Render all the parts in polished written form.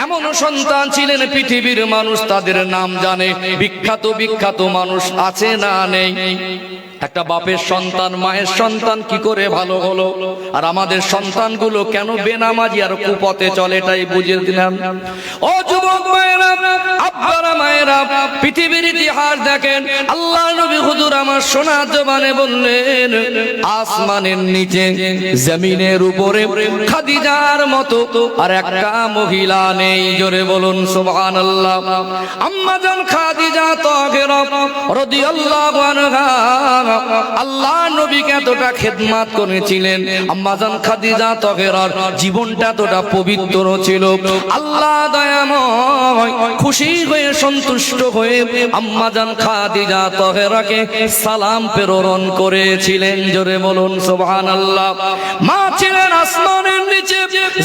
এমন সন্তান ছিলেন পৃথিবীর মানুষ তাদের নাম জানে। বিখ্যাত বিখ্যাত মানুষ আছে না নেই? একটা বাপের সন্তান মায়ের সন্তান কি করে ভালো হলো, আর আমাদের সন্তানগুলো কেন বেনামাজি আর কুপথে চলে, এটাই বুঝিয়ে দিলাম। ও যুবক মায়েরা, আব্বারা মায়েরা, পৃথিবীর ইতিহাস দেখেন। আল্লাহ নবী হুজুর আমার সোনা জবানে বললেন, আসমানের নিচে জমিনের উপরে খাদিজার মতো আর একটা মহিলা নেই। জোরে বলুন সুবহানাল্লাহ। আম্মা জান খাদিজা তাহেরা রাদিয়াল্লাহু আনহা আল্লাহ নবীকে এতটা খেদমত করেছিলেন। আম্মা জান খাদিজা তাহেরার জীবনটা এতটা পবিত্র ছিল। আল্লাহ দয়াময় খুশি হয়ে সন্তুষ্ট হয়ে আম্মা জান খাদিজা তাহেরাকে সালাম প্রেরণ করেছিলেন। জোরে বলুন সুবহানাল্লাহ। মা ছিলেন আসমানের নিচে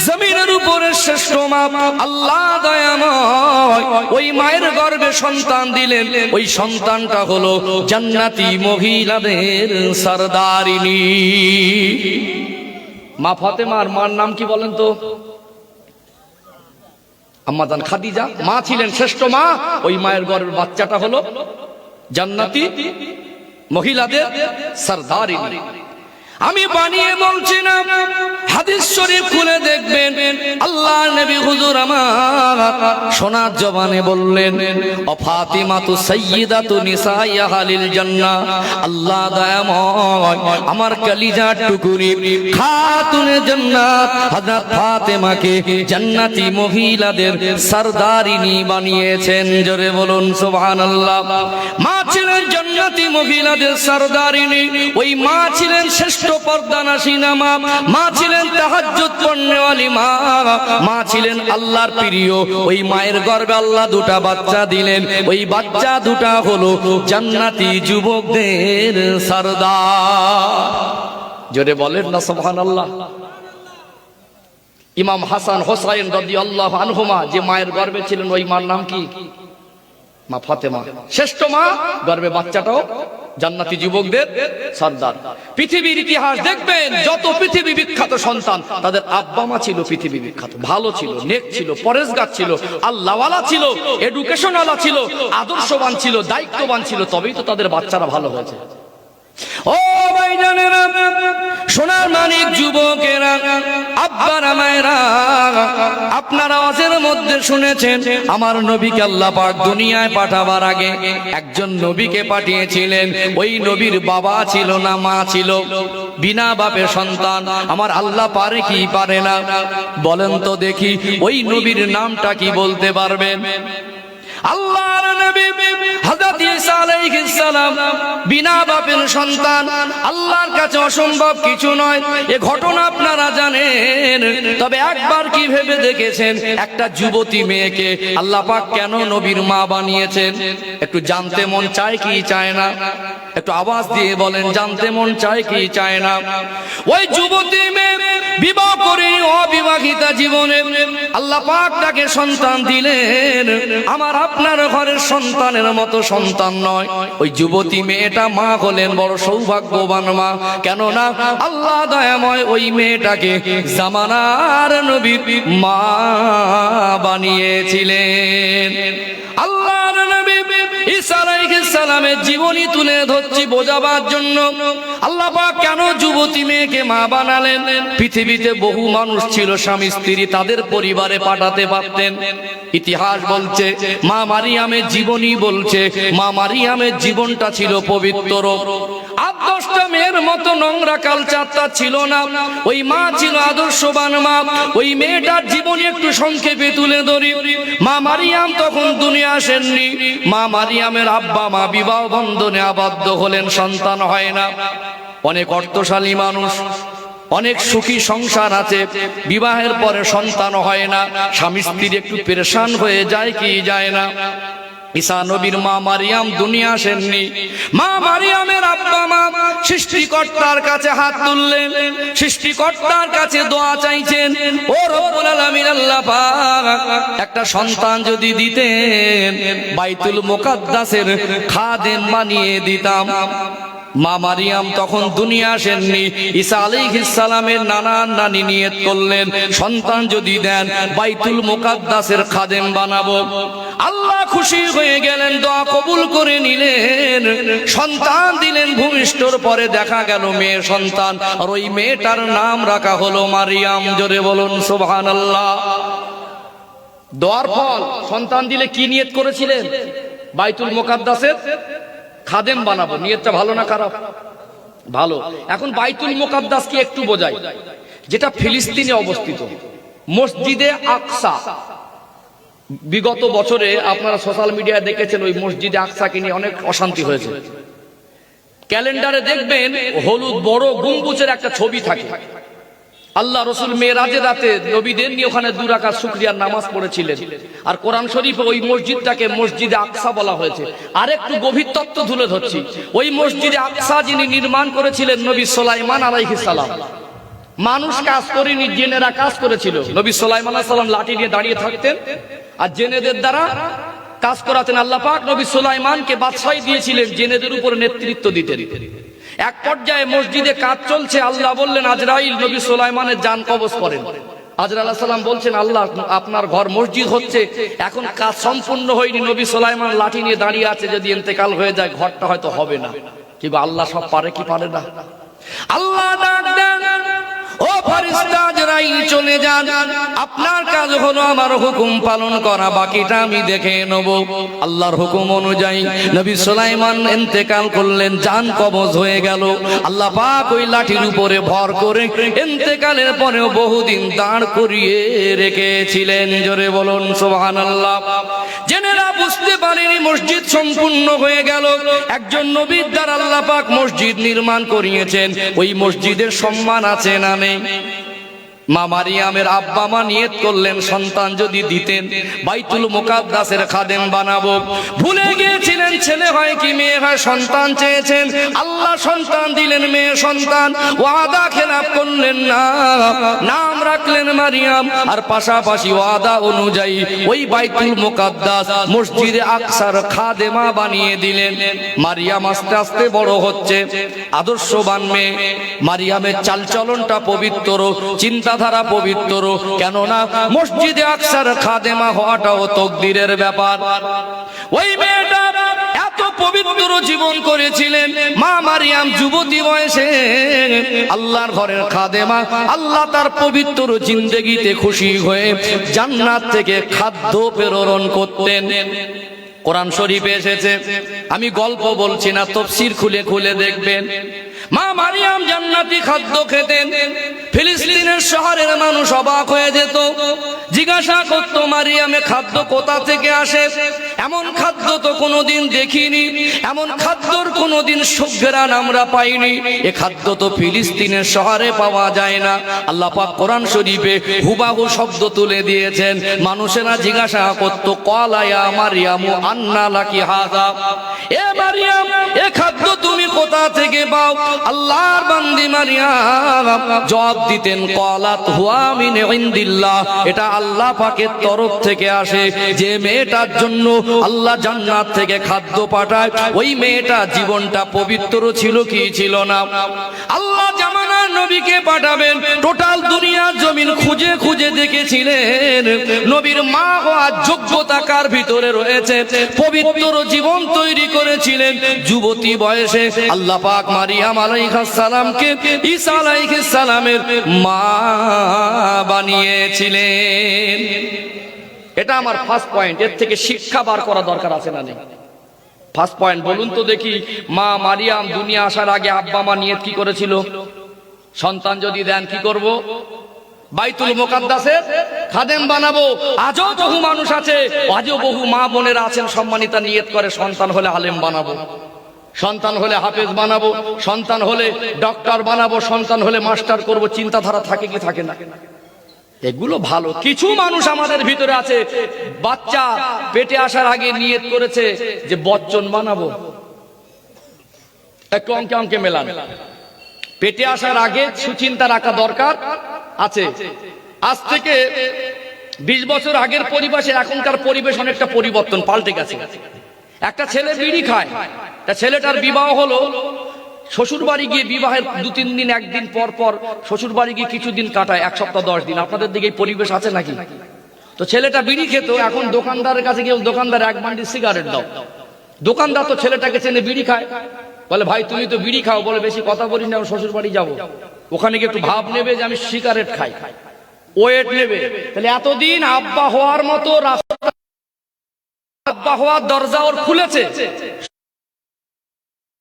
জমিনের উপরে শ্রেষ্ঠ মা। আল্লাহ দয়াময় ওই মায়ের গর্ভে সন্তান দিলেন। ওই সন্তানটা হলো জান্নাতি মহিলাদের সরদারিনী মা ফাতেমার মার নাম কি বলেন তো? আম্মা জান খাদিজা। মা ছিলেন শ্রেষ্ঠ মা। ওই মায়ের গর্ভের বাচ্চাটা হলো জান্নাতি মহিলাদের সরদারিনী। আমি বানিয়ে বলছি না, হাদিস শরীফ খুলে দেখবেন। আল্লাহ নবী হুজুর আমার সোনার জবানে বললেন, ও ফাতিমাতু সাইয়্যিদাতু নিসাই আহলিল জান্নাহ। আল্লাহ দয়াময় আমার কলিজার টুকুরি খাতুনে জান্নাত হযরত ফাতেমাকে জান্নাতি মহিলাদের সরদারিনী বানিয়েছেন। জোরে বলুন সুবহানাল্লাহ। মা ছিলেন জান্নাতি মহিলাদের সরদারিনী। ওই মা ছিলেন শ্রেষ্ঠ পর্দানাসীনা মা। মা ছিলেন তাহাজ্জুদ পড়নেওয়ালি মা। মা ছিলেন আল্লাহর প্রিয়। ওই মায়ের গর্ভে আল্লাহ দুটা বাচ্চা দিলেন। ওই বাচ্চা দুটা হলো জান্নাতি যুবকদের সরদার। জোরে বলেন না সুবহানাল্লাহ। ইমাম হাসান হোসাইন রাদিয়াল্লাহু আনহুমা যে মায়ের গর্ভে ছিলেন, ওই মার নাম কি? মা ফাতেমা। শ্রেষ্ঠ মা, গর্ভে বাচ্চাটাও জান্নাতি যুবকদের সরদার। পৃথিবীর ইতিহাস দেখবেন, যত পৃথিবী বিখ্যাত সন্তান তাদের আব্বা মা ছিল পৃথিবী বিখ্যাত, ভালো ছিল, নেক ছিল, পরেশগার ছিল, আল্লাহওয়ালা ছিল, এডুকেশনওয়ালা ছিল, আদর্শবান ছিল, দায়িত্ববান ছিল, তবেই তো তাদের বাচ্চারা ভালো হয়েছে। ও ভাইজানেরা, সোনার মানিক যুবকেরা, আব্বারা মায়েরা, আপনারা ওয়াজের মধ্যে শুনেছেন আমার নবীকে আল্লাহ পাক দুনিয়ায় পাঠাবার আগে একজন নবীকে পাঠিয়েছিলেন। ওই নবীর বাবা ছিল না মা ছিল, বিনা বাপের সন্তান। আমার আল্লাহ পারে কি পারে না বলেন তো দেখি? ওই নবীর নামটা কি বলতে পারবেন? আল্লাহর নবী হযরত ঈসা আলাইহিস সালাম বিনা বাপের সন্তান। আল্লাহর কাছে অসম্ভব কিছু নয়, এ ঘটনা আপনারা জানেন। তবে একবার কি ভেবে দেখেছেন একটা যুবতী মেয়েকে আল্লাহ পাক কেন নবীর মা বানিয়েছেন? একটু জানতে মন চায় কি চায় না? একটু আওয়াজ দিয়ে বলেন, জানতে মন চায় কি চায় না? ওই যুবতী মেয়ে বিবাহ করে অবিবাহিতা জীবনে আল্লাহ পাক তাকে সন্তান দিলেন। আমার আপনার ঘরের সন্তানের মতো সন্তান নয়। ওই যুবতী মেয়েটা মা হলেন বড় সৌভাগ্যবান মা। কেননা আল্লাহ দয়াময় ওই মেয়েটাকে জামানার নবীর মা বানিয়েছিলেন। আল্লাহর নবী ঈসা আলাইহিস সালামের জীবনী তুলে ধরছি বোঝাবার জন্য। আল্লাহ পাক কেন যুবতী মেয়েকে মা বানালেন? পৃথিবীতে বহু মানুষ ছিল স্বামী স্ত্রী, তাদের পরিবারে পাঠাতে পারতেন। ইতিহাস বলছে, মা মারিয়ামের জীবনী বলছে, মা মারিয়ামের জীবনটা ছিল পবিত্র। 8-10টা মেয়ের মতো নোংরা কালচারটা ছিল না। ওই মা ছিল আদর্শবান মা। ওই মেয়েটার জীবনী একটু সংক্ষেপে তুলে ধরি। মা মারিয়াম তখন দুনিয়া আসেননি। মা মারিয়ামের আব্বা মা বিবাহ বন্ধনে আবদ্ধ হলেন, সন্তান হয় না। অনেক অর্থশালী মানুষ, অনেক সুখী সংসার আছে, বিবাহের পরে সন্তান হয় না, স্বামী স্ত্রী একটু পেরেশান হয়ে যায় কি যায় না। ঈসা নবীর মা মারিয়াম দুনিয়া আসেননি। মা মারিয়ামের আব্বা মা সৃষ্টিকর্তার কাছে হাত তুললেন, সৃষ্টিকর্তার কাছে দোয়া চাইছেন, ও রব্বুল আলামিন আল্লাহ পাক একটা সন্তান যদি দিতেন বাইতুল মুকাদ্দাসের খাদেম বানিয়ে দিতাম। মা মারিয়াম তখন দুনিয়া আসেননি। ঈসা আলাইহিস সালামের নানা নানি নিয়ত করলেন সন্তান যদি দেন বাইতুল মুকাদ্দাসের খাদেম বানাবো। আল্লাহ খুশি হয়ে গেলেন, দোয়া কবুল করে নিলেন, সন্তান দিলেন। ভূমিষ্ঠর পরে দেখা গেল মেয়ে সন্তান, আর ওই মেয়েটার নাম রাখা হলো মারিয়াম। জোরে বলুন সুবহানাল্লাহ। দোয়ার ফল, সন্তান দিলে কি নিয়ত করেছিলেন? বাইতুল মুকাদ্দাসের খাদেম বানাবো। নিয়তটা ভালো না খারাপ? ভালো। এখন বাইতুল মুকাদ্দাস কি একটু বোঝাই, যেটা ফিলিস্তিনে অবস্থিত মসজিদে আকসা। বিগত বছরে আপনারা সোশ্যাল মিডিয়ায় দেখেছেন ওই মসজিদে আকসাকে নিয়ে অনেক অশান্তি হয়েছে। ক্যালেন্ডারে দেখবেন হলুদ বড় গম্বুজের একটা ছবি থাকে। আল্লাহ রসুল মেরাজের রাতে নবীদের নিয়ে ওখানে 2 রাকাত শুকরিয়ার নামাজ পড়েছিলেন। আর কোরআন শরীফে ওই মসজিদটাকে মসজিদে আকসা বলা হয়েছে। আর একটু গভীর তত্ত্ব তুলে ধরছি। ওই মসজিদে আকসা যিনি নির্মাণ করেছিলেন নবী সুলাইমান আলাইহিস সালাম। মানুষ কাজ করেনি, জেনেরা কাজ করেছিল। নবী সুলাইমান আলাইহিস সালাম লাঠি নিয়ে দাঁড়িয়ে থাকতেন আর জেনেদের দ্বারা কাজ করাতেন। আল্লাহ পাক নবী সুলাইমানকে বাদশাহী দিয়েছিলেন জেনেদের উপর নেতৃত্ব দিতে। এক পর্যায়ে মসজিদে কাজ চলছে, আল্লাহ বললেন আজরাইল নবী সুলাইমানের জান কবজ করেন। আজরাইল আলাইহিস সালাম বলছেন আল্লাহ আপনার ঘর মসজিদ হচ্ছে, এখন কাজ সম্পূর্ণ হয়নি, নবী সুলাইমান লাঠি নিয়ে দাঁড়িয়ে আছে, যদি ইন্তেকাল হয়ে যায় ঘরটা হয়তো হবে না। কিন্তু আল্লাহ সব পারে কি পারে না? আল্লাহ ডাক দেন, ও ফেরেশতা আজরাইল চলে যান, আপনার কাজ হলো আমার হুকুম পালন করা, বাকিটা আমি দেখে নেব। আল্লাহর হুকুম অনুযায়ী নবী সুলাইমান ইন্তেকাল করলেন, জান কবজ হয়ে গেল। আল্লাহ পাক ওই লাঠির উপরে ভর করে ইন্তেকালের পরেও বহুদিন দাঁড় করিয়ে রেখেছিলেন। জোরে বলুন সুবহানাল্লাহ। জেনেরা বুঝতে পারেনি মসজিদ সম্পূর্ণ হয়ে গেল। একজন নবীর দ্বারা আল্লাহ পাক মসজিদ নির্মাণ করিয়েছেন, ওই মসজিদের সম্মান আছে না নেই? মা মারিয়ামের আব্বা মা নিয়ত করলেন সন্তান যদি দিতেন বাইতুল মুকাদ্দাসের খাদেম বানাবো। ভুলে গিয়েছিলেন ছেলে হয় কি মেয়ে হয়, সন্তান চেয়েছেন, আল্লাহ সন্তান দিলেন, মেয়ে সন্তান। ওয়াদা খেলাপ করলেন না, নাম রাখলেন মারিয়াম। আর পাশাপাশি ওয়াদা অনুযায়ী ওই বাইতুল মুকাদ্দাস মসজিদে আকসার খাদেমা বানিয়ে দিলেন। মারিয়াম আস্তে আস্তে বড় হচ্ছে, আদর্শবান মেয়ে। মারিয়ামের চালচলনটা পবিত্র, চিন্তাধারা পবিত্র। কেননা মসজিদে আকসার খাদেমা হওয়াটাও তকদিরের ব্যাপার। ওই মেয়েটা এত পবিত্র জীবন করেছিলেন। মা মারিয়াম যুবতী বয়সে আল্লাহর ঘরের খাদেমা। আল্লাহ তার পবিত্র জিন্দেগিতে খুশি হয়ে জান্নাত থেকে খাদ্য প্রেরণ করতেন। কোরআন শরীফে এসেছে, আমি গল্প বলছি না, তাফসীর খুলে খুলে দেখবেন। মা মারিয়াম জান্নাতি খাদ্য খেতেন। ফিলিস্তিনের শহরের মানুষ অবাক হয়ে যেত, জিজ্ঞাসা করত মারিয়ামে খাদ্য কোথা থেকে আসে? এমন খাদ্য তো কোনোদিন দেখিনি, এমন খাদ্যর কোনোদিন সুঘ্রাণ আমরা পাইনি। এ খাদ্য তো ফিলিস্তিনের শহরে পাওয়া যায় না। আল্লাহ পাক কোরআন শরীফে হুবাহু শব্দ তুলে দিয়েছেন। মানুষেরা জিজ্ঞাসা করত, ক্বালা ইয়া মারিয়ামু আন্না লাকি হাযা, এ মারিয়াম এ খাদ্য তুমি কোথা থেকে পাও? আল্লাহর বান্দি মারিয়াম জবাব দিতেন, ক্বালাত হুয়া মিন ইনদিল্লাহ, এটা আল্লাহ পাকের তরফ থেকে আসে। যে মেয়েটার জন্য আল্লাহ জান্নাত থেকে খাদ্য পাঠায়, ওই মেয়েটা জীবনটা পবিত্র ছিল কি ছিল না? আল্লাহ জামানার নবীকে পাঠাবেন, টোটাল দুনিয়ার জমিন খুঁজে খুঁজে দেখেছিলেন নবীর মা হওয়ার যোগ্যতা কার ভিতরে রয়েছে। পবিত্র জীবন তৈরি করেছিলেন যুবতী বয়সে। আল্লাহ পাক মারিয়াম আলাইহিস সালামকে ঈসা আলাইহিস সালামের মা বানিয়েছিলেন। এটা আমার ফার্স্ট পয়েন্ট। এর থেকে শিক্ষা বার করা দরকার আছে না নেই? ফার্স্ট পয়েন্ট বলুন তো দেখি। মা মারিয়াম দুনিয়া আসার আগে আব্বা মা নিয়ত কি করেছিল? সন্তান যদি দেন কি করব? বাইতুল মুকাদ্দাসের খাদেম বানাবো। আজও বহু মানুষ আছে, আজও বহু মা বোনেরা আছেন সম্মানিতা, নিয়ত করে সন্তান হলে আলেম বানাবো, সন্তান হলে হাফেজ বানাবো, সন্তান হলে ডক্টর বানাবো, সন্তান হলে মাস্টার করব। চিন্তাধারা থাকে কি থাকে না? এগুলো ভালো। কিছু মানুষ আমাদের ভিতরে আছে, বাচ্চা পেটে আসার আগে নিয়ত করেছে যে বচ্চন বানাবো। একটু অঙ্কে অঙ্কে মেলান। পেটে আসার আগে সুচিন্তা রাখা দরকার আছে। আজ থেকে 20 বছর আগের পরিবেশে এখনকার পরিবেশ অনেকটা পরিবর্তন, পাল্টে গেছে। একটা ছেলে বিড়ি খায়, তা ছেলেটার বিবাহ হলো, শ্বশুর বাড়ি গিয়ে বিবাহের 2-3 দিন, একদিন পর পর শ্বশুর বাড়ি গিয়ে কিছুদিন কাটায়, 1 সপ্তাহ 10 দিন। আপনাদের দিকে এই পরিবেশ আছে নাকি? তো ছেলেটা বিড়ি খেত, এখন দোকানদারের কাছে গিয়ে দোকানদার 1 বান্ডিল সিগারেট দাও। দোকানদার তো ছেলেটাকে চেনে, বিড়ি খায়, বলে ভাই তুমি তো বিড়ি খাও, বলে বেশি কথা বলিস না, শ্বশুর বাড়ি যাবো, ওখানে গিয়ে একটু ভাব নেবে যে আমি সিগারেট খাই, ওয়েট নেবে। তাহলে এতদিন আব্বা হওয়ার মতো রাস্তা, আব্বা হওয়ার দরজা ওর খুলেছে,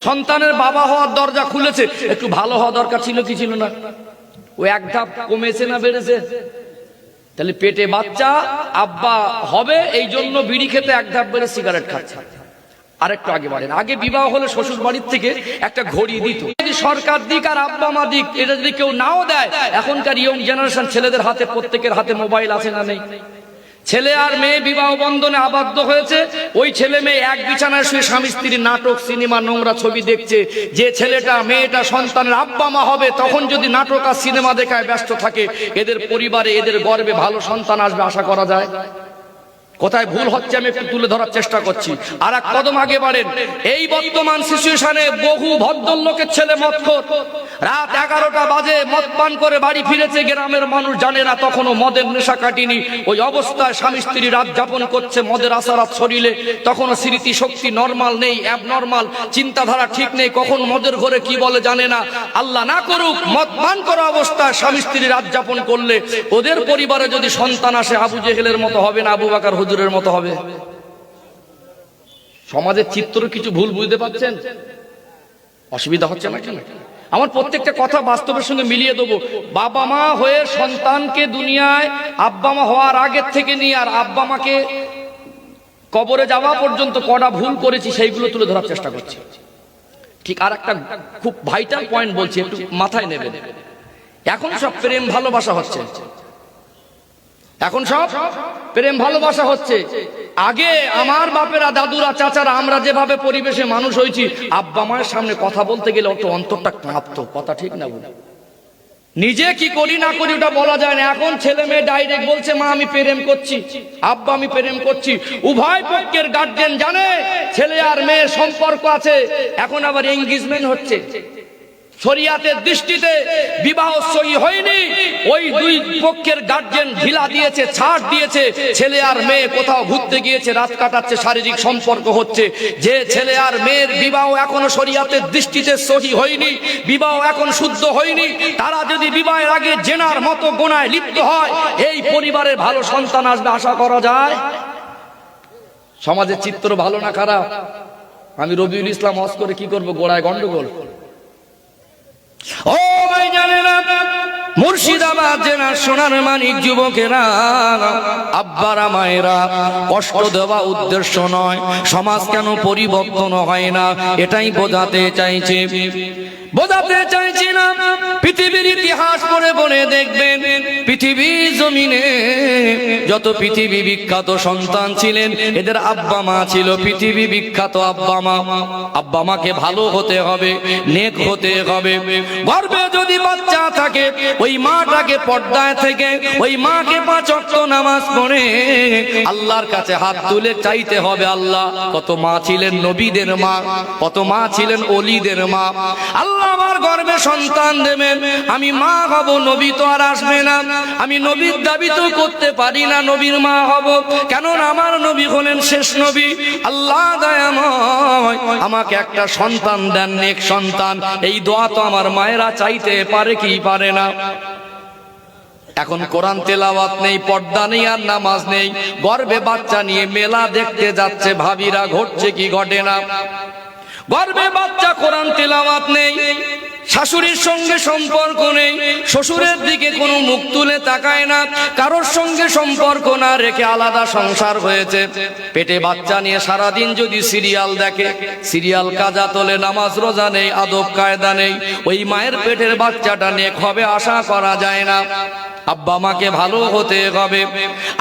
সন্তানের বাবা হওয়ার দরজা খুলেছে, একটু ভালো হওয়া দরকার ছিল কি ছিল না? ও এক ধাপ কমেছে না বেড়েছে? তাহলে পেটে বাচ্চা, আব্বা হবে, এই জন্য বিড়ি খেতে 1 ধাপ বেড়ে সিগারেট খাচ্ছে। আরেকটু আগে বাড়েন, আগে বিবাহ হলে শ্বশুর বাড়ির থেকে একটা ঘড়ি দিত, যদি সরকার দিক আর আব্বা মা দিক, এটা যদি কেউ নাও দেয়, এখনকার ইয়ং জেনারেশন ছেলেদের হাতে, প্রত্যেকের হাতে মোবাইল আছে না নেই? ছেলে আর মেয়ে বিবাহ বন্ধনে আবদ্ধ হয়েছে, ওই ছেলে মেয়ে এক বিছানায় শুয়ে স্বামী স্ত্রী নাটক, সিনেমা, নোংরা ছবি দেখছে। যে ছেলেটা মেয়েটা সন্তানের আব্বা মা হবে, তখন যদি নাটক আর সিনেমা দেখায় ব্যস্ত থাকে, এদের পরিবারে, এদের গর্বে ভালো সন্তান আসবে আশা করা যায়? কোথায় ভুল হচ্ছে আমি একটু তুলে ধরার চেষ্টা করছি। আর এক কদম আগে বাড়েন, এই বর্তমান সিচুয়েশনে বহু ভদ্রলোকের ছেলে মদখোর, রাত 11টা বাজে মদ পান করে বাড়ি ফিরেছে, গ্রামের মানুষ জানে না তখনও মদের নেশা কাটিনি, ওই অবস্থায় স্বামী স্ত্রী রাত যাপন করছে, মদের আসারাত শরীরে, তখনও স্মৃতি শক্তি নরমাল নেই, অ্যাবনরমাল, চিন্তাধারা ঠিক নেই, কখন মদের ঘরে কি বলে জানে না। আল্লাহ না করুক মদ পান করা অবস্থায় স্বামী স্ত্রী রাত যাপন করলে ওদের পরিবারে যদি সন্তান আসে, আবু জেহেলের মতো হবে না, আবু বকর হুজুরের মতো হবে? সমাজের চিত্র কিছু ভুল বুঝতে পারছেন? অসুবিধা হচ্ছে না কেন? আমার প্রত্যেকটা কথা বাস্তবের সঙ্গে মিলিয়ে দেবো। বাবা মা হয়ে সন্তানকে দুনিয়ায় আব্বা মা হওয়ার আগের থেকে নিয়ে আর আব্বা মাকে কবরে যাওয়া পর্যন্ত কটা ভুল করেছি, সেইগুলো তুলে ধরার চেষ্টা করছি। ঠিক আর একটা খুব ভাইটাল পয়েন্ট বলছি, একটু মাথায় নেবেন। এখন সব প্রেম ভালোবাসা হচ্ছে, এখন সব প্রেম ভালোবাসা হচ্ছে। আগে আমার বাপেরা, দাদুরা, চাচারা, আমরা যেভাবে পরিবেশে মানুষ হয়েছি, আব্বা মায়ের সামনে কথা বলতে গেলে অত অন্তরটা কাঁপতো, কথা ঠিক না বলে? নিজে কি করি না করি ওটা বলা যায় না। এখন ছেলে মেয়ে ডাইরেক্ট বলছে মা আমি প্রেম করছি, আব্বা আমি প্রেম করছি। উভয় পক্ষের গার্জেন জানে ছেলে আর মেয়ের সম্পর্ক আছে। এখন আবার এনগেজমেন্ট হচ্ছে, শরিয়াতের দৃষ্টিতে বিবাহ সই হয়নি, ওই দুই পক্ষের গার্জেন ঢিলা দিয়েছে, ছাড় দিয়েছে। ছেলে আর মেয়ে কোথাও ঘুরতে গিয়েছে, রাত কাটাচ্ছে, শারীরিক সম্পর্ক হচ্ছে। যে ছেলে আর মেয়ের বিবাহ এখনো শরিয়াতের দৃষ্টিতে সহি হয়নি, বিবাহ এখন শুদ্ধ হয়নি, তারা যদি বিবাহের আগে জেনার মতো গোনায় লিপ্ত হয়, এই পরিবারের ভালো সন্তান আসবে আশা করা যায়? সমাজের চিত্র ভালো না খারাপ? আমি রবিউল ইসলাম হজ করে কি করব? গোড়ায় গন্ডগোল। ও ভাই জানে না, মুর্শিদাবাদ জেলার সোনার মানিক যুবকেরা, আব্বারা মায়েরা, কষ্ট দেওয়া উদ্দেশ্য নয়, সমাজ কেন পরিবর্তন হয় না এটাই বোঝাতে চাইছে, বোঝাতে চাইছি না। পৃথিবীর ইতিহাস পড়ে পড়ে দেখবেন, পৃথিবীর জমিনে যত পৃথিবী বিখ্যাত সন্তান ছিলেন, এদের আব্বা মা ছিল পৃথিবী বিখ্যাত আব্বা মা। আব্বা মাকে ভালো হতে হবে, নেক হতে হবে। গর্ভে যদি বাচ্চা থাকে, ওই মাটাকে পর্দায় থেকে ওই মাকে 5 ওয়াক্ত নামাজ পড়ে আল্লাহর কাছে হাত তুলে চাইতে হবে, আল্লাহ কত মা ছিলেন নবীদের মা, কত মা ছিলেন ওলিদের মা। আল্লাহ আমার গর্ভে সন্তান দেবেন, আমি মা হব, নবী তো আর আসবে না। আমি নবীর দাবি তো করতে পারি না নবীর মা হব, কেন আমার নবী হলেন শেষ নবী। আল্লাহ দয়াময় আমাকে একটা সন্তান দেন, নেক সন্তান। এই দোয়া তো আমার মায়েরা চাইতে পারে কি পারে না? এখন কোরআন তেলাওয়াত নেই, পর্দা নেই, আর নামাজ নেই, গর্ভে বাচ্চা নিয়ে মেলা দেখতে যাচ্ছে ভাবিরা, ঘটছে কি ঘটে না? গর্ভে বাচ্চা, কোরআন তেলাওয়াত নেই, শাশুড়ির সঙ্গে সম্পর্ক নেই, শ্বশুরের দিকে কোনো মুখ তুলে তাকায় না, কারোর সঙ্গে সম্পর্ক না রেখে আলাদা সংসার হয়েছে। পেটে বাচ্চা নিয়ে সারাদিন যদি সিরিয়াল দেখে, সিরিয়াল কাজা তোলে, নামাজ রোজা নেই, আদব কায়দা নেই, ওই মায়ের পেটের বাচ্চাটা নেক হবে আশা করা যায় না। আব্বা মাকে ভালো হতে হবে।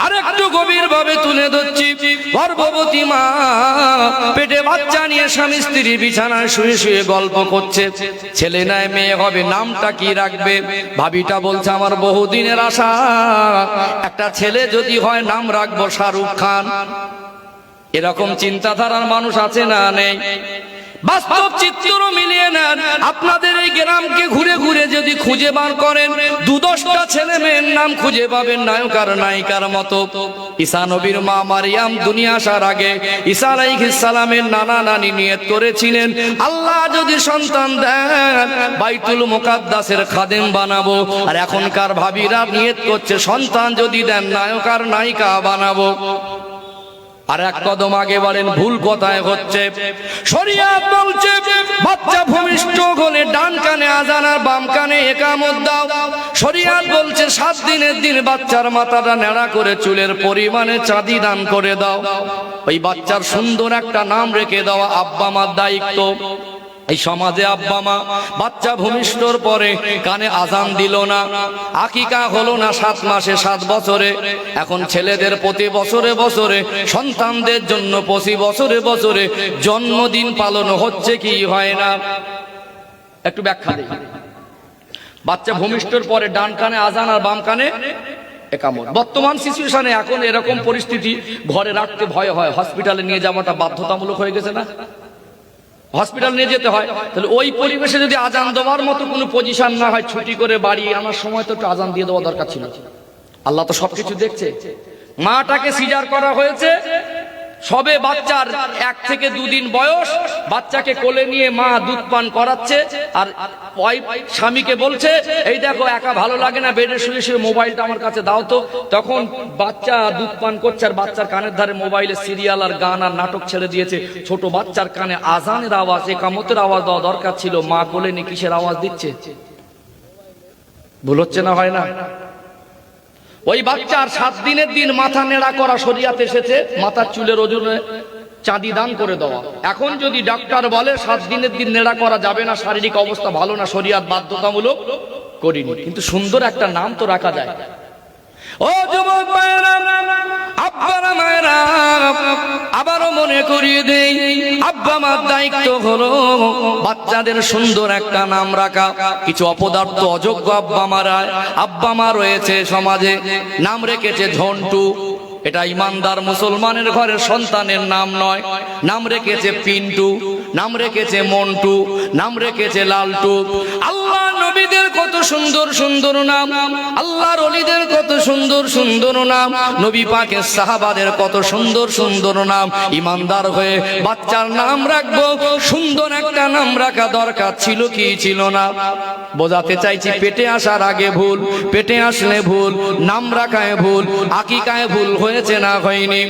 আর একটু গভীর ভাবে তুলে ধরছি, গর্ভবতী মা পেটে বাচ্চা নিয়ে স্বামী স্ত্রী বিছানায় শুয়ে শুয়ে গল্প করছে, ছেলে নয় মেয়ে হবে, নামটা কি রাখবে? ভাবিটা বলছে আমার বহুদিনের আশা একটা ছেলে যদি হয় নাম রাখবো শাহরুখ খান। এরকম চিন্তাধারার মানুষ আছে না নেই? বাস্তব চিত্র মিলিয়ে নেন। আপনাদের এই গ্রামকে ঘুরে ঘুরে যদি খুঁজে বার করেন, 2-10টা ছেলে মেয়ের নাম খুঁজে পাবেন নায়ক আর নায়িকার মতো। ঈসা নবীর মা মারিয়াম দুনিয়া আসার আগে ঈসা আলাইহিস সালামের নানা নানি নিয়ত করেছিলেন, আল্লাহ যদি সন্তান দেন বাইতুল মুকাদ্দাসের খাদেম বানাবো। আর এখনকার ভাবিরা নিয়ত করছে সন্তান যদি দেন নায়ক আর নায়িকা বানাবো। আর এক কদম আগে বলেন ভুল কোথায় হচ্ছে। শরিয়ত বলছে বাচ্চা ভূমিষ্ঠ হলে ডান কানে আযান আর বাম কানে ইকামত দাও। শরিয়ত বলছে 7 দিনের দিন বাচ্চার মাথাটা নেড়া করে চুলের পরিমাণে চাঁদি দান করে দাও। ওই বাচ্চার সুন্দর একটা নাম রেখে দেওয়া আব্বা মার দায়িত্ব। এই সমাজে আব্বা মা বাচ্চা ভূমিষ্ঠর পরে কানে আযান দিল না, আকিকা হলো না 7 মাসে 7 বছরে। এখন ছেলেদের প্রতি বছরে বছরে সন্তানদের জন্য প্রতি বছরে বছরে জন্মদিন পালন হচ্ছে কি হয় না? একটু ব্যাখ্যা দিই। বাচ্চা ভূমিষ্ঠর পরে ডান কানে আযান আর বাম কানে ইকামত। বর্তমান সিচুয়েশনে এখন এরকম পরিস্থিতি, ঘরে রাখতে ভয় হয়, হসপিটালে নিয়ে যাওয়াটা বাধ্যতামূলক হয়ে গেছে না? হসপিটাল নিয়ে যেতে হয়। তাহলে ওই পরিবেশে যদি আজান দেওয়ার মতো কোনো পজিশন না হয়, ছুটি করে বাড়ি আনার সময় তো একটু আজান দিয়ে দেওয়া দরকার ছিল। আল্লাহ তো সবকিছু দেখছে। মাটাকে সিজার করা হয়েছে, সবে বাচ্চার 1 থেকে 2 দিন বয়স, বাচ্চাকে কোলে নিয়ে মা দুধ পান করাচ্ছে। আর ওয়াইফ স্বামীকে বলছে এই দেখো একা ভালো লাগে না, বেডে শুয়ে শুয়ে মোবাইলটা আমার কাছে দাও তো। তখন বাচ্চা দুধ পান করছে আর বাচ্চার কানের ধারে মোবাইলে সিরিয়াল আর গান আর নাটক ছেড়ে দিয়েছে। ছোট বাচ্চার কানে আজানের আওয়াজ, ইকামতের আওয়াজ দেওয়া দরকার ছিল। মা কোলে নিয়ে কিসের আওয়াজ দিচ্ছে? ভুল হচ্ছে না? হয় না? ওই বাচ্চার 7 দিনের দিন মাথা নেড়া করা শরিয়াতে এসেছে, মাথার চুলের ওজনে চাঁদি দান করে দেওয়া। এখন যদি ডাক্তার বলে 7 দিনের দিন নেড়া করা যাবে না, শারীরিক অবস্থা ভালো না, শরিয়াত বাধ্যতামূলক করিনি, কিন্তু সুন্দর একটা নাম তো রাখা যায়। ও যুবক ভাইরা, আব্বারা মায়েরা, আবারও মনে করিয়ে দেই, আব্বা মার দায়িত্ব হলো বাচ্চাদের সুন্দর একটা নাম রাখা। কিছু অপদার্থ অযোগ্য আব্বা মা রয়েছে সমাজে, নাম রেখেছে ঝন্টু। এটা ইমানদার মুসলমানের ঘরের সন্তানের নাম নয়। নাম রেখেছে পিন্টু, নাম রেখেছে মন্টু, নাম রেখেছে লালটু। আল্লাহ নবীদের কত সুন্দর সুন্দর নাম, আল্লাহর ওলিদের কত সুন্দর সুন্দর নাম, নবী পাকের সাহাবাদের কত সুন্দর সুন্দর নাম। ইমানদার হয়ে বাচ্চার নাম রাখবো, সুন্দর একটা নাম রাখা দরকার ছিল কি ছিল না? বোঝাতে চাইছি পেটে আসার আগে ভুল, পেটে আসলে ভুল, নাম রাখায় ভুল, আকিকায় ভুল হয়েছে না হয়নি?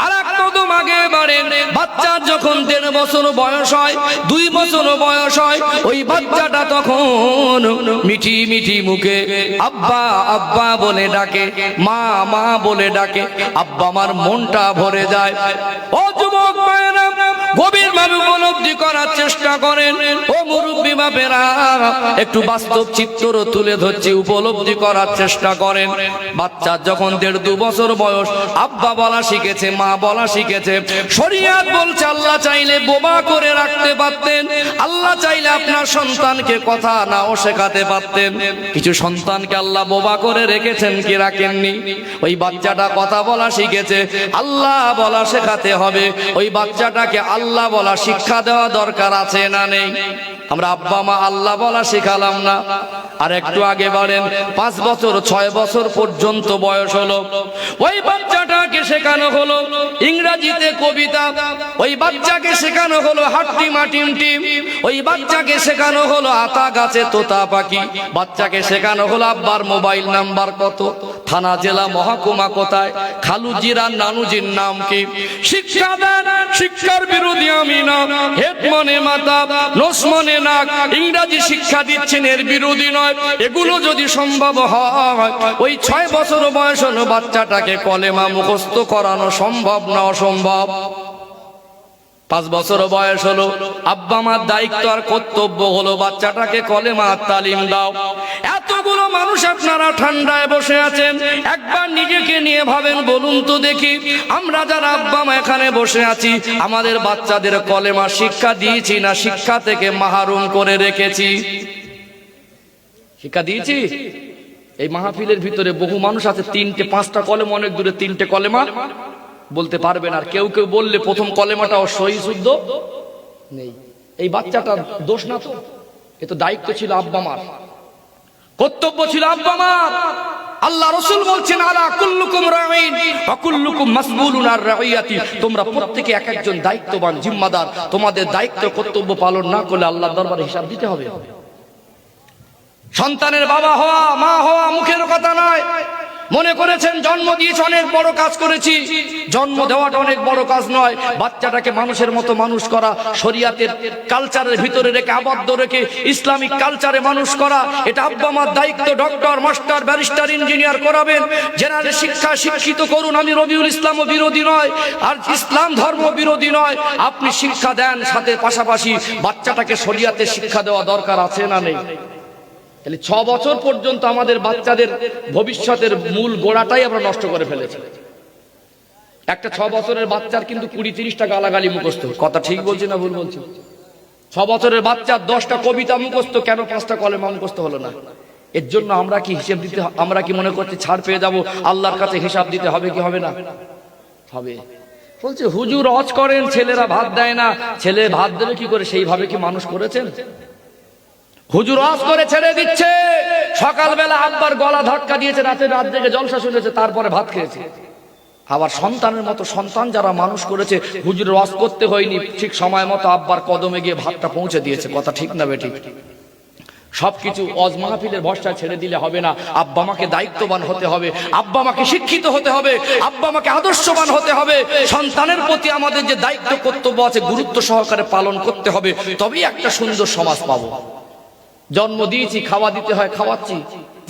আর এক কদম আগে বাড়েন, বাচ্চার যখন 1.5 বছর বয়স হয়, 2 বছর বয়স হয়, ওই বাচ্চাটা তখন মিঠি মিঠি মুখে আব্বা আব্বা বলে ডাকে, মা মা বলে ডাকে। আব্বা আমার মনটা ভরে যায়। ও যুবক ভাইরা, গভীরভাবে উপলব্ধি করার চেষ্টা করেন। ও মুরব্বী বাপেরা, একটু বাস্তব চিত্র তুলে ধরছি, উপলব্ধি করার চেষ্টা করেন। বাচ্চা যখন 1.5-2 বছর বয়স, আব্বা বলা শিখেছে, মা বলা শিখেছে। শরিয়ত বলছে আল্লাহ চাইলে বোবা করে রাখতে পারতেন, আল্লাহ চাইলে আপনার সন্তানকে কথা নাও শেখাতে পারতেন। কিছু সন্তানকে আল্লাহ বোবা করে রেখেছেন কি রাখেননি? ওই বাচ্চাটা কথা বলা শিখেছে, আল্লাহ বলা শেখাতে হবে। ওই বাচ্চাটাকে আল্লাহ বলা শিক্ষা দেওয়া দরকার আছে না নেই? আমরা আব্বা মা আল্লাহ বলা শেখালাম না। আর একটু আগে বলেন, 5 বছর 6 বছর পর্যন্ত বয়স হলো, ওই বাচ্চাটাকে শেখানো হলো ইংরেজিতে কবিতা, ওই বাচ্চাকে শেখানো হলো হাট্টি মাটিম টিম, ওই বাচ্চাকে শেখানো হলো আতা গাছে তোতা পাখি, বাচ্চাকে শেখানো হলো আব্বার মোবাইল নাম্বার কত, থানা জেলা মহকুমা কোথায়, খালুজিরা নানুজির নাম কি। শিক্ষা দেন, শিক্ষার বিরোধী আমি না, হেড মনে মাথা, নোস মনে নাক, ইংরেজি শিক্ষা দিচ্ছেন এর বিরোধী নয়। এগুলো যদি সম্ভব হয়, ওই 6 বছর বয়স হলো বাচ্চাটাকে কলেমা মুখস্থ করানো সম্ভব না অসম্ভব? 5 বছর বয়স হলো, আব্বা মার দায়িত্ব আর কর্তব্য হলো বাচ্চাটাকে কলেমার তালিম দাও। এতগুলো মানুষ আপনারা ঠান্ডায় বসে আছেন, একবার নিজেকে নিয়ে ভাবেন, বলুন তো দেখি, আমরা যারা আব্বা মা এখানে বসে আছি, আমাদের বাচ্চাদের কলেমা শিক্ষা দিয়েছি না শিক্ষা থেকে মাহরুম করে রেখেছি? শিক্ষা দিয়েছি? এই মাহফিলের ভিতরে বহু মানুষ আছে 3টে 5টা কলেমা, অনেক দূরে 3টে কলেমা বলতে পারবেন। আর কেউ কেউ বললে প্রথম কলেমাটাও সহি শুদ্ধ নেই। এই বাচ্চাটা দোষ না তো, এ তো দায়িত্ব ছিল আব্বা মার, কর্তব্য ছিল আব্বা মার। আল্লাহ রাসূল বলছেন আলা কুল্লুকুম রাঈন ওয়া কুল্লুকুম মাসউলুন আর রাইয়াতি, তোমরা প্রত্যেকে এক একজন দায়িত্ববান, জিম্মাদার। তোমাদের দায়িত্ব কর্তব্য পালন না করলে আল্লাহর দরবারে হিসাব দিতে হবে। সন্তানের বাবা হওয়া, মা হওয়া মুখের কথা নয়। মনে করেছেন জন্ম দিয়েছি অনেক বড় কাজ করেছি, জন্ম দেওয়াটা অনেক বড় কাজ নয়। বাচ্চাটাকে মানুষের মতো মানুষ করা, শরিয়াতের কালচারের ভিতরে রেখে, আবদ্ধ রেখে ইসলামিক কালচারে মানুষ করা, এটা আব্বা মার দায়িত্ব। ডক্টর, মাস্টার, ব্যারিস্টার, ইঞ্জিনিয়ার করাবেন, জেনারেল শিক্ষা শিক্ষিত করুন। আমি রবিউল ইসলামও বিরোধী নয়, আর ইসলাম ধর্ম বিরোধী নয়। আপনি শিক্ষা দেন, সাথে পাশাপাশি বাচ্চাটাকে শরিয়াতের শিক্ষা দেওয়া দরকার আছে না নেই? তাহলে 6 বছর পর্যন্ত আমাদের বাচ্চাদের ভবিষ্যতের মূল গোড়াটাই আমরা নষ্ট করে ফেলেছি। একটা 6 বছরের বাচ্চার কিন্তু 20-30টা গালাগালি মুখস্থ। কথা ঠিক বলছি না ভুল বলছি? 6 বছরের বাচ্চার 10টা কবিতা মুখস্থ, কেন 5টা কলেমা মুখস্থ হলো না? এর জন্য আমরা কি হিসাব দিতে, আমরা কি মনে করছি ছাড় পেয়ে যাব? আল্লাহর কাছে হিসাব দিতে হবে কি হবে না? হবে। বলছে হুজুর হজ করেন, ছেলেরা ভাত দেয় না। ছেলে ভাত দেবে কি করে? সেইভাবে কি মানুষ করেছেন? হুজুর ওয়াজ করে ছেড়ে দিচ্ছে, সকালবেলা আব্বার গলা ধাক্কা দিয়েছে, রাতে রাত জেগে জলসা শুনেছে, তারপরে ভাত খেয়েছে। আবার সন্তানের মতো সন্তান যারা মানুষ করেছে, হুজুর ওয়াজ করতে হয়নি, ঠিক সময় মতো আব্বার কদমে গিয়ে ভাতটা পৌঁছে দিয়েছে। কথা ঠিক না বেঠিক? সবকিছু ওয়াজ মাহফিলের ভরসা ছেড়ে দিলে হবে না। আব্বা মাকে দায়িত্ববান হতে হবে, আব্বা মাকে শিক্ষিত হতে হবে, আব্বা মাকে আদর্শবান হতে হবে। সন্তানের প্রতি আমাদের যে দায়িত্ব কর্তব্য আছে, গুরুত্ব সহকারে পালন করতে হবে, তবেই একটা সুন্দর সমাজ পাবো। জন্ম দিয়েছি, খাওয়া দিতে হয়, খাওয়াচ্ছি,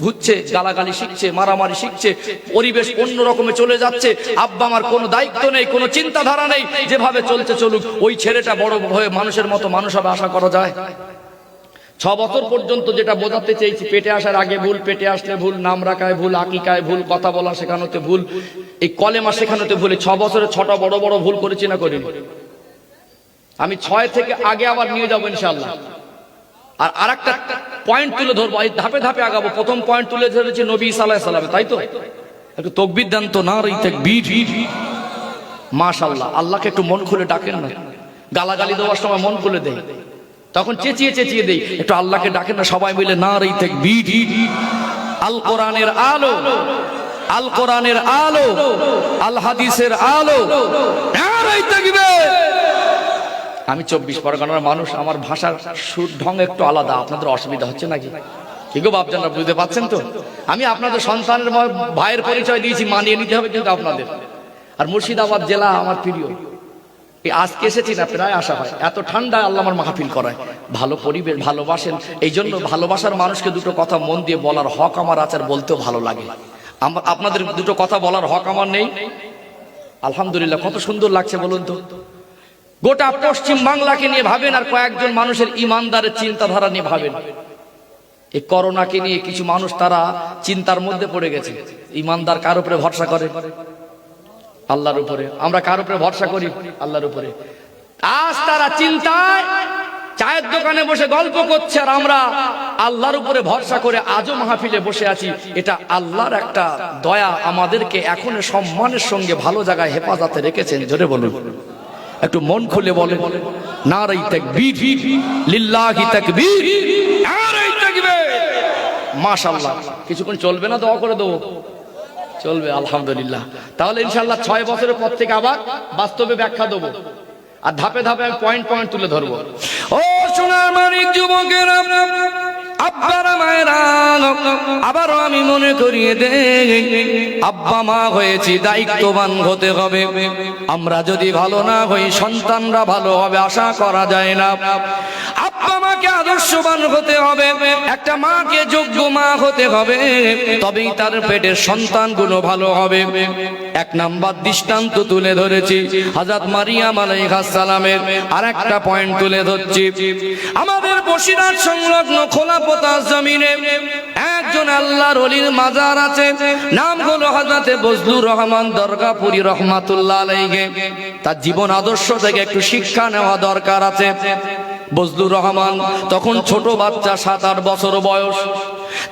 ঘুরছে, গালাগালি শিখছে, মারামারি শিখছে, পরিবেশ অন্য রকমে চলে যাচ্ছে। আব্বা আমার কোনো দায়িত্ব নেই, কোনো চিন্তাধারা নেই, যেভাবে চলছে চলুক। ওই ছেলেটা বড় হয়ে মানুষের মতো মানুষ হবে আশা করা যায়? 6 বছর পর্যন্ত যেটা বোঝাতে চেয়েছি, পেটে আসার আগে ভুল, পেটে আসলে ভুল, নাম রাখায় ভুল, আকিকায় ভুল, কথা বলা শেখানোতে ভুল, এই কলেমা শেখানোতে ভুল। 6 বছরে 6টা বড় বড় ভুল করেছি না করিনি? আমি 6 থেকে আগে আবার নিয়ে যাবো ইনশাআল্লাহ। আর আরেকটা পয়েন্ট তুলে ধরবো, এই ধাপে ধাপে আগাবো। প্রথম পয়েন্ট তুলে ধরেছি নবী ঈসা আলাইহিস সালাম, তাই তো? একটু তাকবীর দেন তো, নারে তাকবীর। মাশাআল্লাহ। আল্লাহকে একটু মন খুলে ডাকেন না। গালাগালি দেওয়ার সময় মন খুলে দেই, তখন চেঁচিয়ে চেঁচিয়ে দেই। একটু আল্লাহকে ডাকেন না সবাই মিলে, নারে তাকবীর। আল কোরআনের আলো, আল কোরআনের আলো, আল হাদিসের আলো, নারে তাকবীর। আমি 24 পরগনার মানুষ, আমার ভাষার সুর ঢং একটু আলাদা। আপনাদের অসুবিধা হচ্ছে নাকি? কি গো বাপজানরা, বুঝতে পারছেন তো? আমি আপনাদের সন্তানের ভাইয়ের পরিচয় দিয়েছি, মানিয়ে নিতে হবে কিন্তু আপনাদের। আর মুর্শিদাবাদ জেলা আমার প্রিয়, আজকে এসেছি না, প্রায় আসা হয়। এত ঠান্ডা আল্লাহ আমার মাহফিল করায়। ভালো পরিবেশ, ভালোবাসেন, এই জন্য ভালোবাসার মানুষকে দুটো কথা মন দিয়ে বলার হক আমার আছে, আর বলতেও ভালো লাগে। আপনাদের দুটো কথা বলার হক আমার নেই? আলহামদুলিল্লাহ। কত সুন্দর লাগছে বলুন তো? গোটা পশ্চিম বাংলাকে নিয়ে ভাবেন, আর কয়েকজন মানুষের ইমানদারের চিন্তাধারা নিয়ে ভাবেন। এই করোনাকে নিয়ে কিছু মানুষ তারা চিন্তার মধ্যে পড়ে গেছে। ইমানদার কার উপরে ভরসা করে? আল্লাহর উপরে। আমরা কার উপরে ভরসা করি? আল্লাহর উপরে। আজ তারা চিন্তায় চায়ের দোকানে বসে গল্প করছে, আর আমরা আল্লাহর উপরে ভরসা করে আজও মাহফিলে বসে আছি। এটা আল্লাহর একটা দয়া, আমাদেরকে এখন সম্মানের সঙ্গে ভালো জায়গায় হেফাজতে রেখেছেন। জোরে বলুন, একটু মন খুলে বলেন, নারে তাকবীর, লিল্লাহি তাকবীর, নারে তাকবীর। মাশাআল্লাহ। কিছুক্ষণ চলবে না? দোয়া করে দেবো? চলবে, আলহামদুলিল্লাহ। তাহলে ইনশাআল্লাহ 6 বছরের পর থেকে আবার বাস্তবে ব্যাখ্যা দেবো, আর ধাপে ধাপে আমি পয়েন্ট পয়েন্ট তুলে ধরবো। ও সোনার মানিক যুবকেরা, আব্বারা মায়েরা, আবারও আমি মনে করিয়ে দেই, আব্বা মা হয়েছি, দায়িত্ববান হতে হবে। আমরা যদি ভালো না হই, সন্তানরা ভালো হবে আশা করা যায় না। আব্বা মাকে আদর্শবান হতে হবে, একটা মাকে যোগ্য মা হতে হবে, তবেই তার পেটের সন্তানগুলো ভালো হবে। 1 নাম্বার দৃষ্টান্ত তুলে ধরেছি হযরত মারিয়াম আলাইহিস সালামের। আর একটা পয়েন্ট তুলে ধরছি, আমাদের বসিরহাট সংলগ্ন খোলাপোতা জমিনে একজন আল্লাহর ওলির মাজার আছে, নাম হলো হযরতে বজলুর রহমান দরগাপুরি রহমাতুল্লাহ আলাইহি। তার জীবন আদর্শ থেকে একটু শিক্ষা নেওয়া দরকার আছে। বজলুর রহমান তখন ছোট বাচ্চা, 7-8 বছর বয়স।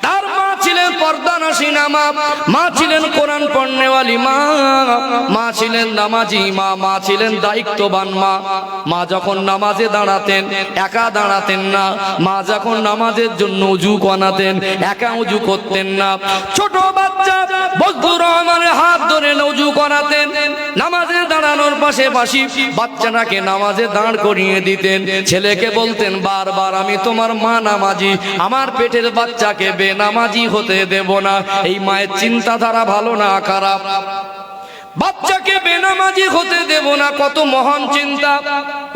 তার মা ছিলেন পর্দানশীনা মা, মা ছিলেন কোরআন পড়নেওয়ালি মা, মা ছিলেন নামাজি মা, মা ছিলেন দায়িত্ববান মা। মা যখন নামাজে দাঁড়াতেন একা দাঁড়াতেন না, মা যখন নামাজের জন্য ওযু বানাতেন একা ওযু করতেন না। ছোট বাচ্চা বজলুর রহমানের হাত ধরে ওযু করাতেন, নামাজে দাঁড়ানোর পাশাপাশি বাচ্চাটাকে নামাজে দাঁড় করিয়ে দিতেন। ছেলেকে বলতেন বারবার, আমি তোমার মা নামাজি, আমার পেটের বাচ্চাকে বেনামাজি হতে দেব না। এই মায়ের চিন্তাধারা ভালো না খারাপ? বাচ্চাকে বেনামাজি হতে দেব না, কত মহান চিন্তা।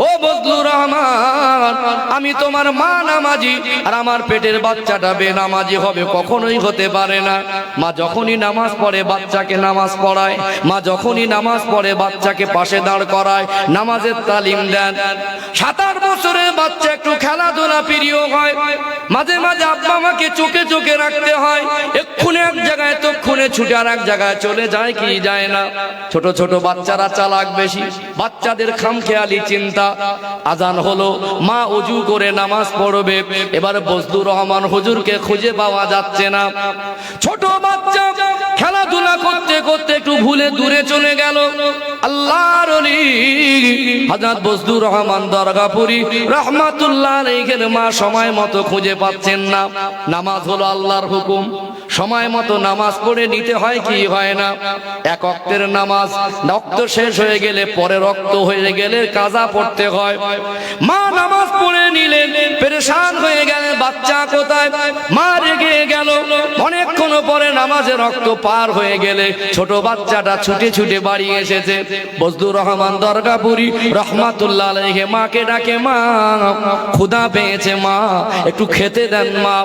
ও বজলুর রহমান, আমি তোমার মা নামাজি আর আমার পেটের বাচ্চাটা বেনামাজি হবে, কখনোই হতে পারে না। মা যখনই নামাজ পড়ে বাচ্চাকে নামাজ পড়ায়, মা যখনই নামাজ পড়ে বাচ্চাকে পাশে দাঁড় করায়, নামাজের তালিম দেন। 7-8 বছরের বাচ্চা একটু খেলাধুলা প্রিয় হয়, মাঝে মাঝে আব্বা আমাকে চোখে চোখে রাখতে হয়। এক্ষুনি এক জায়গায় তক্ষুনে ছুটে আর এক জায়গায় চলে যায় কি যায় না। ছোট ছোট বাচ্চারা চালাক বেশি, বাচ্চাদের খামখেয়ালি চিন্তা। আজান হলো, মা ওযু করে নামাজ পড়বে, এবার বজলুর রহমান হুজুরকে খুঁজে পাওয়া যাচ্ছে না। ছোট বাচ্চা খেলাধুলা করতে করতে একটু ভুলে দূরে চলে গেল। আল্লাহর ওলি হযরত বজলুর রহমান দরগাপুরি রাহমাতুল্লাহ আলাইহির মা সময় মতো খুঁজে পাচ্ছেন না। নামাজ হলো আল্লাহর হুকুম, সময় মতো নামাজ পড়ে নিতে হয় কি হয় না? এক ওয়াক্তের নামাজ রক্ত শেষ হয়ে গেলে, পরে রক্ত হয়ে গেলে কাজা পড়তে হয়। মা নামাজ পড়ে নিলেন, পেরেশান হয়ে গেলেন, বাচ্চা কোথায়? মা রেগে গেল। অনেকক্ষণ পরে নামাজে রক্ত পার হয়ে গেলে ছোট বাচ্চাটা ছুটে ছুটে বাড়ি এসেছে। বজলুর রহমান দরগাপুরি রাহমাতুল্লাহ আলাইহি মাকে ডাকে, মা ক্ষুধা পেয়েছে, মা একটু খেতে দেন মা।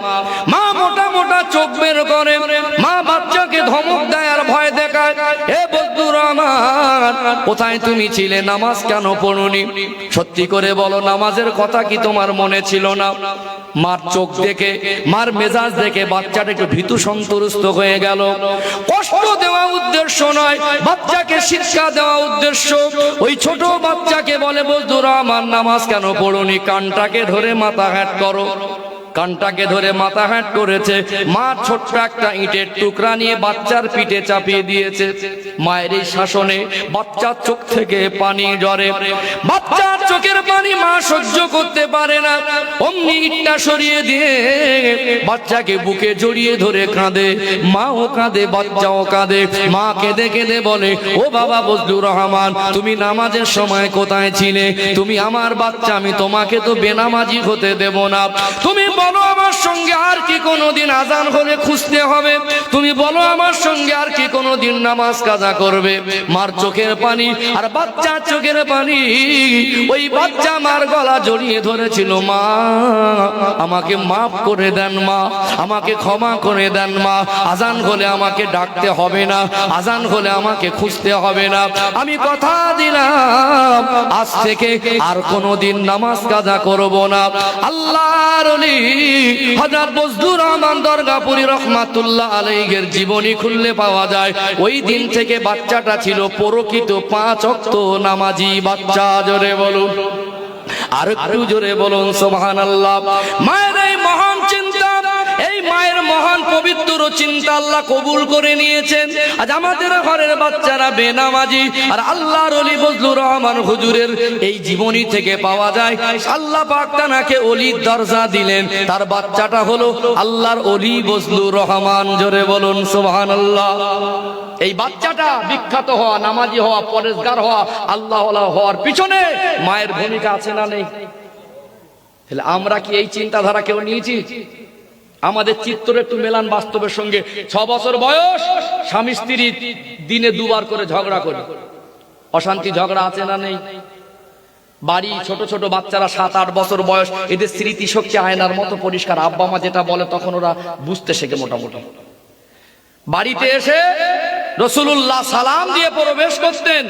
মা মোটা মোটা চোখ বের করে, মা বাচ্চাকে ধমক দেয় আর ভয় দেখায়। এ বজলুর রহমান, কোথায় তুমি ছিলে? নামাজ কেন পড়োনি? সত্যি করে বলো, নামাজের কথা কি তোমার মনে ছিল না? মার চোখ দেখে, মার মেজাজ দেখে বাচ্চাটা একটু ভীতু সন্ত্রস্ত হয়ে গেল। কষ্ট দেওয়া উদ্দেশ্য নয়, বাচ্চাকে শিক্ষা দেওয়া উদ্দেশ্য। ওই ছোট বাচ্চাকে বলে, বজলুর রহমান নামাজ কেন পড়োনি? কানটাকে ধরে মাথা হ্যাট করো। কানটাকে ধরে মাথা হ্যাট করেছে। মা ছোট্ট একটা ইটের টুকরা নিয়ে বাচ্চার পিঠে চাপিয়ে দিয়েছে। মায়ের এই শাসনে বাচ্চার চোখ থেকে পানি ঝরে। বাচ্চার চোখের পানি মা সহ্য করতে পারে না, অমনি ইটটা সরিয়ে দিয়ে বাচ্চাকে বুকে জড়িয়ে ধরে কাঁদে। মাও কাঁদে, বাচ্চাও কাঁদে। মা কেঁদে কেঁদে বলে, ও বাবা বজলুর রহমান, তুমি নামাজের সময় কোথায় ছিলে? তুমি আমার বাচ্চা, আমি তোমাকে তো বেনামাজি হতে দেব না। তুমি বলো আমার সঙ্গে আর কি কোনোদিন আজান হলে খুঁজতে হবে? তুমি বলো আমার সঙ্গে আর কি কোনোদিন নামাজ কাজা করবে? মার চোখের পানি আর বাচ্চার চোখের পানি, ওই বাচ্চা মার গলা জড়িয়ে ধরেছিল। মা আমাকে মাফ করে দেন মা, আমাকে ক্ষমা করে দেন মা। আজান হলে আমাকে ডাকতে হবে না, আজান হলে আমাকে খুঁজতে হবে না। আমি কথা দিলাম আজ থেকে আর কোনোদিন নামাজ কাজা করব না। আল্লাহর ওলি হযরত বজলুর রহমান দরগাপুরি রাহমাতুল্লাহ আলাইহির জীবনী খুললে পাওয়া যায়, ওই দিন থেকে বাচ্চাটা ছিল প্রকৃত 5 ওয়াক্ত নামাজি বাচ্চা। জোরে বলুন, আর একটু জোরে বলুন সুবহানাল্লাহ। মায়ের এই মহান চিন্তা, এই মায়ের মহান পবিত্র চিন্তা আল্লাহ কবুল করে নিয়েছেন। আজ আমাদের ঘরের বাচ্চারা বেনামাজি, আর আল্লাহর ওলি বজলুর রহমান হুজুরের এই জীবনী থেকে পাওয়া যায় আল্লাহ পাক তাকে ওলির দরজা দিলেন। তার বাচ্চাটা হলো আল্লাহর ওলি বজলুর রহমান। জোরে বলুন সুবহানাল্লাহ। এই বাচ্চাটা বিখ্যাত হওয়া, নামাজি হওয়া, পরেশগার হওয়া, আল্লাহওয়ালা হওয়ার পিছনে মায়ের ভূমিকা আছে না নেই? তাহলে আমরা কি এই চিন্তাধারা কেউ নিয়েছি? আমাদের চিত্র একটু মেলান বাস্তবের সঙ্গে। 6 বছর বয়স, স্বামী স্ত্রী দিনে 2 বার করে ঝগড়া করে, অশান্তি ঝগড়া আছে না নেই? বাড়ি ছোট ছোট বাচ্চারা 7-8 বছর বয়স, এদের স্মৃতিশক্তি আয়নার মতো পরিষ্কার। আব্বা মা যেটা বলে তখন ওরা বুঝতে শেখে মোটামুটি। বাড়িতে এসে রাসূলুল্লাহ সালাম দিয়ে প্রবেশ করতেন।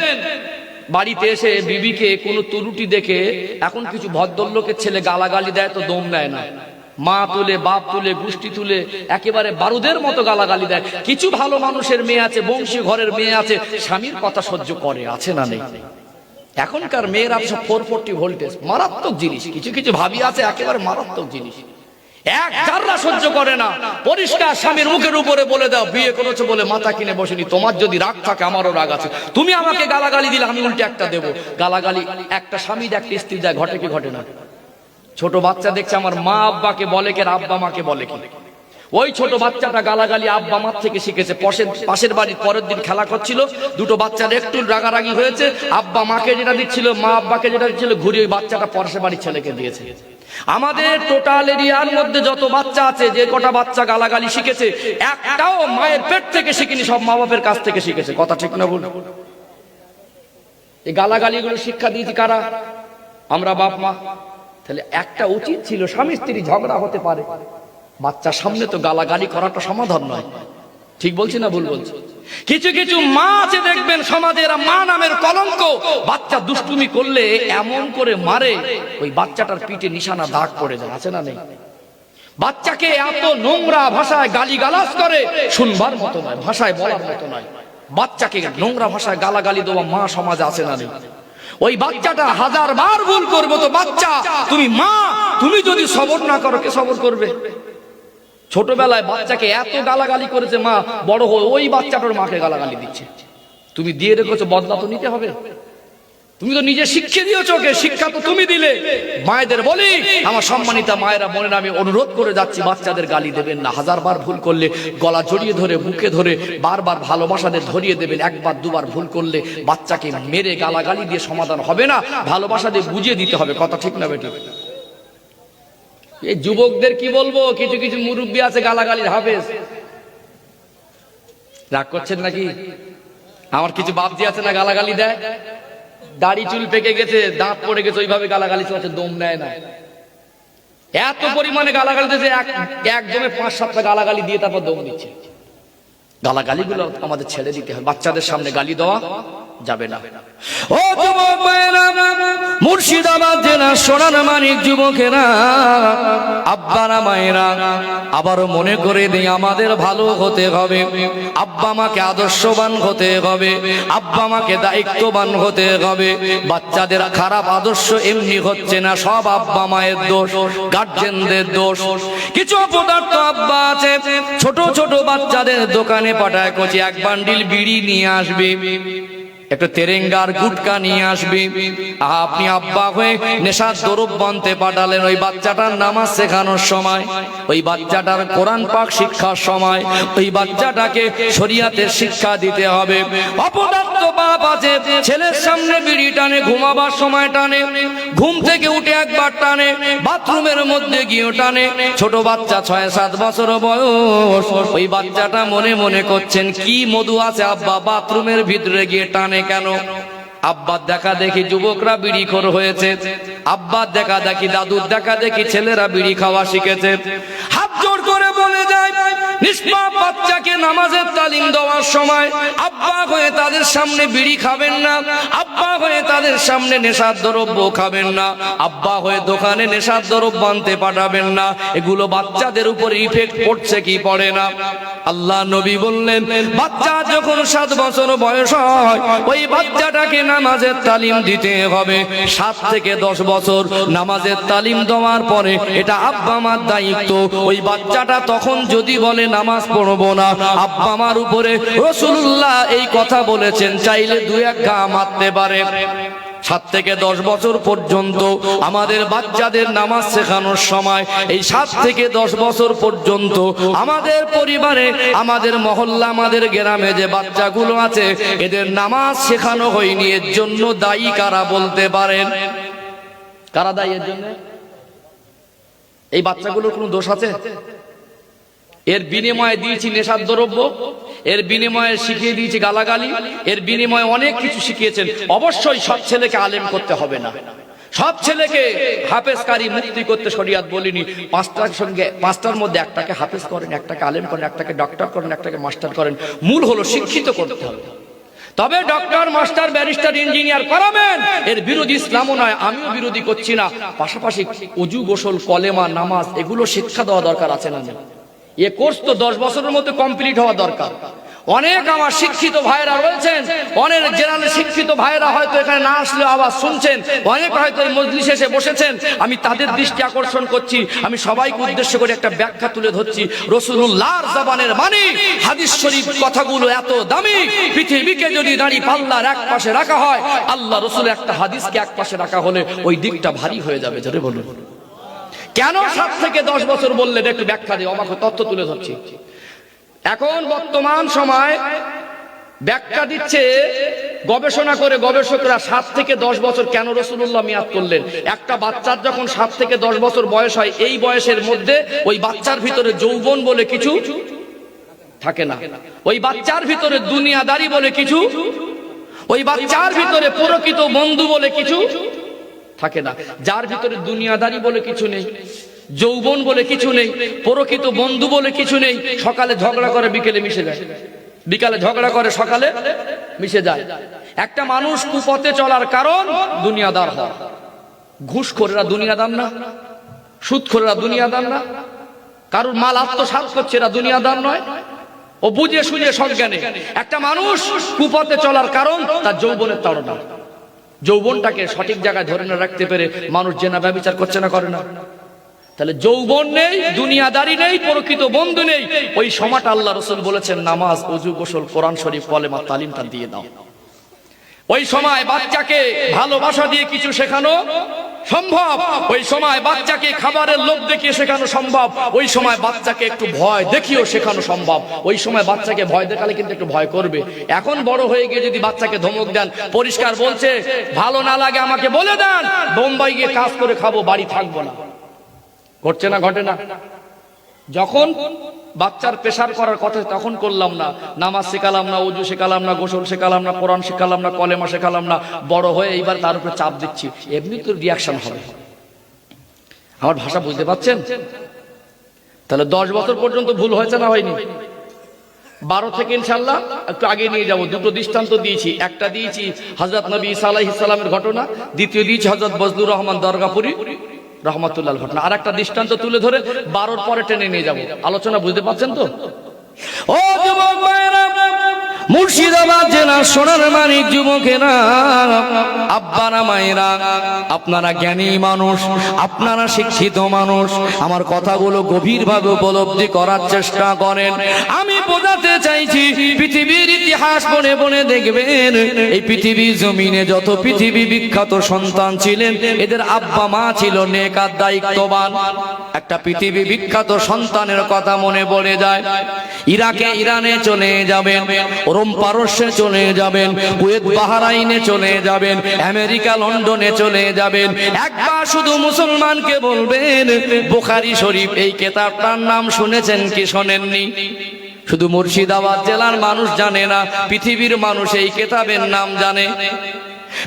বাড়িতে এসে বিবিকে কোনো ত্রুটি দেখে, এখন কিছু ভদ্রলোকের ছেলে গালাগালি দেয় তো দম দেয় না, মা তুলে, বাপ তুলে, গোষ্ঠী তুলে একেবারে বারুদের মতো গালাগালি দেয়। কিছু ভালো মানুষের মেয়ে আছে, বংশী ঘরের মেয়ে আছে, স্বামীর কথা সহ্য করে, আছে না নেই? এখনকার মেয়েরা সব 440 ভোল্টেজ, মারাত্মক জিনিস। কিছু কিছু ভাবি আছে একেবারে মারাত্মক জিনিস, এক জাররা সহ্য করে না। পরিষ্কার স্বামীর মুখের উপরে বলে দাও, বিয়ে করেছো বলে মাথা কিনে বসেনি, তোমার যদি রাগ থাকে আমারও রাগ আছে, তুমি আমাকে গালাগালি দিলে আমি উল্টে একটা দেবো। গালাগালি একটা স্বামী একটা স্ত্রী যায়, ঘটে কি ঘটে না? ছোট বাচ্চা দেখছে আমার মা আব্বাকে বলে কে, আব্বা মাকে বলে কি। ওই ছোট বাচ্চাটা গালাগালি আব্বা মার থেকে শিখেছে। পাশের বাড়ির পরের দিন খেলা করছিল, দুটো বাচ্চার একটু রাগারাগি হয়েছে, আব্বা মাকে যেটা দিচ্ছিল, মা আব্বাকে যেটা দিচ্ছিল, ঘুরে ওই বাচ্চাটা পাশের বাড়ির ছেলেকে দিয়েছে। আমাদের টোটাল এরিয়ার মধ্যে যত বাচ্চা আছে, যে কটা বাচ্চা গালাগালি শিখেছে, একটাও মায়ের পেট থেকে শিখিনি, সব মা বাপের কাছ থেকে শিখেছে। কথা ঠিক না ভুল? এই গালাগালিগুলো শিক্ষা দিয়েছি কারা? আমরা বাপ মা। তাহলে একটা উচিত ছিল, স্বামী স্ত্রী ঝগড়া হতে পারে, বাচ্চার সামনে তো গালাগালি করাটা সমাধান নয়। ঠিক বলছি না ভুল বলছি? কিছু কিছু মা আছে দেখবেন সমাজের মা নামের কলঙ্ক, বাচ্চা দুষ্টুমি করলে এমন করে মারে ওই বাচ্চাটার পিঠে নিশানা দাগ পড়ে যায়, আছে না নেই? বাচ্চাকে এত নোংরা ভাষায় গালিগালাজ করে, শুনবার মতো নয়, ভাষায় বলার মতো নয়। বাচ্চাকে নোংরা ভাষায় গালাগালি দেওয়া মা সমাজে আছে না নেই? ওই বাচ্চাটা 1000 বার ভুল করবো তো বাচ্চা, তুমি মা, তুমি যদি সবর না করো কে সবর করবে? ছোটবেলায় বাচ্চাকে এত গালাগালি করেছে মা, বড় হয়ে ওই বাচ্চাটার মাকে গালাগালি দিচ্ছে। তুমি দিয়ে রেখেছো, বদলা তো নিতে হবে। তুমি তো নিজে শিক্ষা দিয়েছো, ওকে শিক্ষা তো তুমি দিলে। মায়েদের বলি, আমার সম্মানিতা মায়েরা বোনেরা, আমি অনুরোধ করে যাচ্ছি, বাচ্চাদের গালি দেবেন না। 1000 বার ভুল করলে গলা জড়িয়ে ধরে বুকে ধরে বারবার ভালোবাসাদের ধরিয়ে দেবেন। একবার দুবার ভুল করলে বাচ্চাকে মেরে গালাগালি দিয়ে সমাধান হবে না, ভালোবাসা দিয়ে বুঝিয়ে দিতে হবে। কথা ঠিক না বেটি? এই যুবকদের কি বলবো, কিছু কিছু মুরব্বী আছে গালাগালির হাফেজ। রাগ করছেন নাকি? আমার কিছু বাপজি আছে না গালাগালি দেয়, দাড়ি চুল পেকে গেছে, দাঁত পড়ে গেছে, ওইভাবে গালাগালি চলছে, দম নেয় না। এত পরিমাণে গালাগালি দিয়েছে, একদমে 5-7টা গালাগালি দিয়ে তারপর দম দিচ্ছে। গালাগালিগুলো আমাদের ছেড়ে দিতে হবে, বাচ্চাদের সামনে গালি দেওয়া যাবে না। ও যুবক ভাইরা, মুর্শিদাবাদ জেলা সোনার মানিক যুবকেরা, আব্বারা মায়েরা, আবারও মনে করে দিই, আমাদের ভালো হতে হবে, আব্বা মাকে আদর্শবান হতে হবে, আব্বা মাকে দায়িত্ববান হতে হবে। বাচ্চাদের খারাপ আদর্শ এমনি হচ্ছে না, সব আব্বা মায়ের দোষ, গার্জেনদের দোষ। কিছু অপদার্থ আব্বা আছে, ছোট ছোট বাচ্চাদের দোকানে পাঠায়, কচি 1 বান্ডিল বিড়ি নিয়ে আসবে, একটু তেরেঙ্গার গুটকা নিয়ে আসবে। আপনি আব্বা হয়ে নেশার দ্রব্য আনতে পাঠালেন, ওই বাচ্চাটার নামাজ শেখানোর সময়, ওই বাচ্চাটার কোরআন পাক শিক্ষার সময়, ওই বাচ্চাটাকে শরিয়াতের শিক্ষা দিতে হবে। অপদার্থ বাপ আছে, ছেলের সামনে বিড়ি টানে, ঘুমাবার সময় টানে, ঘুম থেকে উঠে একবার টানে, বাথরুমের মধ্যে গিয়ে টানে। ছোট বাচ্চা 6-7 বছর বয়স, ওই বাচ্চাটা মনে মনে করছেন কি মধু আছে আব্বা বাথরুমের ভিতরে গিয়ে টানে কেন? আব্বার দেখা দেখি যুবকরা বিড়িখোর হয়েছে, আব্বার দেখা দেখি, দাদুর দেখা দেখি ছেলেরা বিড়ি খাওয়া শিখেছে। হাত জোড় করে বলে যায়, নিষ্পাপ বাচ্চাকে নামাজের তালিম দেওয়ার সময় আব্বা হয়ে তাদের সামনে বিড়ি খাবেন না, আব্বা হয়ে তাদের সামনে নেশার দ্রব্য খাবেন না, আব্বা হয়ে দোকানে নেশার দ্রব্য আনতে পাঠাবেন না। এগুলো বাচ্চাদের উপর ইফেক্ট পড়ছে কি পড়ে না? আল্লাহ নবী বললেন, বাচ্চা যখন 7 বছর বয়স হয়, ওই বাচ্চাটাকে নামাজের তালিম দিতে হবে। 7 থেকে 10 বছর নামাজের তালিম দেওয়ার পরে এটা আব্বা মার দায়িত্ব। ওই বাচ্চাটা তখন যদি বলে নামাজ পড়বো না, আব্বা মার উপরে রাসূলুল্লাহ এই কথা বলেছেন, চাইলে 2-1 ঘা মারতে পারে। 7 থেকে 10 বছর পর্যন্ত আমাদের বাচ্চাদের নামাজ শেখানোর সময়, এই 7 থেকে 10 বছর পর্যন্ত আমাদের পরিবারে, আমাদের মহল্লা, আমাদের গ্রামে যে বাচ্চাগুলো আছে, এদের নামাজ শেখানো হয়নি। এর জন্য দায়ী কারা বলতে পারেন? কারা দায়ী এর জন্য? এই বাচ্চাগুলোর কোনো দোষ আছে? এর বিনিময়ে দিয়েছি নেশার দ্রব্য, এর বিনিময়ে শিখিয়ে দিয়েছি গালাগালি, এর বিনিময়ে অনেক কিছু শিখিয়েছেন। অবশ্যই সব ছেলেকে আলেম করতে হবে না, সব ছেলেকে হাফেজকারী মুফতি করতে শরিয়াত বলিনি। 5টার সঙ্গে 5টার মধ্যে একটাকে হাফেজ করেন, একটাকে আলেম করেন, একটাকে ডক্টর করেন, একটাকে মাস্টার করেন। মূল হলো শিক্ষিত করতে হবে। তবে ডক্টর, মাস্টার, ব্যারিস্টার, ইঞ্জিনিয়ার করাবেন, এর বিরোধী ইসলামও নয়, আমিও বিরোধী করছি না। পাশাপাশি ওযু, গোসল, কলেমা, নামাজ এগুলো শিক্ষা দেওয়া দরকার আছে না? এ কোর্স তো 10 বছরের মধ্যে কমপ্লিট হওয়া দরকার। অনেক আমার শিক্ষিত ভাইরা রয়েছেন, অনেক জেনারেল শিক্ষিত ভাইরা হয়তো এখানে না আসলে আওয়াজ শুনছেন, অনেক হয়তো এই মজলিসে এসে বসেছেন। আমি তাদের দৃষ্টি আকর্ষণ করছি, আমি সবাইকে উদ্দেশ্য করে একটা ব্যাখ্যা তুলে ধরছি। রাসূলুল্লাহর জবানের মানে হাদিস শরীফ কথাগুলো এত দামি, পৃথিবীকে যদি দাঁড়ি পাল্লার এক পাশে রাখা হয়, আল্লাহ রাসূলের একটা হাদিসকে এক পাশে রাখা হলে ওই দিকটা ভারী হয়ে যাবে। জোরে বলুন। কেন 7 থেকে 10 বছর বললেন একটু ব্যাখ্যা দিও, আমাকে তথ্য তুলে ধরছি। এখন বর্তমান সময় ব্যাখ্যা দিচ্ছে গবেষণা করে গবেষকরা 7 থেকে 10 বছর কেন রাসূলুল্লাহ মিয়াদ করলেন। একটা বাচ্চার যখন 7 থেকে 10 বছর বয়স হয়, এই বয়সের মধ্যে ওই বাচ্চার ভিতরে যৌবন বলে কিছু থাকে না, ওই বাচ্চার ভিতরে দুনিয়াদারি বলে কিছু, ওই বাচ্চার ভিতরে প্রকৃত বন্ধু বলে কিছু থাকে না। যার ভিতরে দুনিয়াদারি বলে কিছু নেই, যৌবন বলে কিছু নেই, প্রকৃত বন্ধু বলে কিছু নেই, সকালে ঝগড়া করে বিকেলে মিশে যায়, বিকালে ঝগড়া করে সকালে মিশে যায়। একটা মানুষ কুপথে চলার কারণ দুনিয়াদার হওয়া। ঘুষখোররা দুনিয়াদার না, সুদখোররা দুনিয়াদার না, কারোর মাল আত্মসাৎ করছে এরা দুনিয়াদার নয়। ও বুঝে সুঝে সজ্ঞানে একটা মানুষ কুপথে চলার কারণ তার যৌবনের তাড়না। যৌবনটাকে সঠিক জায়গায় ধরে না রাখতে পেরে মানুষ জেনা ব্যভিচার করছে না, করে না। তাহলে যৌবন নেই, দুনিয়াদারি নেই, প্রকৃত বন্ধু নেই, ওই সময়টা আল্লাহ রাসূল বলেছেন নামাজ, ওযু, গোসল, কোরআন শরীফ, কলেমা, তালিমটা দিয়ে দাও। ওই সময় বাচ্চাকে ভালোবাসা দিয়ে কিছু শেখানো সম্ভব, ওই সময় বাচ্চাকে খাবারের লোভ দেখিয়ে শেখানো সম্ভব, ওই সময় বাচ্চাকে একটু ভয় দেখিয়েও শেখানো সম্ভব। ওই সময় বাচ্চাকে ভয় দেখালে কিন্তু একটু ভয় করবে। এখন বড় হয়ে গিয়ে যদি বাচ্চাকে ধমক দেন, পরিষ্কার বলছে ভালো না লাগে আমাকে বলে দেন, বোম্বাই গিয়ে কাজ করে খাবো, বাড়ি থাকবো না। ঘটছে না, ঘটে না? যখন বাচ্চার পেশার করার কথা তখন করলাম না, নামাজ শেখালাম না, ওযু শেখালাম না, গোসল শেখালাম না, কোরআন শেখালাম না, কলেমা শেখালাম না, বড় হয়ে এইবার তার উপরে চাপ দিচ্ছি, এমনি তো রিয়াকশন হবে। আমার ভাষা বুঝতে পারছেন? তাহলে 10 বছর পর্যন্ত ভুল হয়েছে না হয়নি? 12 থেকে ইনশাআল্লাহ একটু আগে নিয়ে যাব। দুটো দৃষ্টান্ত দিয়েছি, একটা দিয়েছি হযরত নবী ঈসা আলাইহিস সালামের ঘটনা, দ্বিতীয় দিয়েছি হযরত বজলুর রহমান দরগাপুরি রহমাতুল্লাহ ঘটনা। আর একটা দৃষ্টান্ত তুলে ধরে 12 পরে টেনে নিয়ে যাব। আলোচনা বুঝতে পারছেন তো? ও যুবক ভাইরা, মুর্শিদাবাদ জেলার সোনার মানিক যুবকেরা, আব্বারা, মায়েরা, আপনারা জ্ঞানী মানুষ, আপনারা শিক্ষিত মানুষ, আমার কথাগুলো গভীরভাবে উপলব্ধি করার চেষ্টা করেন। আমি বোঝাতে চাইছি, পৃথিবীর ইতিহাস বনে বনে দেখবেন, এই পৃথিবীর জমিনে যত পৃথিবী বিখ্যাত সন্তান ছিলেন, এদের আব্বা মা ছিল নেক আর দায়িত্ববান। একটা পৃথিবী বিখ্যাত সন্তানের কথা মনে পড়ে যায়। ইরাকে ইরানে চলে যাবেন, রোম পারস্যে চলে যাবেন, কুয়েত বাহরাইনে চলে যাবেন, আমেরিকা লন্ডনে চলে যাবেন, একবার শুধু মুসলমানকে বলবেন বুখারী শরীফ এই কিতাবটার নাম শুনেছেন কি শোনেননি? শুধু মুর্শিদাবাদ জেলার মানুষ জানে না, পৃথিবীর মানুষ এই কিতাবের নাম জানে।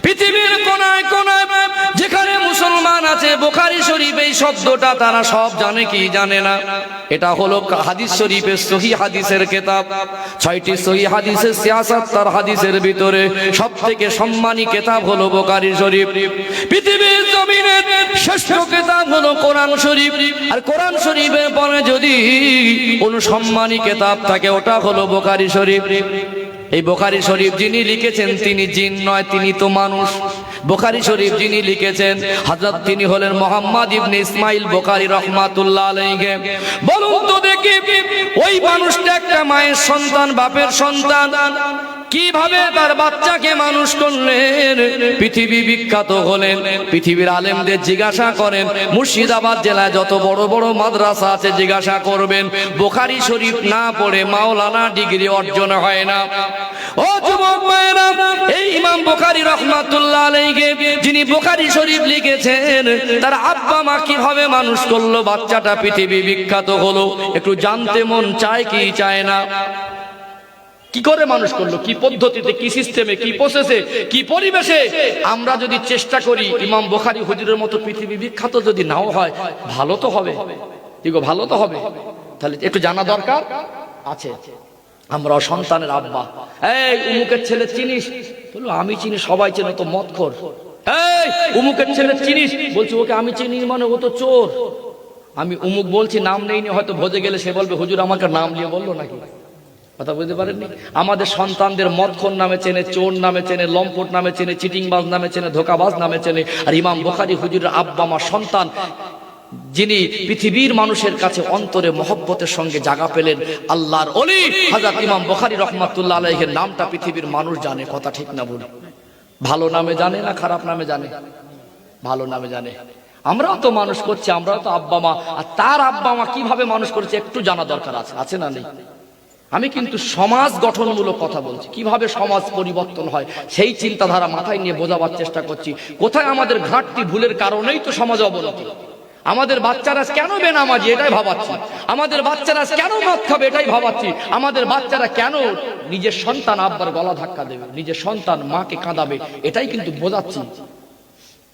পৃথিবীর কোনায় কোনায় যেখানে মুসলমান আছে, বুখারী শরীফ এই শব্দটা তারা সব জানে কি জানে না? এটা হলো হাদিস শরীফের সহিহ হাদিসের কিতাব। 6টি সহিহ হাদিসের 76 হাদিসের ভিতরে সবথেকে সম্মানী কিতাব হলো বুখারী শরীফ। পৃথিবীর জমিনের শ্রেষ্ঠ কিতাব হলো কোরআন শরীফ, আর কোরআন শরীফের পরে যদি কোন সম্মানী কিতাব থাকে ওটা হলো বুখারী শরীফ। এই বুখারী শরীফ যিনি লিখেছেন তিনি জিন নয়, তিনি তো মানুষ। বুখারী শরীফ যিনি লিখেছেন হযরত তিনি হলেন মুহাম্মদ ইবনে ইসমাইল বুখারী রাহমাতুল্লাহ আলাইহি। বলুন তো দেখি, ওই মানুষটা একটা মায়ের সন্তান, বাপের সন্তান, কিভাবে তার বাচ্চাকে মানুষ করলেন? পৃথিবী বিখ্যাত হলেন। পৃথিবীর আলেমদের জিজ্ঞাসা করেন, মুর্শিদাবাদ জেলায় যত বড় বড় মাদ্রাসা আছে জিজ্ঞাসা করবেন, বুখারী শরীফ না পড়ে মাওলানা ডিগ্রি অর্জন হয় না। ও যুবক ভাইরা, এই ইমাম বুখারী রাহমাতুল্লাহ আলাইহি যিনি বুখারী শরীফ লিখেছেন, তার আব্বা মা কিভাবে মানুষ করলো, বাচ্চাটা পৃথিবী বিখ্যাত হলো, একটু জানতে মন চায় কি চায় না? কি করে মানুষ করলো, কি পদ্ধতিতে, কি সিস্টেমে, কি প্রসেসে, কি পরিবেশে? আমরা যদি চেষ্টা করি ইমাম বুখারী হুজুরের মতো পৃথিবী বিখ্যাত যদি নাও হয়, ভালো তো হবে, ঠিক ভালো তো হবে। তাহলে একটু জানা দরকার আছে। আমরা সন্তানের আব্বা, এই উমুকের ছেলে চিনিস? বললো আমি চিনি, সবাই চেনে, তো মদখোর। এই উমুকের ছেলে চিনিস? বলছি ওকে আমি চিনি, মানে ও তো চোর। আমি উমুক বলছি, নাম নেইনি, হয়তো ভোজে গেলে সে বলবে হুজুর আমাকে নাম নিয়ে বললো নাকি, কথা বুঝতে পারেননি? আমাদের সন্তানদের মদখোর নামে চেনে, চোর নামে চেনে, লম্পট নামে চেনে, চিটিংবাজ নামে চেনে, ধোকাবাজ নামে চেনে। আর ইমাম বুখারী হুজুরের আব্বা মা সন্তান, যিনি পৃথিবীর মানুষের কাছে অন্তরে মহব্বতের সঙ্গে জায়গা পেলেন, আল্লাহর ওলি হযরত ইমাম বুখারী রাহমাতুল্লাহ আলাইহির নামটা পৃথিবীর মানুষ জানে। কথা ঠিক না বলি? ভালো নামে জানে না খারাপ নামে জানে? ভালো নামে জানে। আমরাও তো মানুষ করছি, আমরাও তো আব্বা মা, আর তার আব্বা মা কিভাবে মানুষ করেছে একটু জানা দরকার আছে, আছে না নেই? আমি কিন্তু সমাজ গঠনমূলক কথা বলছি, কিভাবে সমাজ পরিবর্তন হয় সেই চিন্তাধারা মাথায় নিয়ে বোঝাবার চেষ্টা করছি। কোথায় আমাদের ঘাটতি, ভুলের কারণেই তো সমাজে অবনতি। আমাদের বাচ্চারা কেন বেনামাজি এটাই ভাবাচ্ছি, আমাদের বাচ্চারা কেন মদ খাবে এটাই ভাবাচ্ছি, আমাদের বাচ্চারা কেন নিজের সন্তান আব্বার গলা ধাক্কা দেবে, নিজের সন্তান মাকে কাঁদাবে, এটাই কিন্তু বোঝাচ্ছি।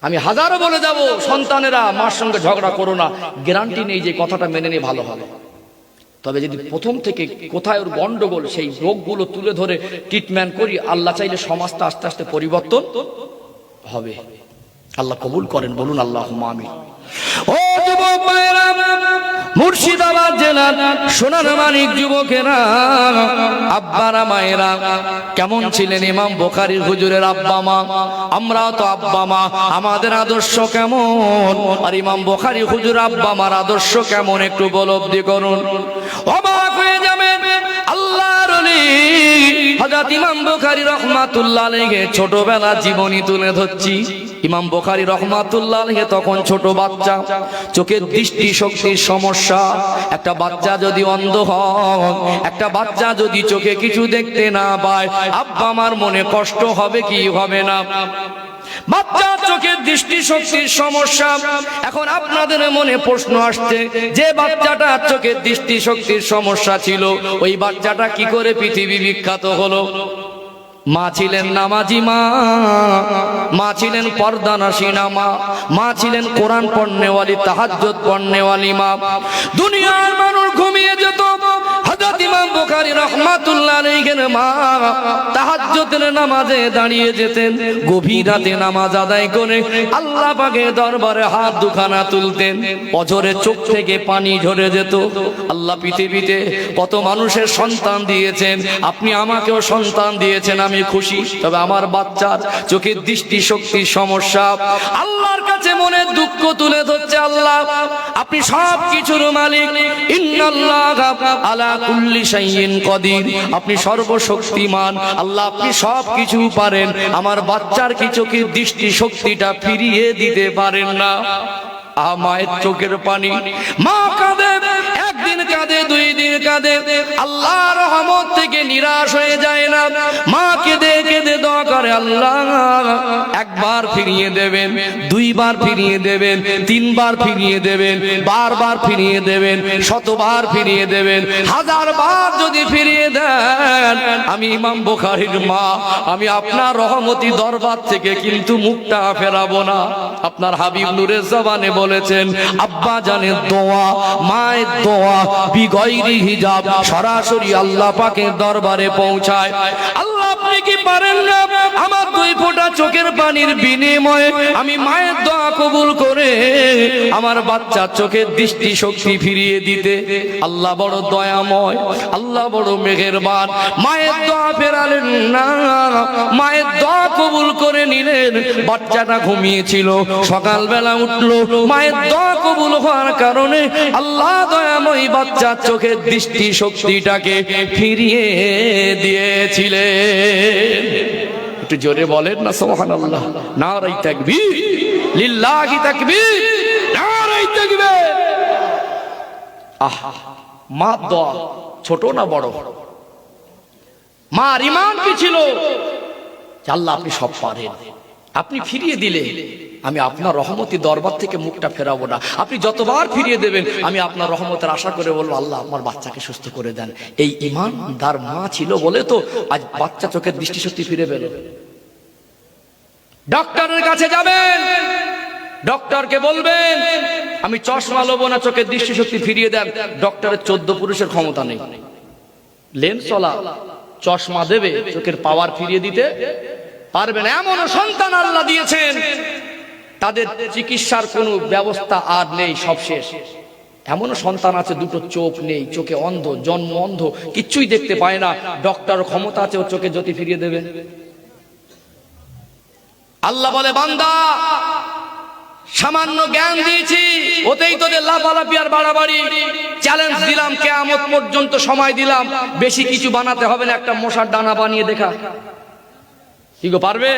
আমি হাজারো বলে যাব সন্তানেরা মার সঙ্গে ঝগড়া করো না, গ্যারান্টি নেই যে কথাটা মেনে নিয়ে ভালো হবে। তবে যদি প্রথম থেকে কোথায় ওর গন্ডগোল, সেই রোগগুলো তুলে ধরে ট্রিটমেন্ট করি, আল্লাহ চাইলে সমাজটা আস্তে আস্তে পরিবর্তন হবে। আল্লাহ কবুল করেন, বলুন আল্লাহুম্মা আমিন। ও যুবক ভাইরা, মুর্শিদাবাদ জেলার সোনার মানিক যুবকেরা, আব্বারা মায়েরা, কেমন ছিলেন ইমাম বুখারীর হুজুরের আব্বা মা? আমরা তো আব্বা মা, আমাদের আদর্শ কেমন? আর ইমাম বুখারী হুজুর আব্বা মার আদর্শ কেমন একটু উপলব্ধি করুন, অবাক হয়ে যাবেন। আল্লাহর ওলি হযরত ইমাম বুখারী রাহমাতুল্লাহ আলাইহি ছোটবেলা জীবনী তুলে ধরছি। ইমাম বুখারী রাহমাতুল্লাহ আলাইহি তখন ছোট বাচ্চা, চোখের দৃষ্টি শক্তির সমস্যা। একটা বাচ্চা যদি অন্ধ হয়, একটা বাচ্চা যদি চোখে কিছু দেখতে না পায়, আব্বা আমার মনে কষ্ট হবে কি হবে না? বাচ্চা চোখের দৃষ্টি শক্তির সমস্যা। এখন আপনাদের মনে প্রশ্ন আসছে, যে বাচ্চাটা চোখের দৃষ্টি শক্তির সমস্যা ছিল, ওই বাচ্চাটা কি করে পৃথিবী বিখ্যাত হলো? মা ছিলেন নামাজি মা, মা ছিলেন পর্দানাসীনা মা, মা ছিলেন কোরআন পড়নেওয়ালি, তাহাজ্জুদ পড়নেওয়ালি মা। দুনিয়ার মানুষ ঘুমিয়ে যেত, হযরত ইমাম বুখারী রাহমাতুল্লাহ আলাইহির মা তাহাজ্জুদের নামাজে দাঁড়িয়ে যেতেন, গভীর রাতে নামাজ আদায় করে আল্লাহ পাকের দরবারে হাত দুখানা তুলতেন, অঝরে চোখ থেকে পানি ঝরে যেত। আল্লাহ পৃথিবীতে কত মানুষের সন্তান দিয়েছেন, আপনি আমাকেও সন্তান দিয়েছেন, আমি খুশি। তবে আমার বাচ্চার চোখের দৃষ্টি শক্তির সমস্যা, আল্লাহর কাছে মনে দুঃখ তুলে ধরছে। আল্লাহ আপনি সব কিছুর মালিক, ইন্নাল্লাহা আলা কুল্লি শাইইন কাদির, আপনি সর্বশক্তিমান। আল্লাহ আপনি সব কিছু পারেন, আমার বাচ্চার কি চোখের দৃষ্টি শক্তিটা ফিরিয়ে দিতে পারেন না? মায়ের চোখের পানি, মা কাঁদে, একদিন কাঁদে, দুই দিন কাঁদে, আল্লাহর রহমত থেকে নিরাশ হয়ে যায় না। মা কেঁদে কেঁদে দোয়া করে, আল্লাহ একবার ফিরিয়ে দেবেন, দুইবার ফিরিয়ে দেবেন, তিনবার ফিরিয়ে দেবেন, বারবার ফিরিয়ে দেবেন, শতবার ফিরিয়ে দেবেন, হাজারবার যদি ফিরিয়ে দেন, আমি ইমাম বুখারীর মা, আমি আপনার রহমতি দরবার থেকে কিন্তু মুখটা ফেরাবো না। আপনার হাবিব নূরের জবানে বলেছেন, আব্বা জানের দোয়া, মায়ের দোয়া বিগয়রি হিজাব সরাসরি আল্লাহ পাকের দরবারে পৌঁছায়। আল্লাহ আপনি কি পারেন না আমার দুই ফোঁটা চোখের পানির বিনিময়ে আমি মায়ের দোয়া কবুল করে আমার বাচ্চার চোখের দৃষ্টি শক্তি ফিরিয়ে দিতে? আল্লাহ বড় দয়াময়, আল্লাহ বড় মেহেরবান। মায়ের দোয়া ফেরালেন না, মায়ের দোয়া কবুল করে নিলেন। বাচ্চাটা ঘুমিয়েছিল, সকালবেলা উঠলো, মায়ের দোয়া কবুল হওয়ার কারণে আল্লাহ দয়াময় বাচ্চার চোখের দৃষ্টি শক্তিটাকে ফিরিয়ে দিয়েছিলেন। একটু জোরে বলেন না সুবহানাল্লাহ। নারে তাকবীর, লিল্লাহি তাকবীর, নারে তাকবীর। মা দোয়া ছোট না বড়? মার ঈমান কি ছিল? আল্লাহ আপনি সব পারেন, আপনি ফিরিয়ে দিলে আমি আপনার রহমতি দরবার থেকে মুখটা ফেরাবো না। আপনি যতবার ফিরিয়ে দেবেন আমি আপনার রহমতের আশা করে বলবো, আল্লাহ আমার বাচ্চাকে সুস্থ করে দেন। এই ঈমানদার মা ছিল বলে তো আজ বাচ্চা চোখের দৃষ্টিশক্তি ফিরে পেল। ডক্টরের কাছে যাবেন, ডক্টরকে বলবেন আমি চশমা লবো না, চোখের দৃষ্টিশক্তি ফিরিয়ে দেন। ডক্টরের 14 পুরুষের ক্ষমতা নেই। লেন্স চলা চশমা দেবে, চোখের পাওয়ার ফিরিয়ে দিতে পারবে না। এমন সন্তান আল্লাহ দিয়েছেন, তাদের চিকিৎসার কোনো ব্যবস্থা আর নেই, সব শেষ। এমনও সন্তান আছে দুটো চোখ নেই, চোখে অন্ধ, জন্ম অন্ধ, কিচ্ছুই দেখতে পায় না, ডক্টর ক্ষমতা আছে ওর চোখে জ্যোতি ফিরিয়ে দেবে। আল্লাহ বলে বান্দা সামান্য জ্ঞান দিয়েছি, ওতেই তোদের লাফালাফি আর বাড়াবাড়ি। চ্যালেঞ্জ দিলাম, কিয়ামত পর্যন্ত সময় দিলাম, বেশি কিছু বানাতে হবে না, একটা মশার ডানা বানিয়ে দেখা। কি গো পারবে?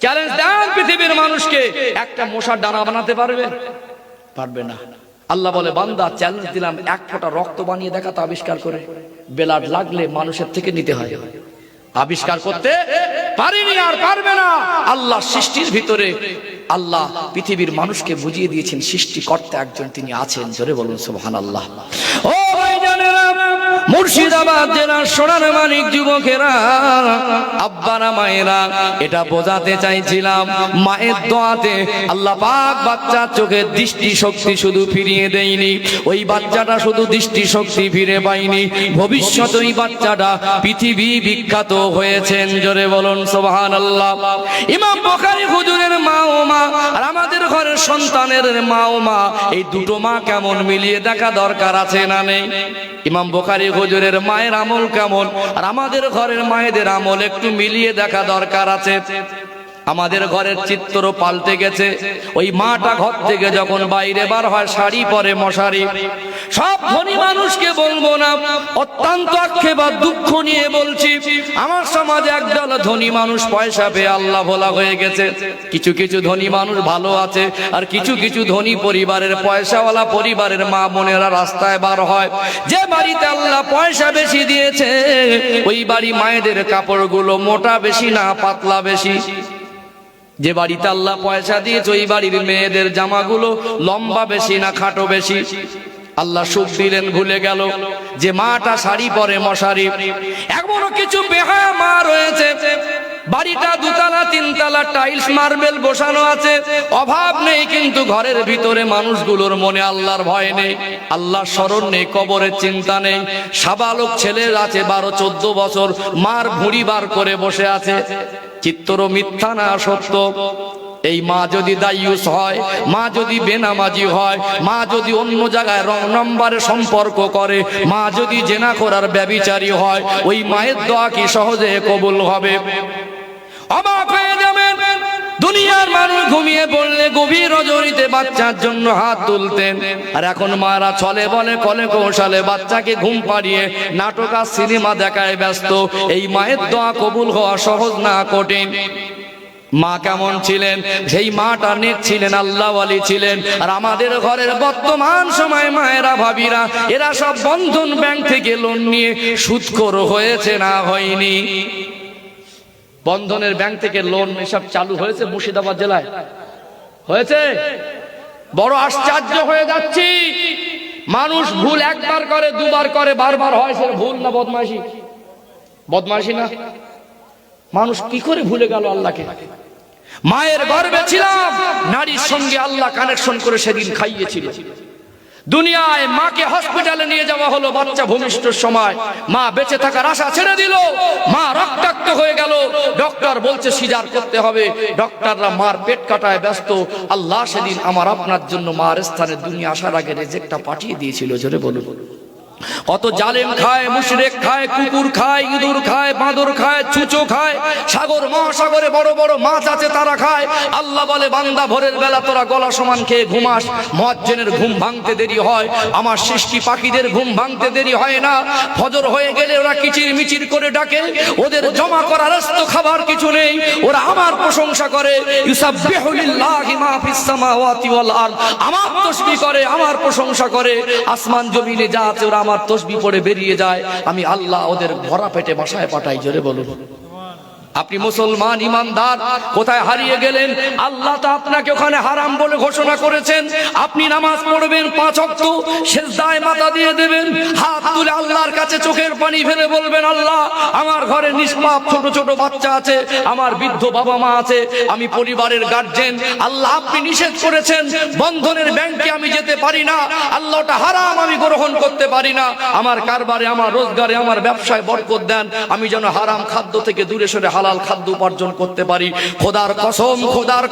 চ্যালেঞ্জ দেন পৃথিবীর মানুষকে, একটা মশার ডানা বানাতে পারবে? পারবে না। আল্লাহ বলে বান্দা চ্যালেঞ্জ দিলাম, এক ফোঁটা রক্ত বানিয়ে দেখা তো আবিষ্কার করে। ব্লাড লাগলে মানুষের থেকে নিতে হয়, আবিষ্কার করতে পারিনি আর পারবে না। আল্লাহ সৃষ্টির ভিতরে আল্লাহ পৃথিবীর মানুষকে বুঝিয়ে দিয়েছেন সৃষ্টিকর্তা একজন, তিনি আছেন। জোরে বলুন সুবহানাল্লাহ। ও ভাইজানেরা, মুর্শিদাবাদ জেলার সোনার মানিক যুবকেরা, আব্বারা মায়েরা, এটা বোঝাতে চাইছিলাম মায়ের দোয়াতে আল্লাহ পাক বাচ্চার চোখের দৃষ্টি শক্তি শুধু ফিরিয়ে দেয়নি, ওই বাচ্চাটা শুধু দৃষ্টি শক্তি ফিরে পায়নি, ভবিষ্যতে ওই বাচ্চাটা পৃথিবী বিখ্যাত হয়েছেন। জোরে বলুন সুবহানাল্লাহ। ইমাম বুখারী হুজুরের মা ও মা আর আমাদের ঘরের সন্তানের মা ও মা, এই দুটো মা কেমন মিলিয়ে দেখা দরকার আছে না নেই? ইমাম বুখারী হুজুরের মায়ের আমল কেমন আর আমাদের ঘরের মায়েদের আমল একটু মিলিয়ে দেখা দরকার আছে। আমাদের ঘরের চিত্র পাল্টে গেছে। ওই মাটা ঘর থেকে যখন বাইরে বার হয় শাড়ি পরে মশারি। সব ধনী মানুষকে বলবো না, অত্যন্ত আক্ষেপ আর দুঃখ নিয়ে বলছি, আমার সমাজে একদল ধনী মানুষ পয়সা পেয়ে আল্লাহ ভোলা হয়ে গেছে। কিছু কিছু ধনী মানুষ ভালো আছে, আর কিছু কিছু ধনী পরিবারের পয়সাওয়ালা পরিবারের মা বোনেরা রাস্তায় বার হয়। যে বাড়িতে আল্লাহ পয়সা বেশি দিয়েছে, ওই বাড়ি মায়েদের কাপড়গুলো মোটা বেশি না পাতলা বেশি। যে বাড়িতে আল্লাহ পয়সা দিয়েছে, ওই বাড়ির মেয়েদের জামাগুলো লম্বা বেশি না খাটো বেশি। আল্লাহ সুখ দিলেন, ভুলে গেল যে মাটা শাড়ি পরে মশারি। এমনও কিছু বেহায়া মা রয়েছে, বাড়িটা দুতলা তিনতলা টাইলস মার্বেল বসানো আছে, অভাব নেই, কিন্তু ঘরের ভিতরে মানুষগুলোর মনে আল্লাহর ভয় নেই, আল্লাহর স্মরণ নেই, কবরের চিন্তা নেই। সাবালক ছেলে আছে 12-14 বছর, মার ভুঁড়ি বার করে বসে আছে। চিত্র মিথ্যা না সত্য? এই মা যদি দায়ুস হয়, মা যদি বেনামাজি হয়, মা যদি অন্য জায়গায় রং নম্বরে সম্পর্ক করে, মা যদি জেনা করার ব্যভিচারী হয়, ওই মায়ের দোয়া কি সহজে কবুল হবে? অবাক হয়ে যাবেন। দুনিয়ার মানুষ ঘুমিয়ে পড়লে গভীর রজনীতে বাচ্চার জন্য হাত তুলতেন, আর এখন মারা ছলে বলে কলে কৌশলে বাচ্চাকে ঘুম পাড়িয়ে নাটক আর সিনেমা দেখায় ব্যস্ত। এই মায়ের দোয়া কবুল হওয়া সহজ না কঠিন? মা কেমন ছিলেন? সেই মাটা নেক ছিলেন, আল্লাহওয়ালি ছিলেন। আর আমাদের ঘরের বর্তমান সময় মায়েরা ভাবিরা, এরা সব বন্ধন ব্যাংক থেকে লোন নিয়ে সুদখোর হয়েছে না হয়নি? বন্ধনের ব্যাংক থেকে লোন এসব চালু হয়েছে মুর্শিদাবাদ জেলায়, হয়েছে। বড় আশ্চর্য হয়ে যাচ্ছি, মানুষ ভুল একবার করে, দুবার করে, বারবার হয়, সে ভুল না বদমাইশি? বদমাইশি না? মানুষ কি করে ভুলে গেল আল্লাহকে? মায়ের গর্ভে ছিলাম, নারীর সঙ্গে আল্লাহ কানেকশন করে সেদিন খাইয়েছিল। দুনিয়ায় মাকে হসপিটালে নিয়ে যাওয়া হলো, বাচ্চা ভূমিষ্ঠর সময় মা বেঁচে থাকার আশা ছেড়ে দিল, মা রক্তাক্ত হয়ে গেল। ডক্টর বলছে সিজার করতে হবে, ডক্টররা মার পেট কাটায় ব্যস্ত। আল্লাহ সেদিন আমার আপনার জন্য মার স্থানে দুনিয়া আসার আগে রেজেকটা পাঠিয়ে দিয়েছিল। জোরে বলুন। কত জালেম খায়, মুশরিক খায়, কুকুর খায়, ইঁদুর খায়, বাঁদর খায়, চুচো খায়, সাগর মহাসাগরে বড় বড় মাছ আছে তারা খায়। আল্লাহ বলে বান্দা ভোরের বেলা তোরা গলা সমান খেয়ে ঘুমাস, মুয়াজ্জিনের ঘুম ভাঙতে দেরি হয়, আমার সৃষ্টি পাখিদের ঘুম ভাঙতে দেরি হয় না। ফজর হয়ে গেলে ওরা কিচির মিচির করে ডাকে, ওদের জমা করা রাস্ত খাবার কিছু নেই, ওরা আমার প্রশংসা করে। ইউসাব্বিহু লিল্লাহি মা ফিস সামাওয়াতি ওয়াল আরদ, আমার তাসবিহ করে, আমার প্রশংসা করে। আসমান জমিনে যা আছে ওরা আমার তাসবিহ পড়ে বেরিয়ে যায়, আমি আল্লাহ ওদের ভরা পেটে বাসায় পাঠাই। জোরে বলুন। আপনি মুসলমান ইমানদার, কোথায় হারিয়ে গেলেন? আল্লাহ তো আপনাকে ওখানে হারাম বলে ঘোষণা করেছেন। আপনি নামাজ পড়বেন 5 ওয়াক্ত, সিজদায় মাথা দিয়ে দেবেন, হাত তুলে আল্লাহর কাছে চোখের পানি ফেলে বলবেন, আল্লাহ আমার ঘরে নিষ্পাপ ছোট ছোট বাচ্চা আছে, আমার বৃদ্ধ বাবা মা আছে, আমি পরিবারের গার্জেন। আল্লাহ আপনি নিষেধ করেছেন বন্ধনের ব্যাংকে আমি যেতে পারি না, আল্লাহ ওটা হারাম আমি গ্রহণ করতে পারি না। আমার কারবারে, আমার রোজগারে, আমার ব্যবসায় বরকত দেন, আমি যেন হারাম খাদ্য থেকে দূরে সরে হালাল হালাল খাদ্য উপার্জন করতে পারি। খোদার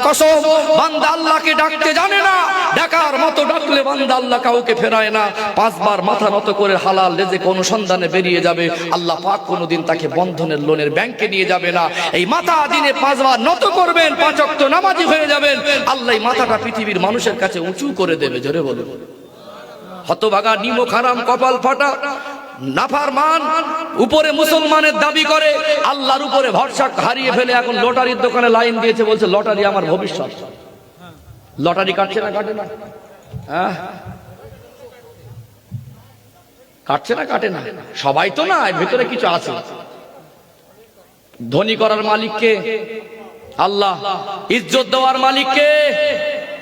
কসম বান্দা আল্লাহকে ডাকতে জানে না, ডাকার মতো ডাকলে বান্দা আল্লাহ কাউকে ফেরায় না। 5 বার মাথা নত করে হালাল রিজিক অনুসন্ধানে বেরিয়ে যাবে, আল্লাহ পাক কোনোদিন তাকে বন্ধনের লোনের ব্যাংকে নিয়ে যাবে না। এই মাথা দিনে 5 বার নত করবেন, 5 ওয়াক্ত নামাজি হয়ে যাবেন, আল্লাহ এই মাথাটা পৃথিবীর মানুষের কাছে উঁচু করে দেবে। জোরে বলুন। হতভাগা, নিমক হারাম, কপাল ফাটা, নাফরমান, উপরে মুসলমানের দাবি করে, আল্লাহর উপরে ভরসা হারিয়ে ফেলে এখন লটারির দোকানে লাইন দিয়েছে, বলছে লটারি আমার ভবিষ্যৎ। লটারি কাটছে না কাটে না? হ্যাঁ, কাটছে না কাটে না? সবাই তো না, এর ভিতরে কিছু আছে। ধনী করার মালিককে আল্লাহ, ইজ্জত দেওয়ার মালিককে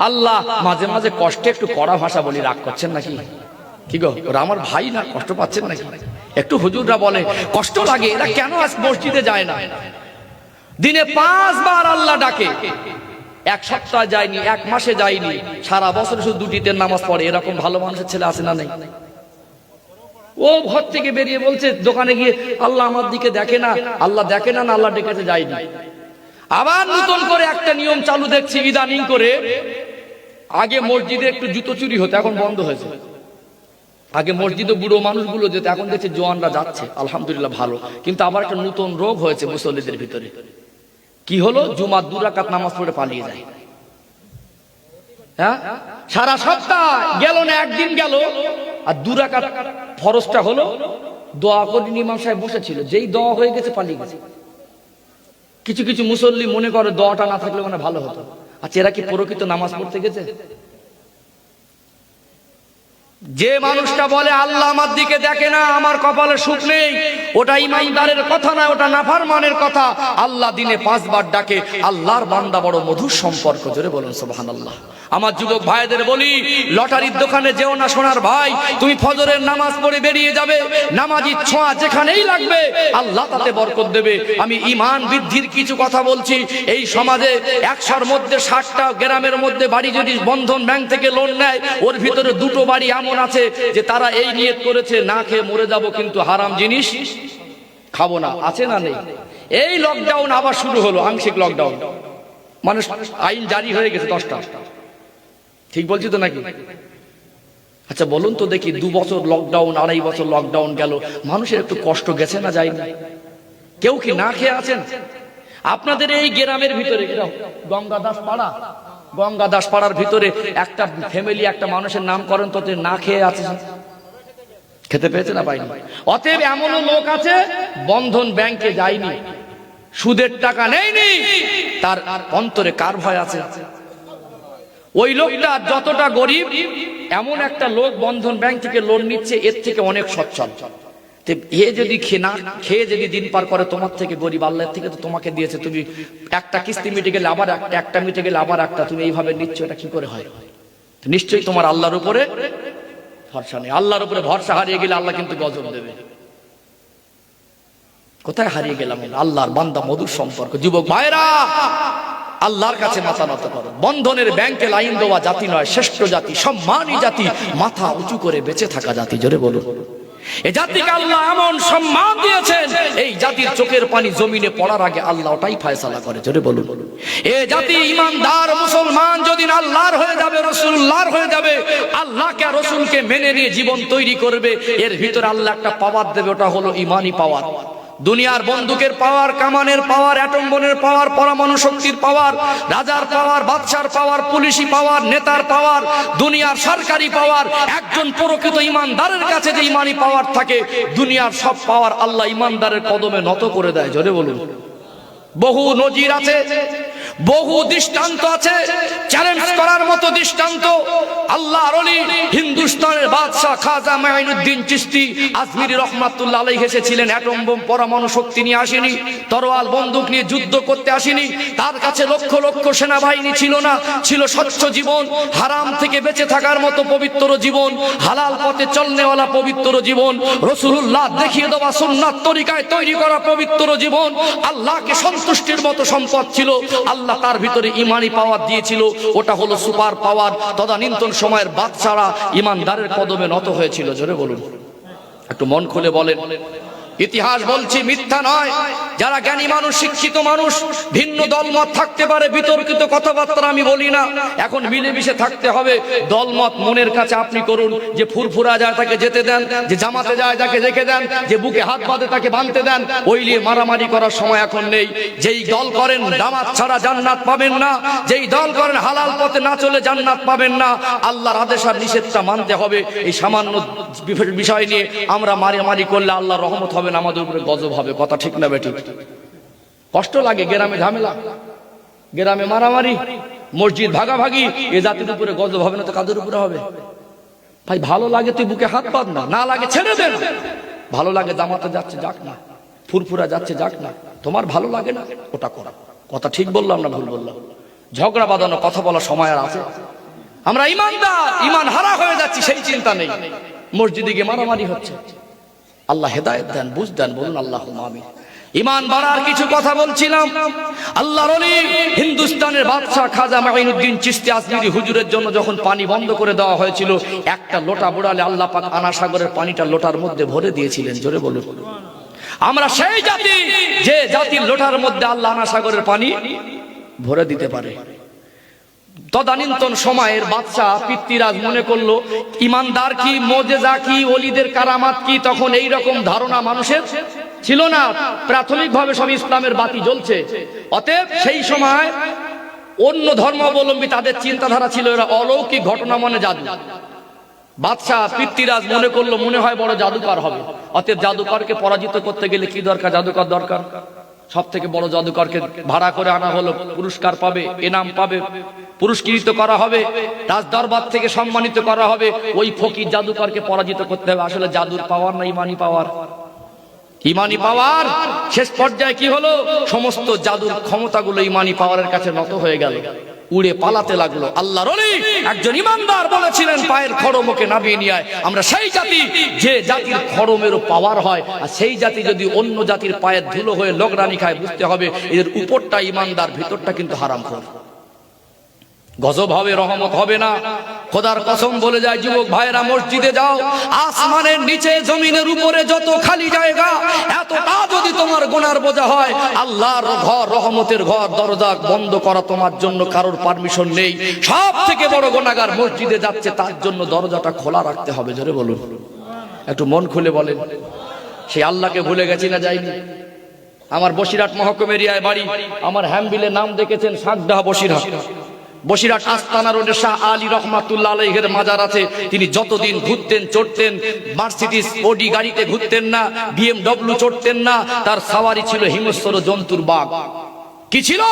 আল্লাহ। মাঝে মাঝে কষ্টে একটু কড়া ভাষা বলি, রাগ করছেন নাকি? কি গো, ওরা আমার ভাই না, কষ্ট পাচ্ছেন নাকি? একটু হুজুররা বলে কষ্ট লাগে, এরা কেন আজ মসজিদে যায় না? দিনে 5 বার আল্লাহ ডাকে, 1 সপ্তাহ যায়নি, 1 মাসে যায়নি, সারা বছর শুধু 2টিতে নামাজ পড়ে। এরকম ভালো মানুষের ছেলে আছে না? নেই? ও ঘর থেকে বেরিয়ে বলছে দোকানে গিয়ে, আল্লাহ আমার দিকে দেখে না, আল্লাহ দেখে না, আল্লাহ ডেকেছে যায়নি। আবার নতুন করে একটা নিয়ম চালু দেখছি ইদানিং করে। আগে মসজিদে একটু জুতো চুরি হতো, এখন বন্ধ হয়েছে। আগে মসজিদে বুড়ো মানুষগুলো যেত, এখন দেখছে জওয়ানরা যাচ্ছে, আলহামদুলিল্লাহ ভালো। কিন্তু আবার একটা নতুন রোগ হয়েছে মুসল্লিদের ভিতরে। কি হলো? জুমার 2 রাকাত নামাজ পড়ে পালিয়ে যায়। হ্যাঁ, সারা সপ্তাহ গেল না, একদিন গেল, আর 2 রাকাত ফরজটা হলো, দোয়া করে ইমাম সাহেব বসেছিল, যেই দোয়া হয়ে গেছে পালিয়ে গেছে। কিছু কিছু মুসল্লি মনে করে দোয়াটা না থাকলে মানে ভালো হতো। আচ্ছা, এরা কি প্রকৃত নামাজ পড়তে গেছে? যে মানুষটা বলে আল্লাহ আমার দিকে দেখে না, আমার কপালে সুখ নেই, ওটা ইমানদারের কথা না, ওটা নাফরমানের কথা। আল্লাহ দিনে 5 বার ডাকে, আল্লাহর বান্দা বড় মধুর সম্পর্ক। জোরে বলুন সুবহানাল্লাহ। আমার যুবক ভাইদের বলি, লটারির দোকানে যেও না সোনার ভাই। তুমি ফজরের নামাজ পড়ে বেরিয়ে যাবে, নামাজি ছোঁয়া যেখানেই লাগবে আল্লাহ তাতে বরকত দেবে। আমি ঈমান বৃদ্ধির কিছু কথা বলছি। এই সমাজে 100-র মধ্যে 60টা গ্রামের মধ্যে বাড়ি যদি বন্ধন ব্যাংক থেকে লোন নেয়, ওর ভিতরে 2টো বাড়ি এমন আছে যে তারা এই নিয়ত করেছে, না খেয়ে মরে যাব কিন্তু হারাম জিনিস খাবো না। আছে না নেই? এই লকডাউন আবার শুরু হলো, আংশিক লকডাউন, মানুষ আইন জারি হয়ে গেছে 10টা। ঠিক বলছি তো নাকি? আচ্ছা বলুন তো দেখি, 2 বছর লকডাউন, 2.5 বছর লকডাউন গেল, মানুষের একটু কষ্ট গেছে না যায়নি? কেউ কি না খেয়ে আছেন? আপনাদের এই গ্রামের ভিতরে গঙ্গাদাস পাড়ার ভিতরে একটা ফ্যামিলি, একটা মানুষের নাম করেন তো, না খেয়ে আছে, খেতে পেয়েছে না পাইনি? অতএব এমনও লোক আছে বন্ধন ব্যাংকে যায়নি, সুদের টাকা নেয়নি, তার অন্তরে কার ভয় আছে? ওই লোকটা যতটা গরিব, এমন একটা লোক বন্ধন ব্যাংক থেকে লোন নিচ্ছে, এর থেকে অনেক সচ্ছল। এ যদি খেয়ে যদি দিন পার করে, তোমার থেকে গরিব, আল্লাহর থেকে তো তোমাকে দিয়েছে, তুমি একটা কিস্তি মিটে গেলে আবার একটা মিটে গেলে আবার একটা, তুমি এইভাবে নিচ্ছ, এটা কি করে হয়? নিশ্চয়ই তোমার আল্লাহর উপরে ভরসা নেই। আল্লাহর উপরে ভরসা হারিয়ে গেলে আল্লাহ কিন্তু গজব দেবে। কোথায় হারিয়ে গেলাম? আল্লাহর বান্দা মধুর সম্পর্ক। যুবক ভাইরা, আল্লাহর কাছে মাথা নত করো। বন্ধনের ব্যাংকে লাইন দেওয়া জাতি নয়, শ্রেষ্ঠ জাতি, সম্মানী জাতি, মাথা উঁচু করে বেঁচে থাকা জাতি। জোরে বলুন। এই জাতিকে আল্লাহ এমন সম্মান দিয়েছেন, এই জাতির চোখের পানি জমিনে পড়ার আগে আল্লাহ ওটাই ফয়সালা করে। জোরে বলুন। এই জাতি ইমানদার মুসলমান যদি আল্লাহর হয়ে যাবে, রাসূলুল্লাহর হয়ে যাবে, আল্লাহকে আর রাসূলকে মেনে নিয়ে জীবন তৈরি করবে, এর ভিতরে আল্লাহ একটা পাওয়ার দেবে, ওটা হলো ঈমানি পাওয়ার। দুনিয়ার বন্দুকের পাওয়ার, কামানের পাওয়ার, অ্যাটম বোমের পাওয়ার, পরমাণু শক্তির পাওয়ার, রাজার পাওয়ার, বাদশার পাওয়ার, পুলিশি পাওয়ার, নেতার পাওয়ার, দুনিয়ার সরকারি পাওয়ার, একজন প্রকৃত ইমানদারের কাছে যে ইমানি পাওয়ার থাকে, দুনিয়ার সব পাওয়ার আল্লাহ ইমানদারের কদমে নত করে দেয়। জোরে বলুন। বহু নজির আছে, বহু দৃষ্টান্ত আছে, চ্যালেঞ্জ করার মতো দৃষ্টান্ত। আল্লাহর ওলি হিন্দুস্তানের বাদশা খাজা মাইনুদ্দিন চিশতি আজমিরি রহমাতুল্লাহ আলাইহি এসেছিলেন। অ্যাটম বোম, পরমাণু শক্তি নিয়ে আসেনি, তরোয়াল বন্দুক নিয়ে যুদ্ধ করতে আসেনি। তার কাছে লক্ষ লক্ষ সেনাবাহিনী ছিল না, ছিল স্বচ্ছ জীবন, হারাম থেকে বেঁচে থাকার মতো পবিত্র জীবন, হালাল পথে চলনেওয়ালা পবিত্র জীবন, রাসূলুল্লাহ দেখিয়ে দেওয়া সুন্নাত তরিকায় তৈরি করা পবিত্র জীবন, আল্লাহকে সন্তুষ্টির মতো সম্পদ ছিল। আল্লাহ তার ভিতরে ইমানি পাওয়ার দিয়েছিল, ওটা হলো সুপার পাওয়ার। তদানীন্তন সময়ের বাদশারা ইমানদারের কদমে নত হয়েছিল। জোরে বলুন, একটু মন খুলে বলেন। ইতিহাস বলছি, মিথ্যা নয়। যারা জ্ঞানী মানুষ, শিক্ষিত মানুষ, ভিন্ন দলমত থাকতে পারে, বিতর্কিত কথাবার্তা আমি বলি না। এখন মিলেমিশে থাকতে হবে। দলমত মনের কাছে আপনি করুন। যে ফুরফুরা যায় তাকে যেতে দেন, যে জামাতে যায় তাকে রেখে দেন, যে বুকে হাত বাঁধে তাকে বাঁধতে দেন। ওই নিয়ে মারামারি করার সময় এখন নেই। যেই দল করেন জামাত ছাড়া জান্নাত পাবেন না, যেই দল করেন হালাল পথে না চলে জান্নাত পাবেন না। আল্লাহর আদেশ আর নিষেধটা মানতে হবে। এই সামান্য বিষয় নিয়ে আমরা মারামারি করলে আল্লাহর রহমত হবে না, আমাদের উপরে গজব হবে। কথা ঠিক না বেঠিক? কষ্ট লাগে, গ্রামে ঝামেলা, গ্রামে মারামারি, মসজিদ ভাগাভাগি, এ জাতির উপরে গজব হবে না তো কাদের উপরে হবে? ভাই ভালো লাগে তুই বুকে হাত বাঁধ না, না লাগে ছেড়ে দে না। ভালো লাগে জামাতে যাচ্ছে যাক না, ফুরফুরা যাচ্ছে যাক না, তোমার ভালো লাগে না ওটা করা। কথা ঠিক বললাম না ভুল বললাম? ঝগড়া বাঁধানো কথা বলার সময় আর আছে? আমরা ইমানদার, ইমান হারা হয়ে যাচ্ছি সেই চিন্তা নেই। মসজিদে গিয়ে মারামারি হচ্ছে। আল্লাহ হেদায়েত দেন, বুঝ দেন, বলুন আল্লাহুম্মা আমিন। ইমান বাড়ার কিছু কথা বলছিলাম। আল্লাহর ওলি হিন্দুস্তানের বাদশা খাজা মাইনুদ্দিন চিশতি আজমিরি হুজুরের জন্য যখন পানি বন্ধ করে দেওয়া হয়েছিল, একটা লোটা বুড়ালে আল্লাহ পাক আনা সাগরের পানিটা লোটার মধ্যে ভরে দিয়েছিলেন। জোরে বলুন। আমরা সেই জাতি যে জাতির লোটার মধ্যে আল্লাহ আনা সাগরের পানি ভরে দিতে পারে। তদানীন্তন সময়ের বাদশা পিতৃরাজ মনে করলো ইমানদার কি, মুজিজা কি, ওলিদের কারামাত কি, তখন এই রকম ধারণা মানুষের ছিল না। প্রাথমিকভাবে সব ইসলামের বাতি জ্বলছে। অতএব সেই সময় অন্য ধর্মাবলম্বী তাদের চিন্তাধারা ছিল এরা অলৌকিক ঘটনা মানে জাদু। বাদশাহ পিতৃরাজ মনে করলো মনে হয় বড় জাদুকর হবে। অতএব জাদুকরকে পরাজিত করতে গেলে কি দরকার? জাদুকর দরকার। সব থেকে বড় জাদুকরকে ভাড়া করে আনা হলো, পুরস্কার পাবে, ইনাম পাবে, পুরস্কৃত করা হবে, রাজ দরবার থেকে সম্মানিত করা হবে। ওই ফকির জাদুকরকে পরাজিত করতে হবে। আসলে জাদুর পাওয়ার না ইমানি পাওয়ার? ইমানি পাওয়ার। শেষ পর্যায়ে কি হলো? সমস্ত জাদুর ক্ষমতাগুলো ইমানি পাওয়ারের কাছে নত হয়ে গেল, উড়ে পালাতে লাগলো। আল্লাহর ওলি একজন ইমানদার বলেছিলেন পায়ের খড়মকে নামিয়ে নিয়ে আয়। আমরা সেই জাতি যে জাতির খড়মেরও পাওয়ার হয়, আর সেই জাতি যদি অন্য জাতির পায়ের ধুলো হয়ে লগরানি খায়, বুঝতে হবে এদের উপরটা ইমানদার, ভিতরটা কিন্তু হারামখোর। গজব হবে, রহমত হবে না। খোদার কসম বলে যায় যুবক ভাইরা, মসজিদে যাও, আসমানের নিচে জমিনের উপরে যত খালি জায়গা, এতটা যদি তোমার গুনার বোঝা হয়, আল্লাহর ঘর, রহমতের ঘর, দরজা বন্ধ করা তোমার জন্য কারোর পারমিশন নেই। সব থেকে বড় গুনাহগার মসজিদে যাচ্ছে, তার জন্য দরজাটা খোলা রাখতে হবে। জোরে বলুন, একটু মন খুলে বলেন। সেই আল্লাহকে ভুলে গেছি না যাইনি? আমার বসিরহাট মহকুমা এরিয়ায় বাড়ি। আমার হ্যামবিলের নাম দেখেছেন সাগডাহ বসিরহাট। বসিরহাট আস্তানা রোডে শাহ আলী রহমাতুল্লাহ আলাইহির মাজার আছে। তিনি যতদিন ঘুরতেন, চড়তেন, মার্সিডিজ ওডি গাড়িতে ঘুরতেন না, BMW চড়তেন না। তার সাওয়ারি ছিল হিংস্র জন্তুর বাঘ। কি ছিল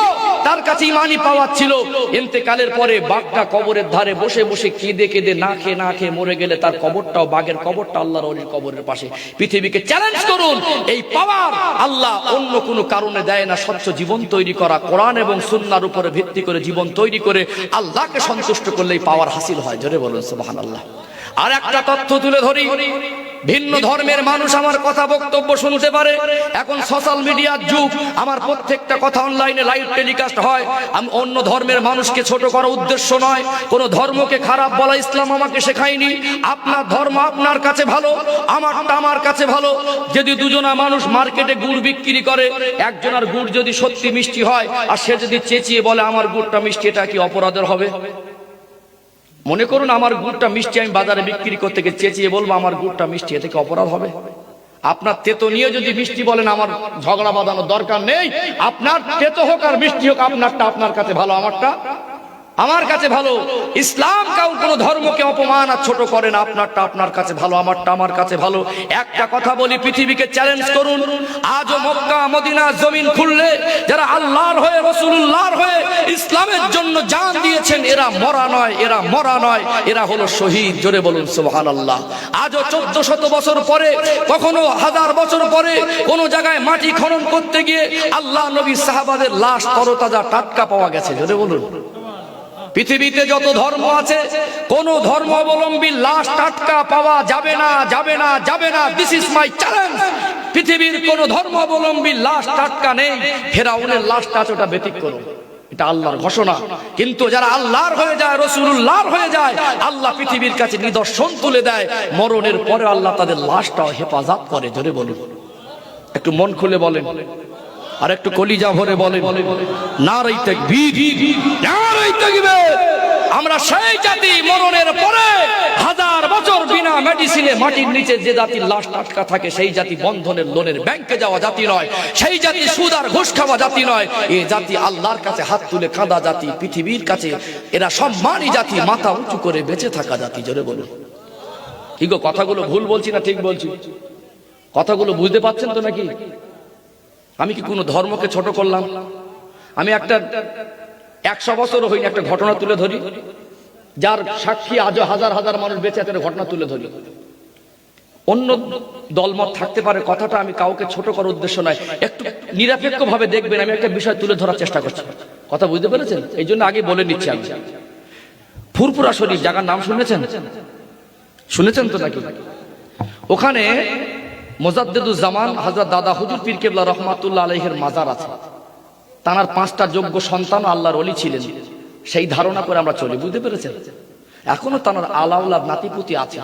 তার কাছে? ইমানি পাওয়ার ছিল। ইন্তেকালের পরে বাঘটা কবরের ধারে বসে বসে কেঁদে কেঁদে না খেয়ে মরে গেলে তার কবরটাও, বাঘের কবরটা আল্লাহর ওলির কবরের পাশে। পৃথিবীকে চ্যালেঞ্জ করুন, এই পাওয়ার আল্লাহ অন্য কোনো কারণে দেয় না। স্বচ্ছ জীবন তৈরি করা, কোরআন এবং সুন্নাহর উপরে ভিত্তি করে জীবন তৈরি করে আল্লাহকে সন্তুষ্ট করলেই পাওয়ার হাসিল হয়। জোরে বলুন সুবহানাল্লাহ। আর একটা তথ্য তুলে ধরি, ভিন্ন ধর্মের মানুষ আমার কথা বক্তব্য শুনতে পারে। এখন সোশ্যাল মিডিয়ার যুগ, আমার প্রত্যেকটা কথা অনলাইনে লাইভ টেলিকাস্ট হয়। আমি অন্য ধর্মের মানুষকে ছোট করার উদ্দেশ্য নয়, কোন ধর্মকে খারাপ বলা ইসলাম আমাকে শেখায়নি। আপনার ধর্ম আপনার কাছে ভালো, আমারটা আমার কাছে ভালো। যদি দুজনা মানুষ মার্কেটে গুড় বিক্রি করে, একজনের গুড় যদি সত্যি মিষ্টি হয় আর সে যদি চেঁচিয়ে বলে আমার গুড়টা মিষ্টি, এটা কি অপরাধের হবে? মনে করুন আমার গুড়টা মিষ্টি, আমি বাজারে বিক্রি করতে গিয়ে চেঁচিয়ে বলবো আমার গুড়টা মিষ্টি, এতে কি অপরাধ হবে? আপনার তেতো নিয়ে যদি মিষ্টি বলেন, আমার ঝগড়া বাঁধানোর দরকার নেই। আপনার তেতো হোক আর মিষ্টি হোক, আপনারটা আপনার কাছে ভালো, আমারটা আমার কাছে ভালো। ইসলাম কাউ কোনো ধর্মকে অপমান আর ছোট করে না। আপনারটা আপনার কাছে ভালো, আমারটা আমার কাছে ভালো। একটা কথা বলি, পৃথিবীকে চ্যালেঞ্জ করুন। আজও মক্কা মদিনা জমিন খুললে যারা আল্লাহর হয়ে, রাসূলুল্লাহর হয়ে ইসলামের জন্য জান দিয়েছেন, এরা মরা নয়, এরা মরা নয়, এরা হলো শহীদ। জোরে বলুন সুবহানাল্লাহ। আজও 1400 বছর পরে, কখনো 1000 বছর পরে কোন জায়গায় মাটি খনন করতে গিয়ে আল্লাহ নবী সাহাবাদের লাশ তরতাজা টাটকা পাওয়া গেছে। জোরে বলুন। পৃথিবীতে যত ধর্ম আছে, কোন ধর্মাবলম্বীর লাশ টাটকা পাওয়া যাবে না, যাবে না, যাবে না। This is my challenge. পৃথিবীর কোন ধর্মাবলম্বীর লাশ টাটকা নেই। ফেরাউনের লাশটা আছে, ওটা ব্যতিক্রম, এটা আল্লাহর ঘোষণা। কিন্তু যারা আল্লাহর হয়ে যায়, রাসূলুল্লাহর হয়ে যায়, আল্লাহ পৃথিবীর কাছে নিদর্শন তুলে দেয়। মরণের পরে আল্লাহ তাদের লাশটাও হেফাজত করে। জোরে বলুন। একটু মন খুলে বলেন, আর একটু কলিজা ভরে বলেন নারে তাকবীর, নারে তাকবীর। আমরা সেই জাতি মরণের পরে হাজার বছর বিনা মেডিসিনে মাটির নিচে যে জাতির লাশ আটকা থাকে সেই জাতি বন্ধনের লোনের ব্যাংকে যাওয়া জাতি নয়, সেই জাতি সুদ আর ঘুষ খাওয়া জাতি নয়। এই জাতি আল্লাহর কাছে হাত তুলে কাঁদা জাতি, পৃথিবীর কাছে এরা সম্মানী জাতি, মাথা উঁচু করে বেঁচে থাকা জাতি। জোরে বলুন। কি গো, কথাগুলো ভুল বলছি না ঠিক বলছি? কথাগুলো বুঝতে পারছেন তো নাকি? আমি কি কোনো ধর্মকে ছোট করলাম? আমি একটা 100 বছর হয়নি একটা ঘটনা তুলে ধরি, যার সাক্ষী আজও হাজার হাজার মানুষ বেঁচে আছে, ঘটনা তুলে ধরি। অন্য দলমত থাকতে পারে, কথাটা আমি কাউকে ছোট করার উদ্দেশ্য নয়, একটু নিরপেক্ষ ভাবে দেখবেন। আমি একটা বিষয় তুলে ধরার চেষ্টা করছি, কথা বুঝতে পেরেছেন? এই জন্য আগে বলে নিচ্ছি। আমি ফুরফুরা শরীফ জায়গার নাম শুনেছেন? শুনেছেন তো নাকি? ওখানে মুজাদ্দিদুজ্জামান হযরত দাদা হুজুর পীর কেবলা রহমাতুল্লাহ আলাইহির মাজার আছে। তার 5টা যোগ্য সন্তান আল্লাহর ওলি ছিলেন, সেই ধারণা করে আমরা চলি। বুঝতে পেরেছেন? এখনো তার আলাউলাদ নাতিপুতি আছে।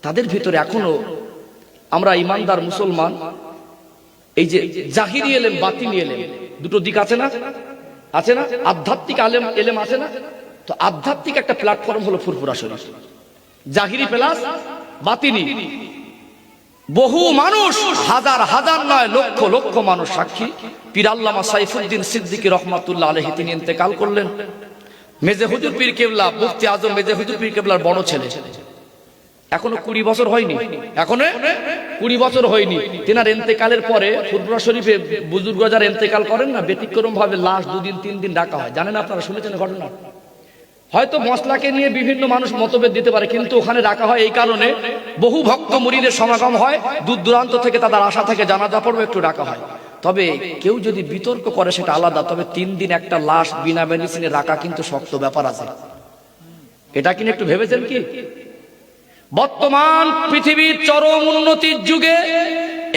তাদের ভিতরে এখনো আমরা ইমানদার মুসলমান, এই যে জাহিরি এলেম বাতিনি এলেম দুটো দিক আছে না? আছে না? আধ্যাত্মিক এলেম আছে না? তো আধ্যাত্মিক একটা প্ল্যাটফর্ম হলো ফুরফুরা শরীফ। জাহিরি প্লাস বাতিনি, বহু মানুষ, হাজার হাজার নয় লক্ষ লক্ষ মানুষ সাক্ষী। পীর আল্লামা সাইফুদ্দিন সিদ্দিকী রহমাতুল্লাহ আলাইহি তিনি ইন্তেকাল করলেন। মেজে হুজুর পীর কেবলা, মুফতি আজম মেজে হুজুর পীর কেবলার বড় ছেলে। এখনো 20 বছর হয়নি, এখনো 20 বছর হয়নি। তেনার ইন্তেকালের পরে ফুরফুরা শরীফে বুজুর্গ যারা ইন্তেকাল করেন না, ব্যতিক্রম ভাবে লাশ 2 দিন 3 দিন রাখা হয়। জানেন আপনারা? শুনেছেন ঘটনা? হয়তো মশলাকে নিয়ে বিভিন্ন মানুষ মতভেদ দিতে পারে, কিন্তু ওখানে রাখা হয় এই কারণে, বহু ভক্ত মুরিদের সমাগম হয়, দূর দূরান্ত থেকে তাদের আশা থেকে জানাজা পড়বে, একটু রাখা হয়। তবে কেউ যদি বিতর্ক করে সেটা আলাদা, তবে 3 দিন একটা লাশ বিনা মেডিসিনে রাখা কিন্তু শক্ত ব্যাপার আছে। এটা কিনে একটু ভেবেছেন কি? বর্তমান পৃথিবীর চরম উন্নতির যুগে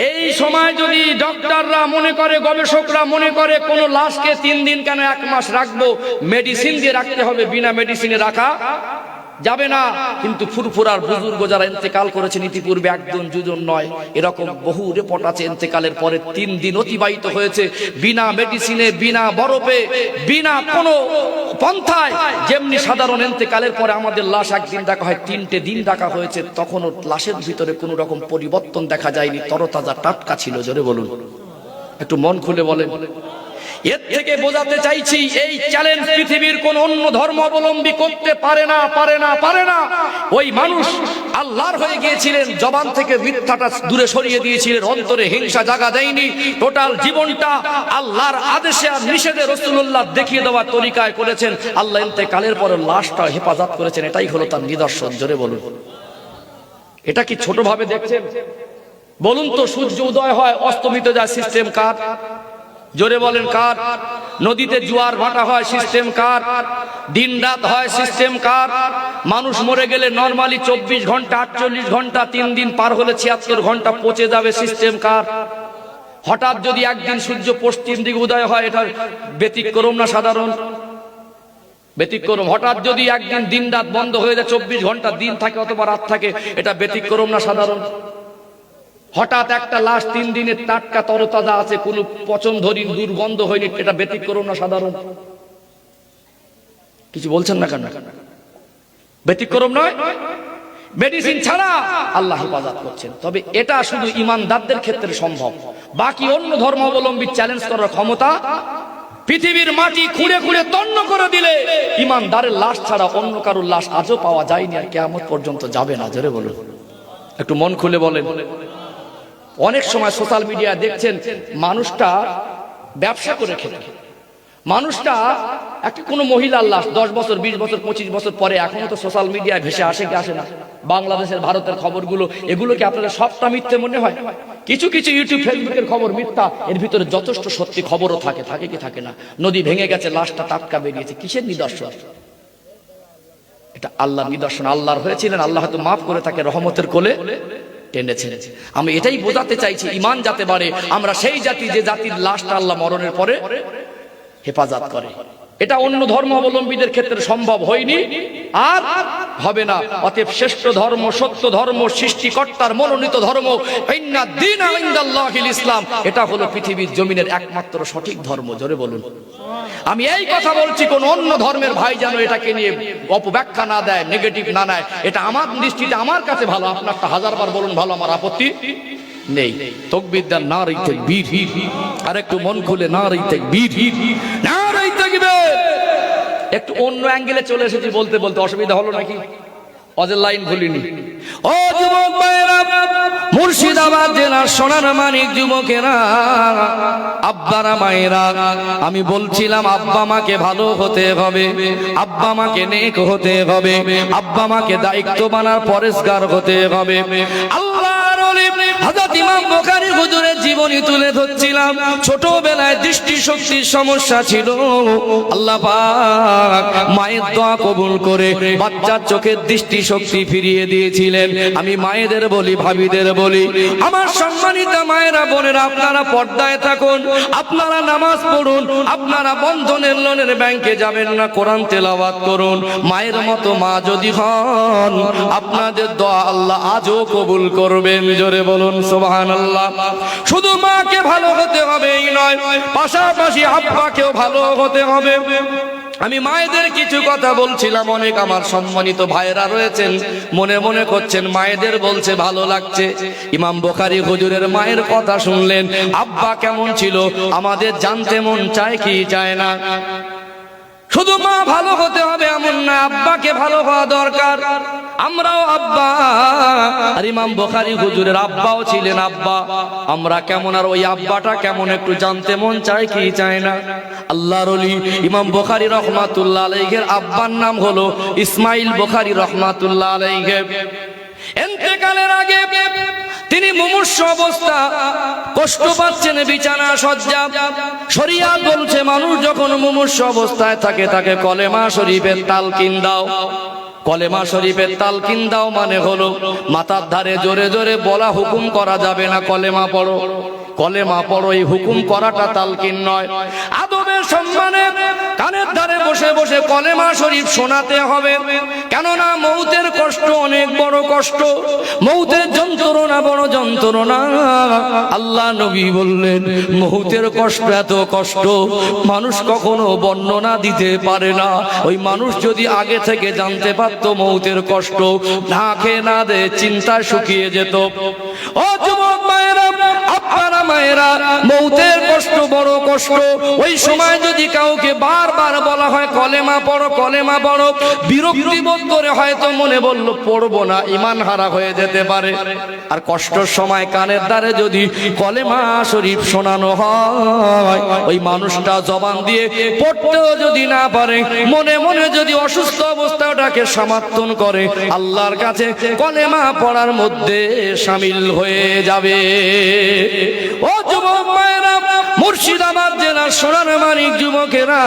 এই সময় যদি ডক্টররা মনে করে, গবেষকরা মনে করে কোন লাশকে 3 দিন কেন 1 মাস রাখবো, মেডিসিন দিয়ে রাখতে হবে, বিনা মেডিসিনে রাখা যাবে না। কিন্তু ফুরফুরার বুজুর্গ যারা ইন্তেকাল করেছেন ইতিপূর্বে, একজন দুজন নয়, এরকম বহু রিপোর্ট আছে। ইন্তেকালের পরে 3 দিন অতিবাহিত হয়েছে বিনা মেডিসিনে, বিনা বরফে, বিনা কোনো পন্থায়। যেমনি সাধারণ ইন্তেকালের পরে আমাদের লাশ 1 দিন রাখা হয়, 3টে দিন রাখা হয়েছে। তখনও লাশের ভিতরে কোনো রকম পরিবর্তন দেখা যায়নি, তরতাজা টাটকা ছিল। জোরে বলুন, একটু মন খুলে বলেন। এর থেকে বোঝাতে চাইছি, এই চ্যালেঞ্জ পৃথিবীর কোন অন্য ধর্ম অবলম্বী করতে পারে না, পারে না, পারে না। ওই মানুষ আল্লাহর হয়ে গিয়েছিলেন, জবান থেকে মিথ্যাটা দূরে সরিয়ে দিয়েছিলেন, অন্তরে হিংসা জাগা দেয়নি। টোটাল জীবনটা আল্লাহর আদেশে আর নিষেধে রাসূলুল্লাহ দেখিয়ে দেওয়ার তরিকায় করেছেন। আল্লাহ ইন্তেকালের পরে লাশটা হেফাজত করেছেন, এটাই হলো তার নিদর্শন। জোরে বলুন। এটা কি ছোট ভাবে দেখছেন? বলুন তো, সূর্য উদয় হয় অস্তমিত যায়, সিস্টেম কার? জোরে বলেন কার? নদীতে জোয়ার ভাটা হয়, সিস্টেম কার? দিন রাত হয়, সিস্টেম কার? মানুষ মরে গেলে নরমালি 24 ঘন্টা 48 ঘন্টা, 3 দিন পার হলে 76 ঘন্টা পচে যাবে, সিস্টেম কার? হঠাৎ যদি একদিন সূর্য পশ্চিম দিকে উদয় হয়, এটা ব্যতিক্রম না সাধারণ? ব্যতিক্রম। হঠাৎ যদি একদিন দিন রাত বন্ধ হয়ে যায়, 24 ঘন্টা দিন থাকে অথবা রাত থাকে, এটা ব্যতিক্রম না সাধারণ? হঠাৎ একটা লাশ 3 দিনের টাটকা তরতাজা আছে, কোনো পচন ধরি দুর্গন্ধ হয়নি, এটা ব্যতিক্রম না সাধারণ? কিছু বলছেন না কেন? ব্যতিক্রম নয়? মেডিসিন ছাড়া আল্লাহ হেফাজত করছেন। তবে এটা শুধু ইমানদারদের ক্ষেত্রে সম্ভব, বাকি অন্য ধর্মাবলম্বী চ্যালেঞ্জ করার ক্ষমতা পৃথিবীর মাটি খুঁড়ে খুঁড়ে তন্ন করে দিলে ইমানদারের লাশ ছাড়া অন্য কারোর লাশ আজও পাওয়া যায়নি, আর কিয়ামত পর্যন্ত যাবে না। জোরে বলুন, একটু মন খুলে বলেন। অনেক সময় সোশ্যাল মিডিয়া দেখছেন, মানুষটা ব্যবসা করে খেতে, মানুষটা একটা কোনো মহিলার লাশ 10 বছর 20 বছর 25 বছর পরে এখনো তো সোশ্যাল মিডিয়ায় ভেসে আসে কি আসে না? বাংলাদেশের ভারতের খবরগুলো, এগুলো কি আপনাদের সবটা মিথ্যে মনে হয়? কিছু কিছু ইউটিউব ফেসবুকের খবর মিথ্যা, এর ভিতরে যথেষ্ট সত্যি খবরও থাকে। থাকে কি থাকে না? নদী ভেঙে গেছে, লাশটা টাটকা বেরিয়েছে, কিসের নিদর্শন? এটা আল্লাহর নিদর্শন। আল্লাহর হয়েছিলেন, আল্লাহ হয়তো মাফ করে তাকে রহমতের কোলে টেনেছেন। আমি এটাই বোঝাতে চাইছি, ইমান যাতে বাড়ে, আমরা সেই জাতি যে জাতির লাশটা আল্লাহ মরণের পরে হেফাজত করে। এটা অন্য ধর্ম অবলম্বীদের ক্ষেত্রে সম্ভব হয়নি আর হবে না। অতএব শ্রেষ্ঠ ধর্ম, সত্য ধর্ম, সৃষ্টিকর্তার মনোনীত ধর্ম, ইন্না দীনা ইনদাল্লাহিল ইসলাম, এটা হলো পৃথিবীর জমিনের একমাত্র সঠিক ধর্ম। জোরে বলুন। আমি এই কথা বলছি, কোন অন্য ধর্মের ভাই যেন এটাকে নিয়ে অপব্যাখ্যা না দেয়, নেগেটিভ না নেয়। এটা আমার দৃষ্টিতে আমার কাছে ভালো, আপনারটা হাজারবার বলুন ভালো, আমার আপত্তি নেই। তাকবীর দেন, নারে তাকবীর। আর একটু মন খুলে নারে তাকবীর, নারে তাকবীর। একটু অন্য অ্যাঙ্গেলে চলে এসেছি বলতে বলতে, অসুবিধা হলো নাকি? অজের লাইন ভুলিনি। ও যুবক ভাইরা, মুর্শিদাবাদ জেলার সোনার মানিক যুবকেরা, আব্বারা মায়েরা, আমি বলছিলাম আব্বা মাকে ভালো হতে হবে, আব্বা মাকে নেক হতে হবে, আব্বা মাকে দায়িত্ববান আর পরেশগার হতে হবে। আল্লাহর ওলি হযরত ইমাম বুখারী হুজুরের জীবনী তুলে ধরছিলাম। ছোটবেলায় দৃষ্টিশক্তির সমস্যা ছিল, আল্লাহ পাক মায়ের দোয়া কবুল করে বাচ্চার চোখের দৃষ্টিশক্তি ফিরিয়ে দিয়েছিলেন। আমি মায়েদের বলি, ভাবিদের বলি, আমার সম্মানিত মায়েরা, বোনেরা, আপনারা পর্দায় থাকুন, আপনারা নামাজ পড়ুন, আপনারা বন্ধনের লোনের ব্যাংকে যাবেন না, কোরআন তেলাওয়াত করুন। মায়ের মতো মা যদি হন, আপনাদের দোয়া আল্লাহ আজও কবুল করবেন। জোরে বলুন সুবহানাল্লাহ। শুধু মাকে ভালো হতে হবে এই নয়, পাশাপাশি আব্বাকেও ভালো হতে হবে। আমি মায়েদের কিছু কথা বলছিলাম, অনেক আমার সম্মানিত ভাইরা রয়েছেন মনে মনে করছেন মায়েদের বলছে ভালো লাগছে। ইমাম বুখারী হুজুরের মায়ের কথা শুনলেন, আব্বা কেমন ছিল আমাদের জানতে মন চায় কি চায় না? শুধু মা ভালো হতে হবে এমন না, আব্বাকে ভালো হওয়া দরকার। আমরাও আব্বা, আর ইমাম বুখারী হুজুরের আব্বাও ছিলেন আব্বা। আমরা কেমন আর ওই আব্বাটা কেমন একটু জানতে মন চায় কি চায় না? আল্লাহর ওলি ইমাম বুখারী রহমাতুল্লাহ আলাইহির আব্বার নাম হলো ইসমাইল বুখারী রহমাতুল্লাহ আলাইহি। ইন্তেকালের আগে তিনি মুমূর্ষ অবস্থা, কষ্ট পাচ্ছেন, বিছানা সজ্জা। শরিয়াত বলছে মানুষ যখন মুমূর্ষ অবস্থায় থাকে তাকে কলেমা শরীফের তালকিন দাও। কলেমা শরীফের তালকিন দাও মানে হলো মাথার ধারে জোরে জোরে বলা, হুকুম করা যাবে না, কলেমা পড়ো, কলেমা পড়ো, এই হুকুম করাটা তালকিন নয়। আদবের সম্মানে কানের ধারে বসে বসে কলেমা শরীফ শোনাতে হবে। কেননা মৌতের কষ্ট অনেক বড় কষ্ট, মৌতের যন্ত্রণা বড় যন্ত্রণা। আল্লাহ নবী বললেন মৌতের কষ্ট এত কষ্ট মানুষ কখনো বর্ণনা দিতে পারে না। ওই মানুষ যদি আগে থেকে জানতে পারতো মৌতের কষ্ট, না খেয়ে না দে চিন্তায় শুকিয়ে যেত। ও যুবক মায়েরা, আপনারা মায়েরা, মৌতের কষ্ট বড় কষ্ট। ওই সময় যদি কাউকে বারবার বলা হয় কলেমা পড়ো, কলেমা পড়ো, বিরক্তি বোধ করে হয়তো মনে বলল পড়বো না, ঈমান হারা হয়ে যেতে পারে। আর কষ্টের সময় কানের দ্বারে যদি কলেমা শরীফ শোনানো হয়, ওই মানুষটা জবান দিয়ে পড়তেও যদি না পারে, মনে মনে যদি অসুস্থ অবস্থায় ওটাকে সমর্থন করে, আল্লাহর কাছে কলেমা পড়ার মধ্যে শামিল হয়ে যাবে। ও যুবক মায়েরা, মুর্শিদাবাদ জেলার সোনার মানিক যুবকেরা,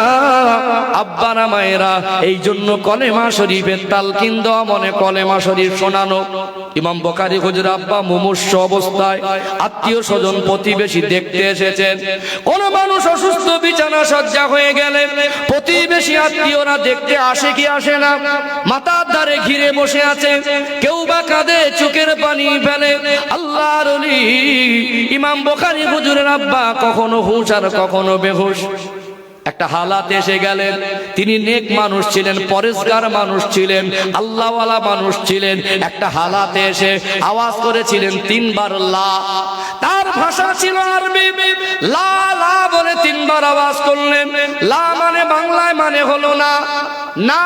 আব্বারা মায়েরা, এই জন্য কলেমা শরীফের তালকিন দেওয়া মনে কলেমা শরীফ শোনানো। ইমাম বুখারী হুজুর আব্বা মুমূর্ষ অবস্থায় আত্মীয় স্বজন প্রতিবেশী দেখতে এসেছেন। কোন মানুষ অসুস্থ বিছানা সজ্জা হয়ে গেলে প্রতিবেশী আত্মীয়রা দেখতে আসে কি আসে না? মাথার ধারে ঘিরে বসে আছে, কেউ বা কাঁদে, চোখের পানি ফেলে। আল্লাহর ওলি ইমাম বুখারী হুজুরের আব্বা কখনো হুঁশ আর কখনো বেহুশ। একটা হালাত এসে গেলেন, তিনি নেক মানুষ ছিলেন, পরেশগার মানুষ ছিলেন, আল্লাহওয়ালা মানুষ ছিলেন। একটা হালাতে এসে আওয়াজ করেছিলেন তিনবার লা। তার ভাষা ছিল আরবি, লা লা বলে তিনবার আওয়াজ করলেন। লা মানে বাংলায় মানে হলো না, না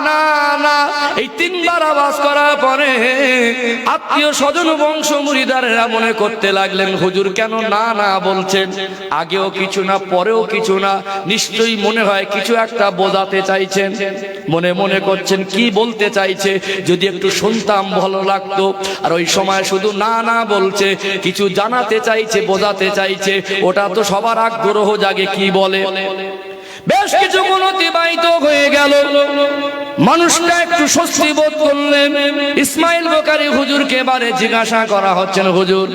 না না। এই তিনবার আওয়াজ করার পরে আত্মীয় স্বজন বংশ মুরিদারেরা মনে করতে লাগলেন হুজুর কেন না না বলছেন, আগেও কিছু না পরেও কিছু না, নিশ্চয়ই মনে হয় কিছু একটা বোঝাতে চাইছেন। মনে মনে করছেন কি বলতে চাইছে, যদি একটু শুনতাম ভালো লাগতো। আর ওই সময় শুধু না না বলছে, কিছু জানাতে চাইছে, বোঝাতে চাইছে, ওটা তো সবার আগ্রহ জাগে কি বলে। বেশ কিছুক্ষণ অতিবাহিত হয়ে গেল, মানুষটা একটু স্বস্তি বোধ করলেন। ইসমাইল বুখারী হুজুরকে এবারে জিজ্ঞাসা করা হচ্ছেন, হুজুর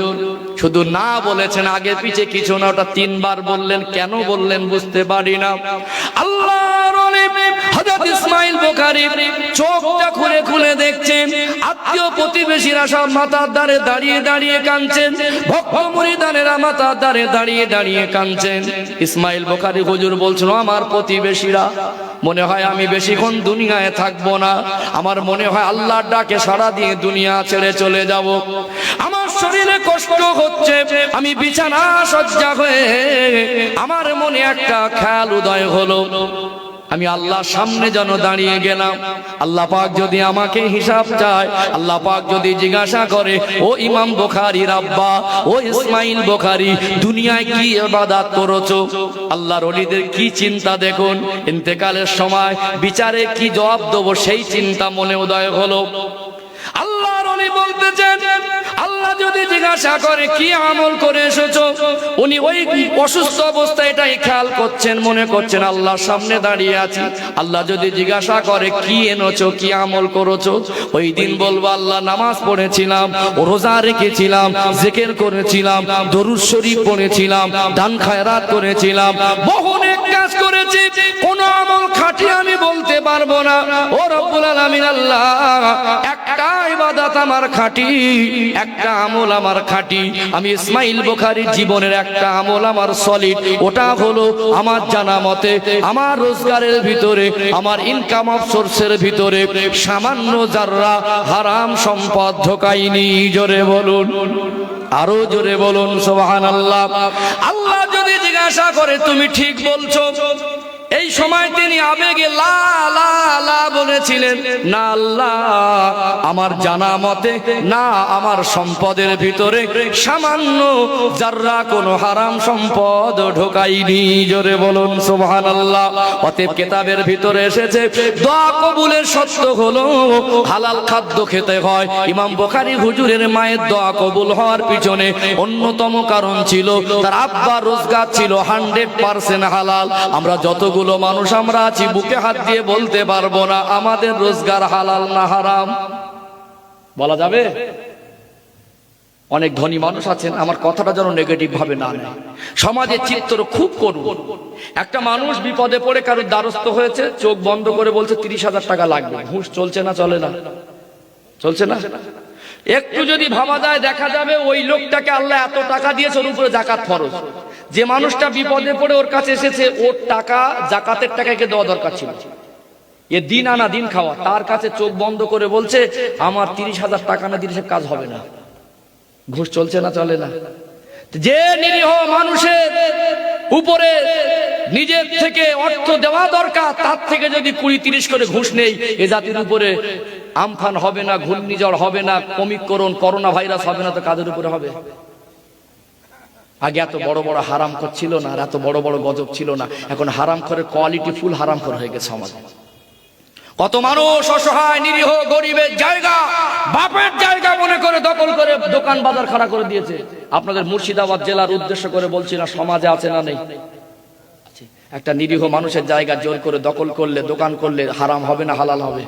শুধু না বলেছেন, আগে পিছে কিছু না, ওটা তিনবার বললেন, কেন বললেন বুঝতে পারি না। আল্লাহর ওলি হযরত ইসমাইল বুখারী চোখটা খুলে খুলে দেখছেন, আত্মীয় প্রতিবেশীরা সব মাথার দ্বারে দাঁড়িয়ে দাঁড়িয়ে কাঁদছেন, ভক্ত মুরিদানেরা মাথার দ্বারে দাঁড়িয়ে দাঁড়িয়ে কাঁদছেন। ইসমাইল বুখারী হুজুর বলছেন, আমার প্রতিবেশীরা, মনে হয় আমি বেশিক্ষণ দুনিয়ায় থাকবো না, আমার মনে হয় আল্লাহর ডাকে সাড়া দিয়ে দুনিয়া ছেড়ে চলে যাব। আমার শরীরে কষ্ট হচ্ছে, আমি বিছানা শয্যা হয়ে আমার মনে একটা খেয়াল উদয় হলো, আমি আল্লাহর সামনে যেন দাঁড়িয়ে গেলাম। আল্লাহ পাক যদি আমাকে হিসাব চায়, আল্লাহ পাক যদি জিজ্ঞাসা করে, ও ইমাম বুখারীর আব্বা, ও ইসমাইল বুখারী, দুনিয়ায় কি ইবাদত করেছো? আল্লাহর ওলিদের কি চিন্তা দেখুন, ইন্তেকালের সময় বিচারে কি জবাব দেবো সেই চিন্তা মনে উদয় হলো। আল্লাহর ওলি বলতেছেন, আল্লাহ যদি জিজ্ঞাসা করে কি আমল করে এসেছো, উনি ওই অসুস্থ অবস্থায় এটাই খেয়াল করছেন, মনে করছেন আল্লাহর সামনে দাঁড়িয়ে আছি। আল্লাহ যদি জিজ্ঞাসা করে কি এনেছো, কি আমল করেছো, ওই দিন বলবো আল্লাহ নামাজ পড়েছিলাম, রোজা রেখেছিলাম, জিকির করেছিলাম, দরুদ শরীফ পড়েছিলাম, দান খায়রাত করেছিলাম, বহু নেক কাজ করেছি, কোন আমল খাঁটি আমি বলতে পারবো না। ও রব্বুল আলামিন আল্লাহ, একটা ইবাদত আমার খাঁটি, একটা আমল আমার খাঁটি। আমি ইসমাইল বুখারীর জীবনের একটা আমল আমার সলিড, ওটা হলো আমার জানা মতে আমার রোজগারের ভিতরে, আমার ইনকাম অফ সোর্সের ভিতরে সামান্য যাররা হারাম সম্পদ ঢোকাইনি। জোরে বলুন, আরো জোরে বলুন সুবহানাল্লাহ। আল্লাহ যদি জিজ্ঞাসা করে তুমি ঠিক বলছো, এই সময় তিনি আবেগে লা লা লা বলেছিলেন, না আল্লাহ, আমার জানা মতে না আমার সম্পদের ভিতরে সামান্য যাররা কোনো হারাম সম্পদ ঢোকাইনি। জোরে বলুন সুবহানাল্লাহ। অতএব কিতাবের ভিতরে এসেছে দোয়া কবুলের শর্ত হলো হালাল খাদ্য খেতে হয়। ইমাম বুখারী হুজুরের মায়ের দোয়া কবুল হওয়ার পিছনে অন্যতম কারণ ছিল তার আব্বা রোজগার ছিল 100% হালাল। আমরা যতগুলো মানুষ আমরা আছি বুকে হাত দিয়ে বলতে পারবো না আমাদের রোজগার হালাল না হারাম, বলা যাবে? অনেক ধনী মানুষ আছেন, আমার কথাটা যেন নেগেটিভ ভাবে না নেয়, সমাজের চিত্র খুব করুন। একটা মানুষ বিপদে পড়ে কারোর দ্বারস্থ হয়েছে, চোখ বন্ধ করে বলছে 30,000 টাকা লাগবে। ঘুষ চলছে না চলে না? চলছে না? একটু যদি ভাবা যায় দেখা যাবে ওই লোকটাকে আল্লাহ এত টাকা দিয়েছে, ওর উপরে যাকাত ফরজ। যে মানুষটা বিপদে পড়ে ওর কাছে এসেছে, ওর টাকা জাকাতের টাকাকে দেওয়া দরকার ছিল, এ দিন আনা দিন খাওয়া, তার কাছে চোখ বন্ধ করে বলছে আমার 30,000 টাকা না দিলে সে কাজ হবে না। ঘুষ চলছে না চলে না? যে নিরীহ মানুষের উপরে নিজের থেকে অর্থ দেওয়া দরকার, তার থেকে যদি 20-30 করে ঘুষ নেই, এ জাতির উপরে আমফান হবে না, ঘূর্ণিঝড় হবে না, অমিক্রণ করোনা ভাইরাস হবে না, তো কাদের উপরে হবে? আগে এত বড় বড় হারাম খোর ছিল না, আর এত বড় বড় গজব ছিল না। এখন হারাম খোরের কোয়ালিটি ফুল হারাম খোর হয়ে গেছে সমাজে। কত মানুষ অসহায় নিরীহ গরিবের জায়গা বাপের জায়গা মনে করে দখল করে দোকান বাজার খাড়া করে দিয়েছে। আপনাদের মুর্শিদাবাদ জেলার উদ্দেশ্য করে বলছি না, সমাজে আছে না নেই? একটা নিরীহ মানুষের জায়গা জোর করে দখল করলে, দোকান করলে হারাম হবে না হালাল হবে?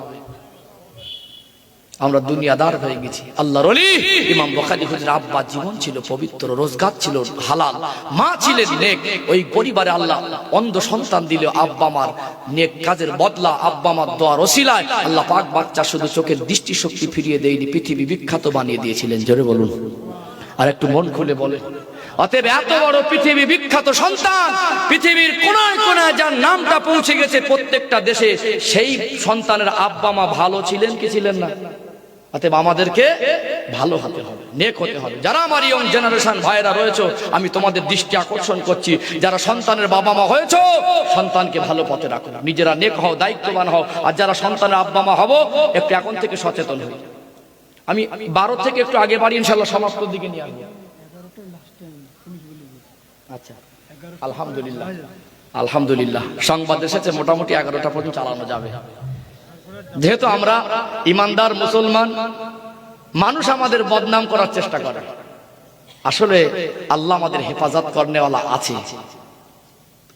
আমরা দুনিয়াদার হয়ে গেছি। আল্লাহর ওলি ইমাম বুখারী হুজুর আব্বা জীবন ছিল পবিত্র, রোজগার ছিল হালাল, মা ছিলেন নেক। ওই পরিবারে আল্লাহ অন্ধ সন্তান দিল, আব্বা মার নেক কাজের বদলা, আব্বা মার দোয়ার ওসিলায় আল্লাহ পাক বাচ্চা শুধু চোখের দৃষ্টি শক্তি ফিরিয়ে দেয়নি, পৃথিবী বিখ্যাত বানিয়ে দিয়েছিলেন। জোরে বলুন, আর একটু মন খুলে বলে। অতএব এত বড় পৃথিবী বিখ্যাত সন্তান, পৃথিবীর কোনায় কোনায় যার নামটা পৌঁছে গেছে প্রত্যেকটা দেশে, সেই সন্তানের আব্বা মা ভালো ছিলেন কি ছিলেন না? অতএব আমাদেরকে ভালো হতে হবে, নেক হতে হবে। যারা আমার ইয়ং জেনারেশন ভাইরা রয়েছে, আমি তোমাদের দৃষ্টি আকর্ষণ করছি, যারা সন্তানের বাবা মা হয়েছে, সন্তানকে ভালো পথে রাখো, নিজেরা নেক হও, দায়িত্ববান হও। আর যারা সন্তানের আব্বা মা হবো, একটু এখন থেকে সচেতন হই। আমি 12 থেকে একটু আগে বাড়ি ইনশাআল্লাহ সমাপ্তির দিকে নিয়ে আসবো। আচ্ছা, আলহামদুলিল্লাহ আলহামদুলিল্লাহ, সংবাদ এসেছে মোটামুটি 11টা পর্যন্ত চালানো যাবে। যেহেতু আমরা ইমানদার মুসলমান, মানুষ আমাদের বদনাম করার চেষ্টা করে, আসলে আল্লাহ আমাদের হেফাজত করনেওয়ালা আছে।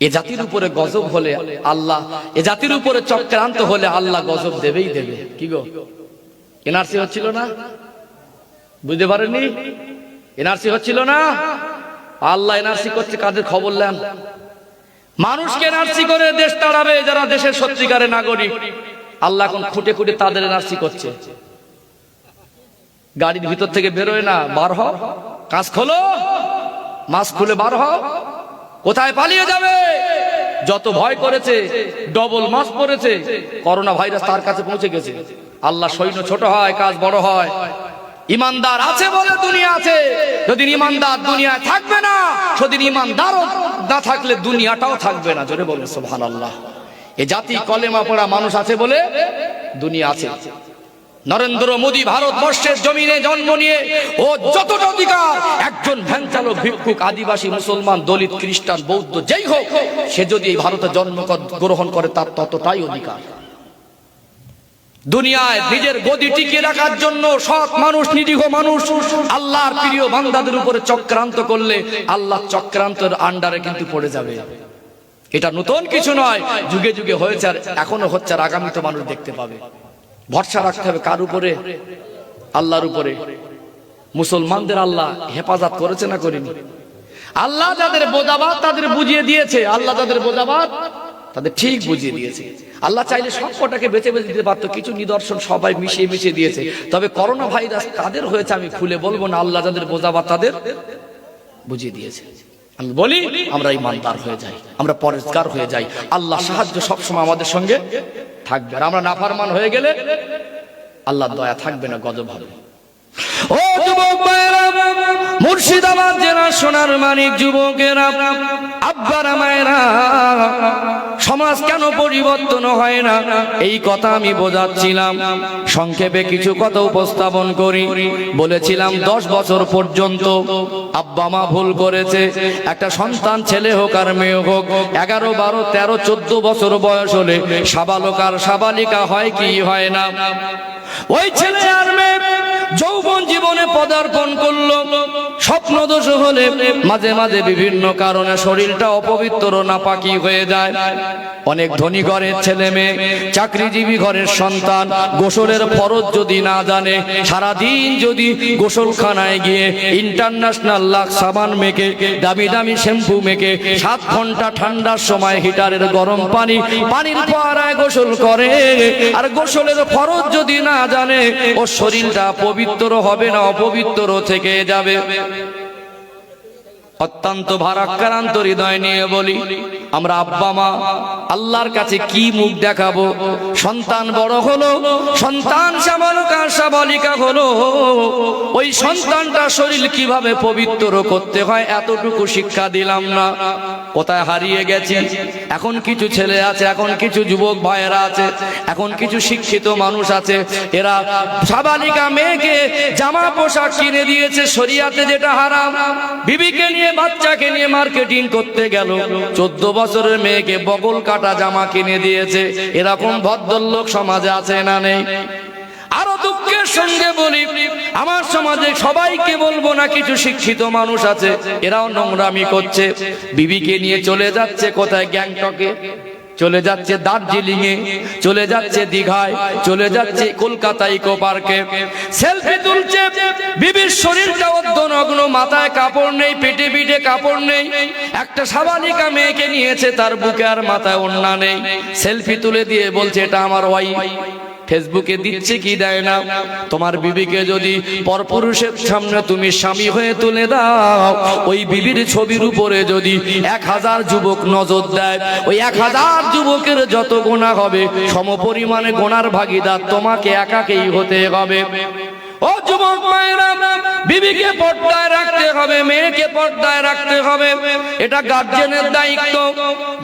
এ জাতির উপরে গজব হলে আল্লাহ, এ জাতির উপরে চক্রান্ত হলে আল্লাহ গজব দেবেই দেবে। কি গো, এনআরসি হচ্ছিল না? বুঝতে পারেননি? এনআরসি হচ্ছিল না? আল্লাহ এনআরসি করছে, কাদের খবর নেন? মানুষকে এনআরসি করে দেশ তাড়াবে যারা দেশের সত্যিকারের নাগরিক। আল্লাহ এখন খুঁটে খুঁটে তাদের এনআরসি করছে। গাড়ির ভিতর থেকে বেরোয় না, বার হও, কাঁচ খোলো, মাস্ক খুলে বার হও। কোথায় পালিয়ে যাবে? যত ভয় করেছে, ডবল মাস্ক পরেছে, করোনা ভাইরাস তার কাছে পৌঁছে গেছে। আল্লাহ সৈন্য ছোট হয়, কাজ বড় হয়। ইমানদার আছে বলে দুনিয়া আছে, যদি ইমানদার দুনিয়ায় থাকবে না, সেদিন ইমানদারও না থাকলে দুনিয়াটাও থাকবে না। জোরে বলুন সুবহানাল্লাহ। এ জাতি কলেমা পড়া মানুষ আছে বলে দুনিয়া আছে। নরেন্দ্র মোদী ভারতবর্ষের জমিনে জন্ম নিয়ে ও যতটা অধিকার, একজন ভ্যান চালক, ভিক্ষুক, আদিবাসী, মুসলমান, দলিত, খ্রিস্টান, বৌদ্ধ যেই হোক, সে যদি এই ভারতে জন্ম গ্রহণ করে তার ততটাই অধিকার। দুনিয়ায় নিজের গদি টিকিয়ে রাখার জন্য সৎ মানুষ, নিরীহ মানুষ আল্লাহর প্রিয় বান্দাদের উপরে চক্রান্ত করলে আল্লাহ চক্রান্তের আন্ডারে কিন্তু পড়ে যাবে। এটা নতুন কিছু নয়, যুগে যুগে হয়েছে আর এখনো হচ্ছে, আর আগামীতে মানুষ দেখতে পাবে। ভরসা রাখতে হবে কার উপরে? আল্লাহর উপরে। মুসলমানদের আল্লাহ হেফাজত করেছে না করেনি? আল্লাহ যাদের বোঝাবাদ তাদের বুঝিয়ে দিয়েছে, আল্লাহ যাদের বোঝাবাদ তাদের ঠিক বুঝিয়ে দিয়েছে। আল্লাহ চাইলে সব কটাকে বেঁচে বেঁচে দিতে পারতো, কিছু নিদর্শন সবাই মিশিয়ে মিশিয়ে দিয়েছে। তবে করোনা ভাইরাস কাদের হয়েছে আমি খুলে বলবো না, আল্লাহ যাদের বোঝাবাদ তাদের বুঝিয়ে দিয়েছে। আমি বলি আমরা ইমানদার হয়ে যাই, আমরা পরেজগার হয়ে যাই, আল্লাহ সাহায্য সবসময় আমাদের সঙ্গে থাকবে। আর আমরা নাফরমান হয়ে গেলে আল্লাহর দয়া থাকবে না, গজব হবে। ও যুবক ভাইরা, মুর্শিদাবাদ জেলা সোনার মানিক যুবকেরা, আব্বারা মায়েরা, সমাজ কেন পরিবর্তন হয় না এই কথা আমি বোঝাচ্ছিলাম। সংক্ষেপে কিছু কথা উপস্থাপন করি। বলেছিলাম 10 বছর পর্যন্ত আব্বা মা ভুল করেছে। একটা সন্তান ছেলে হোক আর মেয়ে হোক, 11, 12, 13, 14 বছর বয়স হলে সাবালক আর সাবালিকা হয় কি হয় না? ওই ছেলে আর মেয়ে যৌবন জীবনে পদার্পণ করলো। স্বপ্ন দোষ হলে মাঝে মাঝে বিভিন্ন কারণে শরীরটা অপবিত্র, নাপাকি হয়ে যায়। অনেক ধনী ঘরের ছেলে মেয়ে, চাকরিজীবী ঘরের সন্তান গোসলের ফরজ যদি না জানে, সারাদিন যদি গোসলখানায় গিয়ে ইন্টারন্যাশনাল লাক্স সাবান মেখে, দামি দামি শ্যাম্পু মেখে 7 ঘন্টা ঠান্ডার সময় হিটারের গরম পানির ফোয়ারায় গোসল করে, আর গোসলের ফরজ যদি না জানে, ও শরীরটা পবিত্র হবে না, অপবিত্র থেকে যাবে। অত্যন্ত ভারাক্রান্ত হৃদয় নিয়ে বলি, আমরা আব্বা মা আল্লাহর কাছে কি মুখ দেখাবো? সন্তান বড় হলো, সন্তান সাবালিকা হলো, ওই সন্তানটা শরীর কিভাবে পবিত্র করতে হয় এতটুকু শিক্ষা দিলাম না। কোথায় হারিয়ে গেছি? এখন কিছু ছেলে আছে, এখন কিছু যুবক ভাইয়েরা আছে, এখন কিছু শিক্ষিত মানুষ আছে, এরা সাবালিকা মেয়েকে জামা পোশাক কিনে দিয়েছে শরিয়াতে যেটা হারাম। বিবিকে নিয়ে, বাচ্চাকে নিয়ে মার্কেটিং করতে গেল, 14 বছরের মেয়েকে বগল কাটা জামা কিনে দিয়েছে। এরকম ভদ্রলোক সমাজে আছে না নেই? আরো দুঃখের সঙ্গে বলি, আমার সমাজে সবাইকে বলবো না, কিছু শিক্ষিত মানুষ আছে, এরাও নোংরামি করছে। বিবিকে নিয়ে চলে যাচ্ছে কোথায়? গ্যাংটকে, চলে যাচ্ছে দার্জিলিং এ, চলে যাচ্ছে দীঘায়, চলে যাচ্ছে কলকাতা ইকো পার্কে, সেলফি তুলছে। বিবির শরীরটা অর্ধনগ্ন, মাথায় কাপড় নেই, পেটে পিঠে কাপড় নেই। একটা সাবালিকা মেয়েকে নিয়েছে, তার বুকে আর মাথায় ওড়না নেই। সেলফি তুলে দিয়ে বলছে এটা আমার ওয়াইফ। ফেসবুকে দিচ্ছে কি দেয় না? তোমার বিবিকে যদি পরপুরুষের সামনে তুমি স্বামী হয়ে তুলে দাও, ওই বিবির ছবির উপরে যদি 1000 যুবক নজর দেয়, ওই 1000 যুবকের যত গুনাহ হবে সমপরিমাণে গুনার ভাগীদার তোমাকে একাকেই হতে হবে। ও যুবক মায়েরা, বিবিকে পর্দায় রাখতে হবে, মেয়েকে পর্দায় রাখতে হবে, এটা গার্জেনের দায়িত্ব।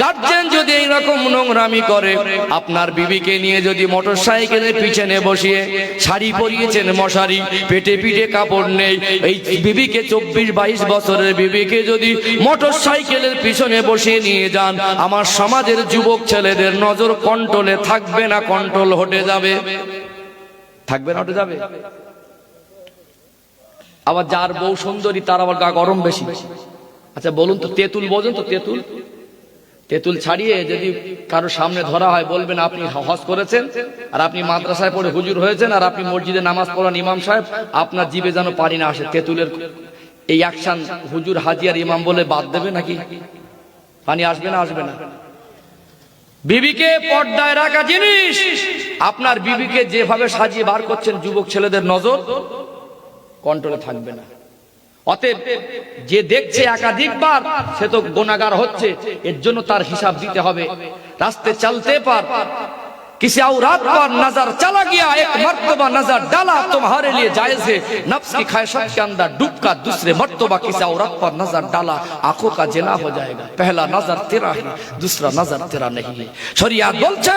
গার্জেন যদি এইরকম নোংরামি করে, আপনার বিবিকে নিয়ে যদি মোটরসাইকেলের পিছনে বসিয়ে, শাড়ি পরিয়েছেন মশারি, পেটে পিঠে কাপড় নেই, এই বিবিকে 24-22 বছরের বিবিকে যদি মোটরসাইকেলের পিছনে বসিয়ে নিয়ে যান, আমার সমাজের যুবক ছেলেদের নজর কন্ট্রোলে থাকবে না, কন্ট্রোল হটে যাবে। থাকবে না, হটে যাবে। আবার যার বউ সুন্দরী তার আবার গা গরম বেশি। আচ্ছা বলুন তো, তেঁতুল বোঝেন তো? তেঁতুল ছাড়িয়ে যদি কারো সামনে ধরা হয়, বলবেন আপনি হজ করেছেন, আর আপনি মাদ্রাসায় পড়ে হুজুর হয়েছেন, আর আপনি মসজিদে নামাজ পড়ান ইমাম সাহেব, আপনার জিভে যেন পানি না আসে। তেঁতুলের এই অ্যাকশন হুজুর, হাজি আর ইমাম বলে বাদ দেবে নাকি? পানি আসবে না? আসবে না। বিবিকে পর্দায় রাখা জিনিস। আপনার বিবিকে যেভাবে সাজিয়ে বার করছেন, যুবক ছেলেদের নজর কন্ট্রোলে থাকবে না। অতএব যে দেখছে একাধিকবার, সে তো গুনাহগার হচ্ছে, এর জন্য তার হিসাব দিতে হবে। রাস্তে চলতে পার किसी औरत पर नजर चला गया, एक मर्तबा नजर डाला तुम्हारे लिए जायज है, नफ्स की ख्वाहिशत के अंदर डूब कर दूसरे मर्तबा किसी औरत पर नजर डाला, आंखों का जिना हो जाएगा। पहला नजर तेरा है, दूसरा नजर तेरा नहीं है। শরিয়াত বলছে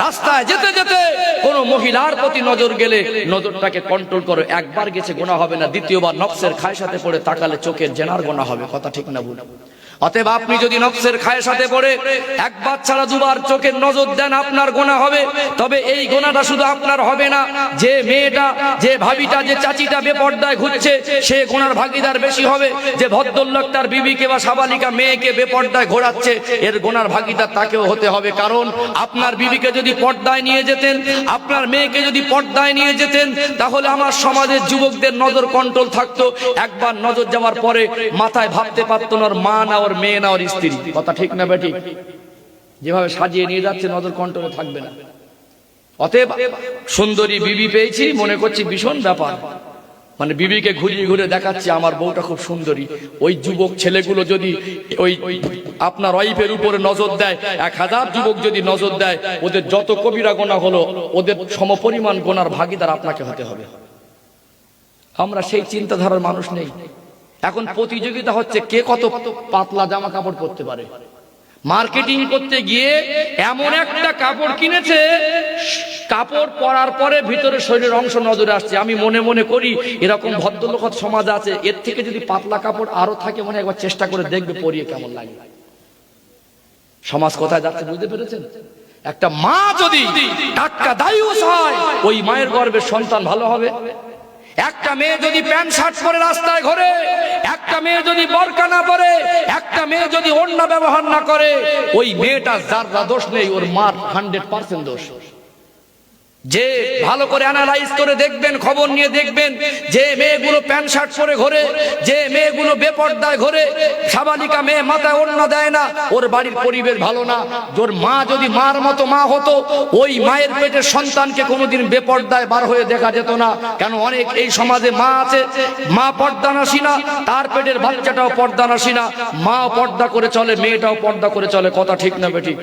রাস্তায় যেতে যেতে কোন মহিলার প্রতি নজর গেলে নজরটাকে কন্ট্রোল করো। একবার গেছে গুনাহ হবে না, দ্বিতীয়বার নফসের খায়সাতে পড়ে তাকালে চোখের জেনার গুনাহ হবে। কথা ঠিক না ভুল? অতএব আপনি যদি নফসের খায়সাতে পড়ে একবার ছাড়া দুবার চোখের নজর দেন, আপনার গুনাহ হবে। তবে এই গুনাহটা শুধু আপনার হবে না, যে মেয়েটা, যে ভাবিটা, যে চাচিটা বেপর্দায় ঘুরছে, সে গুনার ভাগীদার বেশি হবে। যে ভদ্রলোক তার বিবিকে বা সাবালিকা মেয়েকে বেপর্দায় ঘোরাচ্ছে, এর গুনার ভাগীদার তাকেও হতে হবে। কারণ আপনার বিবিকে যদি পর্দায় নিয়ে যেতেন, আপনার মেয়েকে যদি পর্দায় নিয়ে যেতেন, তাহলে আমার সমাজের যুবকদের নজর কন্ট্রোল থাকতো। একবার নজর যাওয়ার পরে মাথায় ভাবতে পারতো না ওর মা না, ওর মেয়ে না, ওর স্ত্রী। কথা ঠিক না বেঠিক? যেভাবে সাজিয়ে নিয়ে যাচ্ছে নজর কন্ট্রোলে থাকবে না। অতএব সুন্দরী বিবি পেয়েছি মনে করছি ভীষণ ব্যাপার, মানে বিবিকে ঘুরিয়ে ঘুরে দেখাচ্ছে আমার বউটা খুব সুন্দরী। ওই যুবক ছেলেগুলো যদি ওই আপনার ওয়াইফের উপরে নজর দেয়, 1000 যুবক যদি নজর দেয়, ওদের যত কবিরা গোনা হলো, ওদের সমপরিমাণ গোনার ভাগীদার আপনাকে হতে হবে। আমরা সেই চিন্তাধারার মানুষ নেই। এখন প্রতিযোগিতা হচ্ছে কে কত পাতলা জামা কাপড় পরতে পারে। মার্কেটিং করতে গিয়ে এমন একটা কাপড় কিনেছে, কাপড় পরার পরে ভিতরে শরীরের অংশ নজরে আসছে। আমি মনে মনে করি এরকম ভদ্রলোক সমাজ আছে, এর থেকে যদি পাতলা কাপড় আরো থাকে, মনে একবার চেষ্টা করে দেখবে পরিয়ে কেমন লাগে। সমাজ কোথায় যাচ্ছে বুঝতে পেরেছেন? একটা মা যদি টাটকা দায়ুস হয়, ওই মায়ের গর্ভের সন্তান ভালো হবে। একটা মেয়ে যদি প্যান্ট শার্ট পরে রাস্তায় ঘোরে, একটা মেয়ে যদি বোরকা না পরে, একটা মেয়ে যদি ওড়না ব্যবহার না করে, ওই মেয়েটা যার দোষ নেই, ওর মার 100% দোষ। যে ভালো করে অ্যানালাইজ করে দেখবেন, খবর নিয়ে দেখবেন, যে মেয়েগুলো প্যান্ট শার্ট পরে ঘোরে, যে মেয়েগুলো বেপর্দায় ঘোরে, সাবালিকা মেয়ে মাথায় ওড়না দেয় না, ওর বাড়ির পরিবেশ ভালো না। ওর মা যদি মার মতো মা হতো, ওই মায়ের পেটের সন্তানকে কোনোদিন বেপর্দায় বার হয়ে দেখা যেত না। কেন অনেক এই সমাজে মা আছে, মা পর্দানাসী না, তার পেটের বাচ্চাটাও পর্দানাসী না, মাও পর্দা করে চলে, মেয়েটাও পর্দা করে চলে। কথা ঠিক না বেঠিক?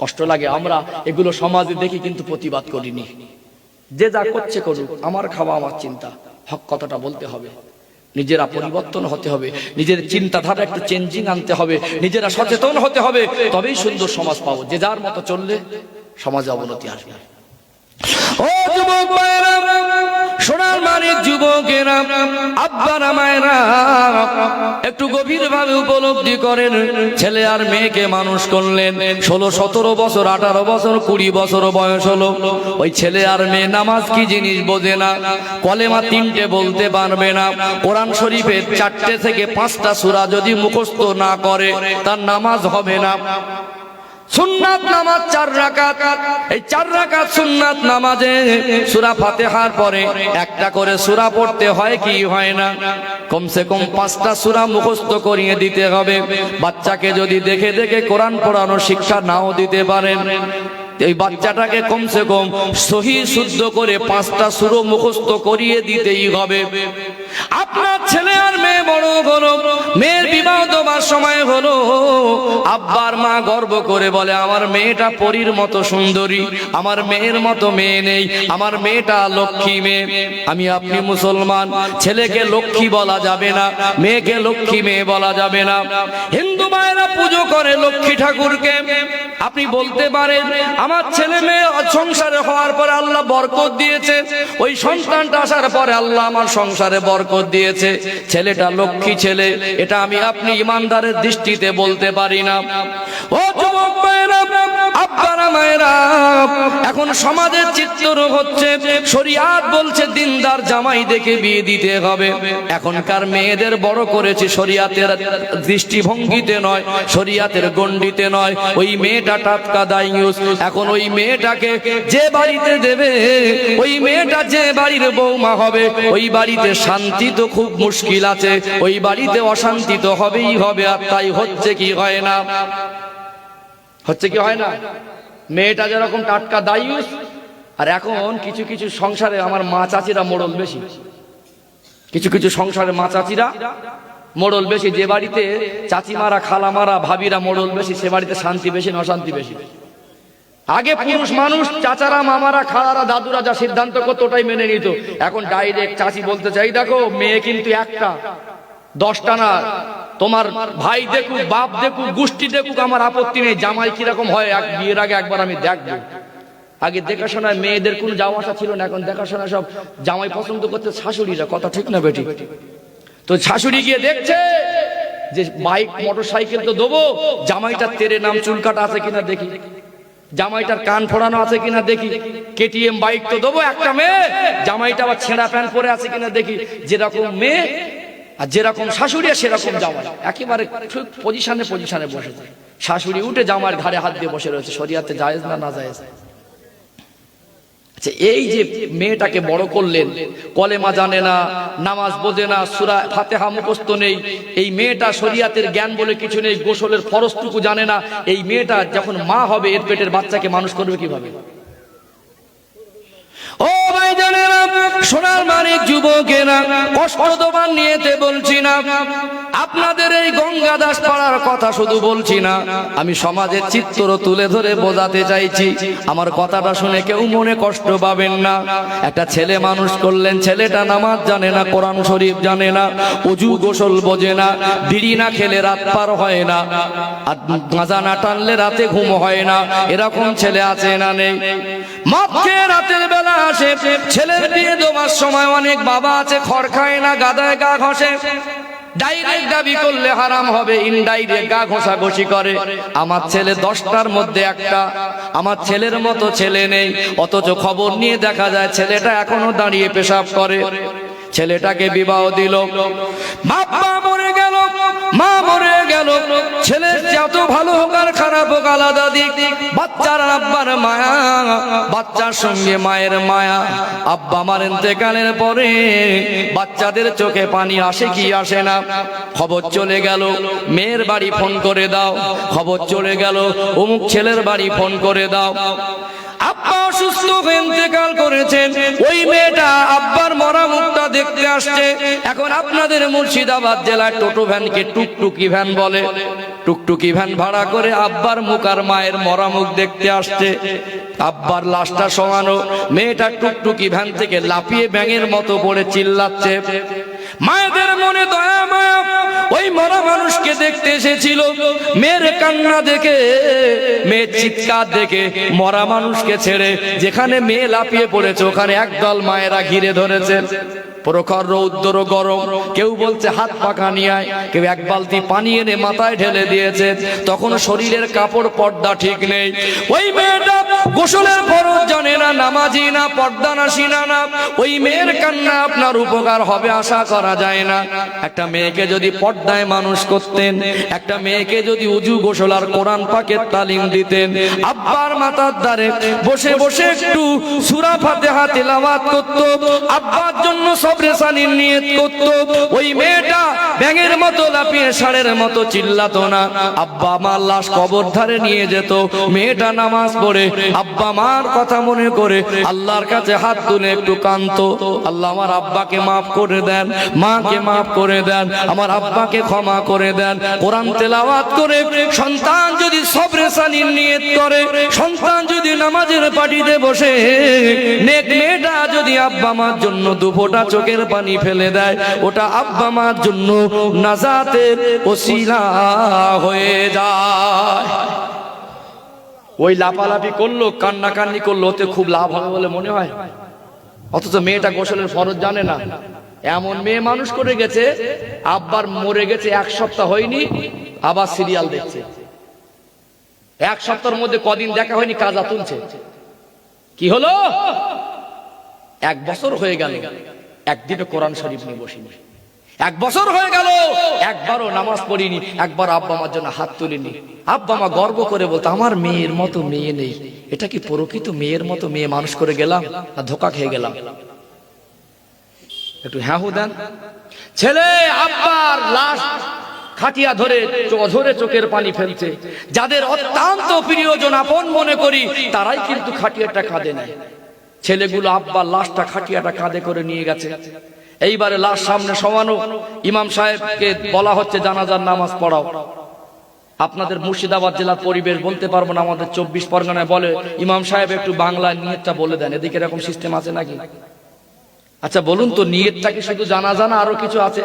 কষ্ট লাগে। আমরা এগুলো সমাজে দেখি কিন্তু প্রতিবাদ করিনি। যে যা করছে করুক, আমার খাওয়া আমার চিন্তা। হক কথাটা বলতে হবে। নিজেরা পরিবর্তন হতে হবে, নিজের চিন্তাধারা একটু চেঞ্জিং আনতে হবে, নিজেরা সচেতন হতে হবে, তবেই সুন্দর সমাজ পাবো। যে যার মতো চললে সমাজে অবনতি আসবে। ও যুবক ভাইরা, সোনার মানিক যুবকেরা, আব্বারা মায়েরা, একটু গভীর ভাবে উপলব্ধি করেন। ছেলে আর মেয়েকে মানুষ করলেন, 16, 17 বছর, 18 বছর, 20 বছর বয়স হলো। ওই ছেলে আর মেয়ে নামাজ কি জিনিস বোঝে না, কলেমা 3টে বলতে পারবে না, কোরআন শরীফের 4টে থেকে 5টা সূরা যদি মুখস্থ না করে, তার নামাজ হবে না। সুন্নাত নামাজ 4 রাকাত, এই 4 রাকাত সুন্নাত নামাজে সূরা ফাতিহার পরে একটা করে সূরা পড়তে হয় কি হয় না? কমসে কম 5টা সূরা মুখস্থ করিয়ে দিতে হবে। বাচ্চাকে যদি দেখে দেখে কোরআন পড়ানো শিক্ষা নাও দিতে পারেন, এই বাচ্চাটাকে কমসে কম সহি শুদ্ধ করে 5টা সূরা মুখস্থ করিয়ে দিতেই হবে। আপনার ছেলে আর মেয়ে বড় হলো, মেয়ের বিবাহ দেওয়ার সময় হলো, আব্বার মা গর্ব করে বলে আমার মেয়েটা পরীর মতো সুন্দরী, আমার মেয়ের মতো মেয়ে নেই, আমার মেয়েটা লক্ষ্মী মেয়ে। আমি আপনি মুসলমান, ছেলেকে লক্ষ্মী বলা যাবে না, মেয়েকে লক্ষ্মী মেয়ে বলা যাবে না। হিন্দু মায়েরা পুজো করে লক্ষ্মী ঠাকুরকে। আপনি বলতে পারেন আমার ছেলে মেয়ে সংসারে হওয়ার পরে আল্লাহ বরকত দিয়েছে, ওই সন্তানটা আসার পরে আল্লাহ আমার সংসারে বরকত দিয়েছে, ছেলেটা লক্ষ্মী ছেলে। এটা আমি আপনি ইমানদারের দৃষ্টিতে বলতে পারি না। ও যুবক ভাইরা, আব্বারা মায়েরা, এখন সমাজের চিত্র হচ্ছে শরিয়াত বলছে দিনদার জামাই দেখে বিয়ে দিতে হবে। এখনকার মেয়েদের বড় করেছে শরিয়াতের দৃষ্টিভঙ্গিতে নয়, শরিয়াতের গণ্ডিতে নয়। ওই মেয়েটা টাটকা দায়ুস। এখন ওই মেয়েটাকে যে বাড়িতে দেবে, ওই মেয়েটা যে বাড়ির বৌমা হবে, ওই বাড়িতে শান্তি তো খুব মুশকিল আছে, ওই বাড়িতে অশান্তি তো হবেই হবে। আর তাই হচ্ছে কি হয় না? হচ্ছে কি হয় না? মেয়েটা যেরকম টাটকা দায়ুস, আর এখন কিছু কিছু সংসারে আমার মা চাচিরা মোড়ল বেশি, কিছু কিছু সংসারে মা চাচিরা মোড়ল বেশি। যে বাড়িতে চাচিমারা খালামারা ভাবিরা মোড়ল বেশি, সে বাড়িতে শান্তি বেশি না অশান্তি বেশি? আগে পুরুষ মানুষ চাচারা মামারা খালারা দাদুরা যা সিদ্ধান্ত করতো ওটাই মেনে নিত। এখন ডাইরেক্ট চাচি বলতে চাই, দেখো মেয়ে কিন্তু একটা, 10টা না, তোমার ভাই দেখুক, বাপ দেখুক, গোষ্ঠী দেখুক, আমার আপত্তি নেই, জামাই কিরকম হয় বিয়ের আগে একবার আমি দেখবো। আগে দেখাশোনায় মেয়েদের কোনো যাওয়া আসা ছিল না, এখন দেখাশোনা সব জামাই পছন্দ করতে শাশুড়িরা। কথা ঠিক না বেটি? তো শাশুড়ি গিয়ে দেখছে যে বাইক মোটর সাইকেল তো দেবো, জামাইটার তেরে নাম চুল কাটা আছে কিনা দেখি, জামাইটার কান ফোড়ানো আছে কিনা দেখি, কেটিএম বাইক তো দেবো একটা মেয়ে, জামাইটা আবার ছেঁড়া প্যান্ট পরে আছে কিনা দেখি। যেরকম মেয়ে আর যেরকম শাশুড়ি সেরকম জামাই, একেবারে পজিশনে বসেছে। শাশুড়ি উঠে জামাইয়ের ঘাড়ে হাত দিয়ে বসে রয়েছে। শরিয়াতে জায়েজ না না জায়েজ? এই যে মেয়েটাকে বড় করলেন, কলেমা জানে না, নামাজ বোঝে না, সূরা ফাতিহা মুখস্থ নেই, এই মেয়েটা শরিয়াতের জ্ঞান বলে কিছু নেই, গোসলের ফরজটুকু জানে না, এই মেয়েটা যখন মা হবে এর পেটের বাচ্চাকে মানুষ করবে কিভাবে? ও ভাই জানেরা, সোনার মানিক যুবকেরা, কষ্ট তোমার নিয়েতে বলছি না, আপনাদের এই গঙ্গা দাস পাড়ার কথা শুধু বলছি না, আমি সমাজের চিত্র তুলে ধরে বোঝাতে চাইছি। আমার কথাটা শুনে কেউ মনে কষ্ট পাবেন না। একটা ছেলে মানুষ করলেন, ছেলেটা নামাজ জানে না, কোরআন শরীফ জানে না, ওযু গোসল বোঝে না, বিড়ি না খেলে রাত পার হয় না, আর গাঁজা না টানলে রাতে ঘুম হয় না। এরকম ছেলে আছে না নেই? মদ খেয়ে রাতের বেলা আসে, ছেলের বিয়ে দেওয়ার সময় অনেক বাবা আছে খড় খায় না, গাদায় গা ঘষে। ডাইরেক্ট দাবি করলে হারাম হবে, ইনডাইরেক্ট গা ঘষাঘষি করে। আমার ছেলে 10টার মধ্যে একটা, আমার ছেলের মতো ছেলে নেই, অথচ খবর নিয়ে দেখা যায় ছেলেটা এখনো দাঁড়িয়ে পেশাব করে। ছেলেটাকে বিবাহ দিল, বাবা মরে গেল, মা মরে গেল, ছেলের যত ভালো হোক আর খারাপ হোক আলাদা দিক। বাচ্চার আব্বার মায়া, বাচ্চার সঙ্গে মায়ের মায়া। আব্বা মার ইন্তেকালের পরে বাচ্চাদের চোখে পানি আসে কি আসে না? খবর চলে গেল, মেয়ের বাড়ি ফোন করে দাও, খবর চলে গেল অমুক ছেলের বাড়ি ফোন করে দাও। আব্বা অসুস্থ হয়ে ইন্তেকাল করেছেন, ওই মেয়েটা আব্বার মরা মুখটা দেখতে আসছে। এখন আপনাদের মুর্শিদাবাদ জেলায় টোটো ভ্যানকে টুকটুকি ভ্যান বলে, টুকটুকি ভ্যান ভাড়া করে আব্বার মুখ আর মায়ের মরা মুখ দেখতে আসছে। আব্বার লাশটা সমানো, মেয়েটা টুকটুকি ভ্যান থেকে লাফিয়ে ব্যাঙের মতো পড়ে চিল্লাচ্ছে। মায়েদের মনে দয়া মায়া, ওই মরা মানুষকে দেখতে এসেছিল। মেয়ের কান্না দেখে, মেয়ের চিৎকার দেখে মরা মানুষকে ছেড়ে যেখানে মেয়ে লাফিয়ে পড়েছে ওখানে একদল মায়েরা ঘিরে ধরেছে। প্রখর রৌদ্র গরম, কেউ বলছে হাত পাখা নিয়ে আয়, কেউ এক বালতি পানি এনে মাথায় ঢেলে দিয়েছে। তখন শরীরের কাপড় পর্দা ঠিক নেই। ওই মেয়েটা গোসলের ফরজ জানে না, নামাজি না, পর্দা নাসিনা না। ওই মেয়ের কান্না আপনার উপকার হবে আশা করা যায় না। একটা মেয়েকে যদি পর্দায় মানুষ করতেন, একটা মেয়েকে যদি উজু গোসল আর কোরআন পাকের তালিম দিতেন, আব্বার মাথার দ্বারে বসে বসে একটু সূরা ফাতিহা তেলাওয়াত করত, আব্বার জন্য সবরেসানির নিয়ত করত, ওই মেয়েটা ব্যাঙের মতো লাফিয়ে ষাঁড়ের মতো চিল্লাতো না। আব্বা মার লাশ কবর ধারে নিয়ে যেত, মেয়েটা নামাজ পড়ে আব্বা মার কথা মনে করে আল্লাহর কাছে হাত তুলে একটু কাঁদতো, আল্লাহ আমার আব্বাকে মাফ করে দেন, মাকে মাফ করে দেন, আমার আব্বাকে ক্ষমা করে দেন। কোরআন তেলাওয়াত করে সন্তান যদি সবরেসানির নিয়ত করে, সন্তান যদি নামাজের পাটিতে বসে, নেক মেয়েটা যদি আব্বা মার জন্য দুফোঁটা চোখের পানি ফেলে দেয়, ওটা আব্বা মার জন্য নাজাতের ওসিলা হয়ে যায়। ওই লাফালাফি করলো, কান্নাকান্নি করলো, ওতে খুব লাভ হবে বলে মনে হয়, অথচ মেয়েটা গোসলের ফরজ জানে না। এমন মেয়ে মানুষ করে গেছে, আব্বার মরে গেছে 1 সপ্তাহ হয়নি, আবার সিরিয়াল দেখছে। 1 সপ্তাহের মধ্যে কদিন দেখা হয়নি, কাজা তুলছে। কি হলো? 1 বছর হয়ে গেল, একদিনও কোরআন শরীফ নিয়ে বসিনি। 1 বছর হয়ে গেল, একবারও নামাজ পড়িনি, একবার আব্বা মার জন্য হাত তুলিনি। আব্বা মা গর্ব করে বলতো আমার মেয়ের মতো মেয়ে নেই। এটা কি প্রকৃত মেয়ের মতো মেয়ে মানুষ করে গেলাম না ধোকা খেয়ে গেলাম? একটু হ্যাঁ হু দেন। ছেলে আব্বার লাশ খাটিয়া ধরে অঝরে চোখের পানি ফেলছে। যাদের অত্যন্ত প্রিয়জন আপন মনে করি তারাই কিন্তু খাটিয়াটা কাঁধে নেয়। ছেলেগুলো আব্বার লাশটা খাটিয়াটা কাঁধে করে নিয়ে গেছে। এইবারে লাশ সামনে সমানো, ইমাম সাহেবকে বলা হচ্ছে জানাজার নামাজ পড়াও। আপনাদের মুর্শিদাবাদ জেলার পরিবেশ বলতে পারবো না, আমাদের 24 পরগনায় বলে ইমাম সাহেব একটু বাংলায় নিয়তটা বলে দেন। এদিকে এরকম সিস্টেম আছে নাকি? আচ্ছা বলুন তো, নিয়তটা কি শুধু জানাজা না আরো কিছু আছে?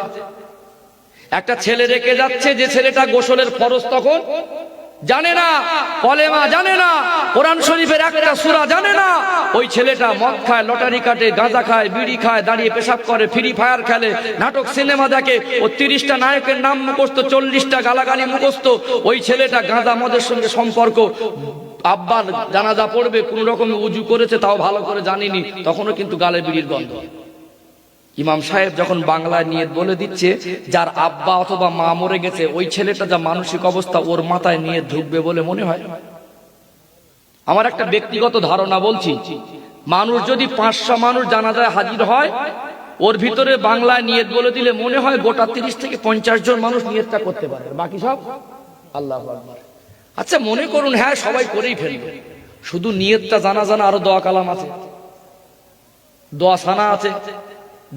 একটা ছেলে রেখে যাচ্ছে, যে ছেলেটা গোসলের ফরজ তখন জানে না, কলেমা জানে না, কোরআন শরীফের একটা সূরা জানে না, ওই ছেলেটা মদ খায়, লটারি কাটে, গাঁজা খায়, বিড়ি খায়, দাঁড়িয়ে পেশাব করে, ফ্রি ফায়ার খেলে, নাটক সিনেমা দেখে, ও 30টা নায়কের নাম মুখস্থ, 40টা গালাগালি মুখস্থ। ওই ছেলেটা গাঁজা মদের সঙ্গে সম্পর্ক। আব্বার জানাজা পড়বে, কোন রকমে উজু করেছে তাও ভালো করে জানিনি, তখনও কিন্তু গালে বিড়ির গন্ধ। ইমাম সাহেব যখন বাংলায় নিয়ত বলে দিচ্ছে, যার আব্বা অথবা মা মরে গেছে, ওই ছেলেটা যা মানসিক অবস্থা, ওর মাথায় নিয়ত ঢুকবে বলে মনে হয়? আমার একটা ব্যক্তিগত ধারণা বলছি, মানুষ যদি 500 মানুষ জানাজায় হাজির হয়, ওর ভিতরে বাংলায় নিয়ত বলে দিলে মনে হয় গোটা 30 থেকে 50 জন মানুষ নিয়তটা করতে পারে, বাকি সব আল্লাহু আকবার। আচ্ছা মনে করুন হ্যাঁ সবাই করেই ফেলবে, শুধু নিয়তটা জানা জানা, আরো দোয়া কালাম আছে, দোয়া সানা আছে,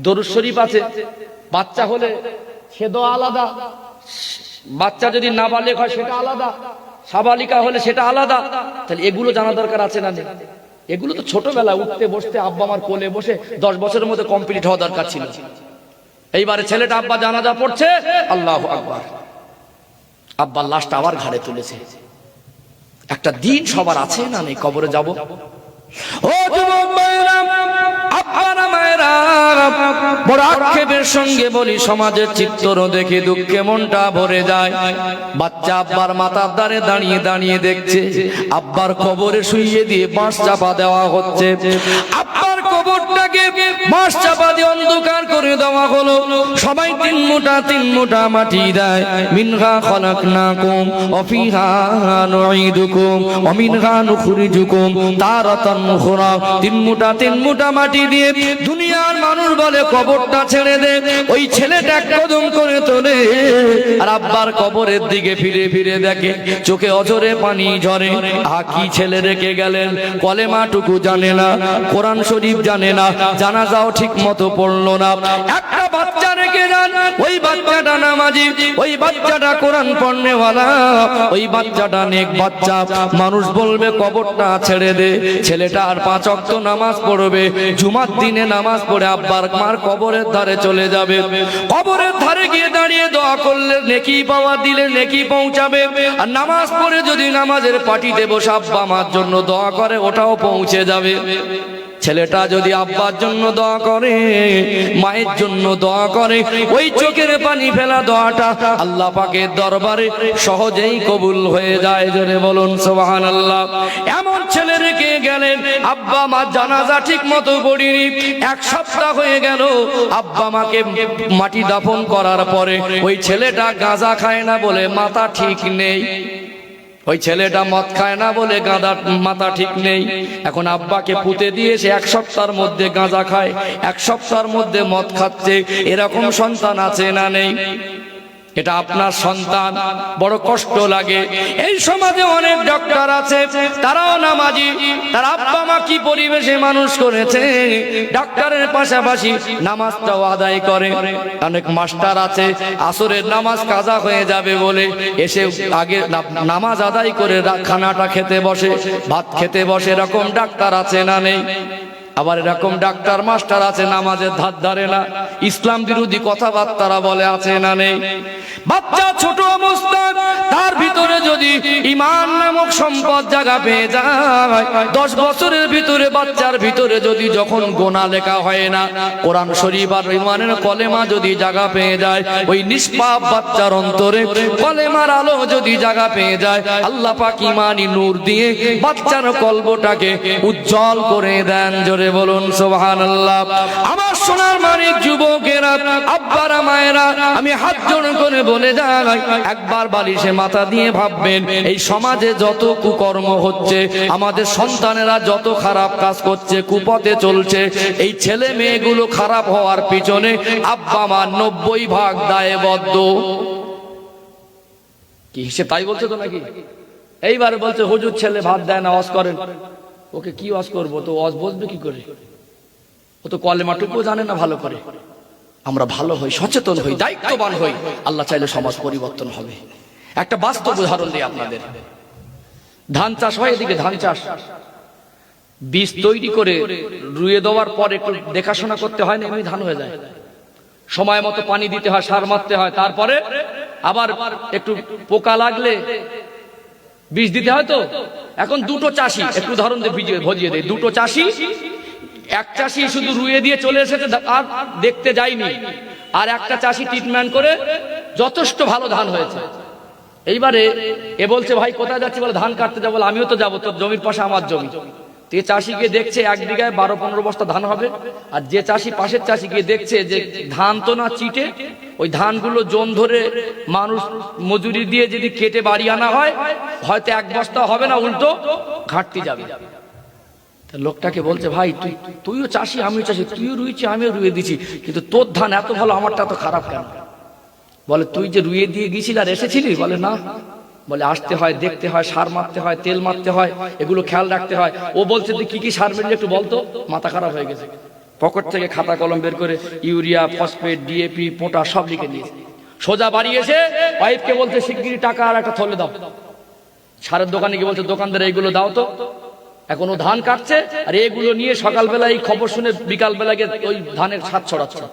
দরুদ শরীফ আছে। বাচ্চা হলে সে দোয়া আলাদা, বাচ্চা যদি নাবালেগ হয় সেটা আলাদা, সাবালিকা হলে সেটা আলাদা। তাহলে এগুলো জানা দরকার আছে না? এগুলো তো ছোটবেলা উঠতে বসতে আব্বা আমার কোলে বসে 10 বছরের মধ্যে কমপ্লিট হওয়া দরকার ছিল। এইবারে ছেলেটা আব্বা জানাজা পড়ছে, আল্লাহু আকবার, আব্বার লাশটা আবার ঘাড়ে তুলেছে। একটা দিন সবার আছে না নেই, কবরে যাব। ও যুবক ভাইরা, আব্বারা মায়েরা, বড় আক্ষেপের সঙ্গে বলি, সমাজের চিত্র দেখে দুঃখে মনটা ভরে যায়। বাচ্চা আব্বার মাথার দ্বারে দাঁড়িয়ে দাঁড়িয়ে দেখছে আব্বার কবরে শুইয়ে দিয়ে বাঁশ চাপা দেওয়া হচ্ছে। আব্বার কবরটাকে বাঁশ চাপা দিয়ে অন্ধকার করে দেওয়া হলো। সবাই 3 মুঠা মাটি দেয়। মিনহা খলাকনাকুম ওয়া ফিহা নুঈদুকুম ওয়া মিনহা নুখরিজুকুম তারাতান উখরা। 3 মুঠা মাটি দিয়ে দুনিয়ার মানুষ বলে কবরটা ছেড়ে দে। ওই ছেলেটা এক কদম করে তোলে, আর আব্বার কবরের দিকে ফিরে ফিরে দেখে, চোখে অঝরে পানি ঝরে। কি ছেলে রেখে গেলেন, কলেমাটুকু জানে না, কোরআন শরীফ জানে না, জানাজাও ঠিক মতো পড়লো না। একটা বাচ্চা রেখে যান, ওই বাচ্চাটা নামাজি, ওই বাচ্চাটা কোরআন পড়নেওয়ালা, ওই বাচ্চাটা নেক বাচ্চা। মানুষ বলবে কবরটা ছেড়ে দে। ছেলেটা আর 5 ওয়াক্ত নামাজ পড়বে, জুমার দিনে নামাজ পড়ে আব্বার মার কবরের ধারে চলে যাবে। কবরের ধারে গিয়ে দাঁড়িয়ে দোয়া করলে নেকি পাওয়া, দিলে নেকি পৌঁছাবে। আর নামাজ পড়ে যদি নামাজের পাটিতে বসে আব্বা মার জন্য দোয়া করে, ওটাও পৌঁছে যাবে। ছেলেটা যদি আব্বার জন্য দোয়া করে, মায়ের জন্য দোয়া করে, ওই চোখের পানি ফেলা দোয়াটা আল্লাহ পাকের দরবারে সহজেই কবুল হয়ে যায়। জোরে বলুন সুবহানাল্লাহ। এমন ছেলে রেখে গেলেন, আব্বা মা জানাজা ঠিক মতো পড়িনি। 1 সপ্তাহ হয়ে গেল আব্বা মাকে মাটি দাফন করার পরে। ওই ছেলেটা গাঁজা খায় না বলে মাথা ঠিক নেই, ওই ছেলেটা মদ খায় না বলে গাঁজার মাথা ঠিক নেই। এখন আব্বাকে পুঁতে দিয়েছে, 1 সপ্তাহের মধ্যে গাঁজা খায়, 1 সপ্তাহের মধ্যে মদ খাচ্ছে। এরকম সন্তান আছে না নেই? এটা আপনার সন্তান, বড় কষ্ট লাগে। এই সমাজে অনেক ডক্টর আছে, তারাও নামাজি, তার আব্বা মা কি পরিবেশে মানুষ করেছে, ডক্টরের পাশাপাশি নামাজটাও আদায় করে। অনেক মাস্টার আছে, আসরের নামাজ কাজা হয়ে যাবে বলে এসে আগে নামাজ আদায় করে খানাটা খেতে বসে, ভাত খেতে বসে। এরকম ডাক্তার আছে না নেই? আবার এরকম ডাক্তার মাস্টার আছে নামাজের ধার ধারে না, ইসলাম বিরোধী কথাবার্তা বলে, আছে না নেই? বাচ্চা ছোট অবস্থায় তার ভিতরে যদি ঈমান নামক সম্পদ জায়গা পেয়ে যায়, 10 বছরের ভিতরে বাচ্চার ভিতরে যদি যখন গোনা লেখা হয় না, কোরআন শরীফ আর ঈমানের কলেমা যদি জায়গা পেয়ে যায়, ওই নিষ্পাপ বাচ্চার অন্তরে কলেমার আলো যদি জায়গা পেয়ে যায়, আল্লাহ পাক ঈমানি নূর দিয়ে বাচ্চার কলবটাকে উজ্জ্বল করে দেন। জোরে বলুন সুবহানাল্লাহ। আমার সোনার মানিক যুবকেরা, আব্বারা মায়েরা, আমি হাত জোড় করে বলে যাই, একবার বালিশে মাথা দিয়ে ভাববেন, এই সমাজে যত কুকর্ম হচ্ছে, আমাদের সন্তানেরা যত খারাপ কাজ করছে, কুপথে চলছে, এই ছেলে মেয়েগুলো খারাপ হওয়ার পিছনে আব্বা মা 90 ভাগ দায়বদ্ধ। কি হিসেব তাই বলছে তো নাকি? এইবারে বলছে হুজুর ছেলে ভাত দেয় না, ওয়াজ করেন। ওকে কি ওয়াজ করবো? তো ওয়াজ বসবে কি করে? ও তো কলেমাটুকু জানে না ভালো করে। আমরা ভালো হই, সচেতন হই, দায়িত্ববান হই, আল্লাহ চাইলে সমাজ পরিবর্তন হবে। একটা বাস্তব উদাহরণ দিই আপনাদের। ধান চাষ হয়, এদিকে ধান চাষ, বীজ তৈরি করে রুয়ে দেওয়ার পর একটু দেখাশোনা করতে হয় না, এমনি ধান হয়ে যায়। সময় মতো পানি দিতে হয়, সার মারতে হয়, তারপরে আবার একটু পোকা লাগলে বীজ দিতে হয়। তো এখন দুটো চাষি, একটু উদাহরণ দিয়ে ভজিয়ে দেয়, দুটো চাষি, এক চাষি শুধু রুয়ে দিয়ে চলে এসেছে আর দেখতে যায়নি, আর একটা চাষি ট্রিটমেন্ট করে যথেষ্ট ভালো ধান হয়েছে। এইবারে এ বলছে ভাই কোথায় যাচ্ছি? বলে ধান কাটতে যাবো। আমিও তো যাবো, তোর জমির পাশে আমার জমি। তো চাষি গিয়ে দেখছে এক বিঘায় 12-15 বস্তা ধান হবে। আর যে চাষি, পাশের চাষি গিয়ে দেখছে যে ধান তো না চিটে, ওই ধানগুলো জোন ধরে মানুষ মজুরি দিয়ে যদি কেটে বাড়ি আনা হয়, হয়তো 1 বস্তা হবে না, উল্টো ঘাটতি যাবে। লোকটাকে বলছে ভাই তুইও চাষি আমিও চাষি, তুইও রুইছি আমিও রুয়ে দিছি, কিন্তু তোর ধান এত ভালো, আমারটা এত খারাপ কেন? বলে তুই যে রুয়ে দিয়ে গেছিলি আর এসেছিলি? বলে না। বলে আসতে হয়, দেখতে হয়, সার মারতে হয়, তেল মারতে হয়, এগুলো খেয়াল রাখতে হয়। ও বলছে তুই কি কি সার মেরে একটু বলতো। মাথা খারাপ হয়ে গেছে, পকেট থেকে খাতা কলম বের করে ইউরিয়া, ফসফেট, ডিএপি, পোটাশ সব লিখে নিয়েছে। সোজা বাড়ি এসে ওয়াইফকে বলছে শিগগিরই টাকা আর একটা থলে দাও। সারের দোকানে গিয়ে বলছে দোকানদার এইগুলো দাও তো। এখন ও ধান কাটছে আর এগুলো নিয়ে সকালবেলা এই খবর শুনে বিকালবেলা গিয়ে ওই ধানের ছাদ ছড়াচ্ছে।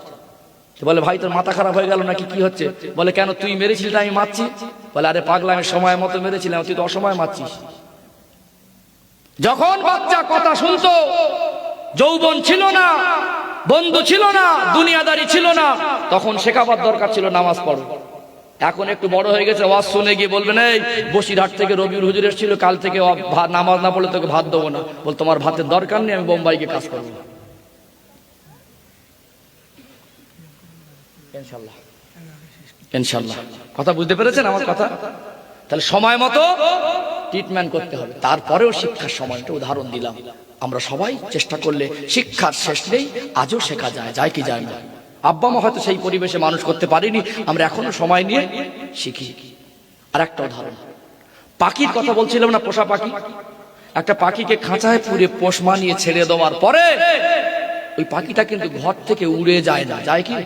বলে ভাই তোর মাথা খারাপ হয়ে গেল নাকি, কি হচ্ছে? বলে কেন তুই মেরেছিলি আমি মারছি? বলে আরে পাগলা, আমি সময় মতো মেরেছিলাম, তুই তো অসময় মারছিস। যখন বাচ্চা কথা শুনতো, যৌবন ছিল না, বন্ধু ছিল না, দুনিয়াদারি ছিল না, তখন শেখাবার দরকার ছিল নামাজ পড়ো। এখন একটু বড় হয়ে গেছে, ওয়াজ শুনে গিয়ে বলবেন এই বসিরহাট থেকে রবিউল হুজুর এসেছিল, কাল থেকে নামাজ না পড়লে তোকে ভাত দেবো না। বল তোমার ভাতের দরকার নেই, আমি বোম্বাইকে কাজ করবো। ইনশাআল্লাহ ইনশাআল্লাহ। কথা বুঝতে পেরেছেন আমার কথা? তাহলে সময় মতো ট্রিটমেন্ট করতে হবে। তারপরেও শিক্ষার সময়টা উদাহরণ দিলাম। আমরা সবাই চেষ্টা করলে শিক্ষার শেষ নেই, আজও শেখা যায়, যায় কি যায় না। আব্বা মা হয়তো সেই পরিবেশে মানুষ করতে পারিনি, আমরা এখনো সময় নিয়ে শিখি। আর একটা উদাহরণ, পাখির কথা বলছিলাম না, পোষা পাখি। একটা পাখিকে খাঁচায় পুরে পোষ মানিয়ে ছেড়ে দেওয়ার পরে ওই পাখিটা কিন্তু ঘর থেকে উড়ে যায় না, যায় কি?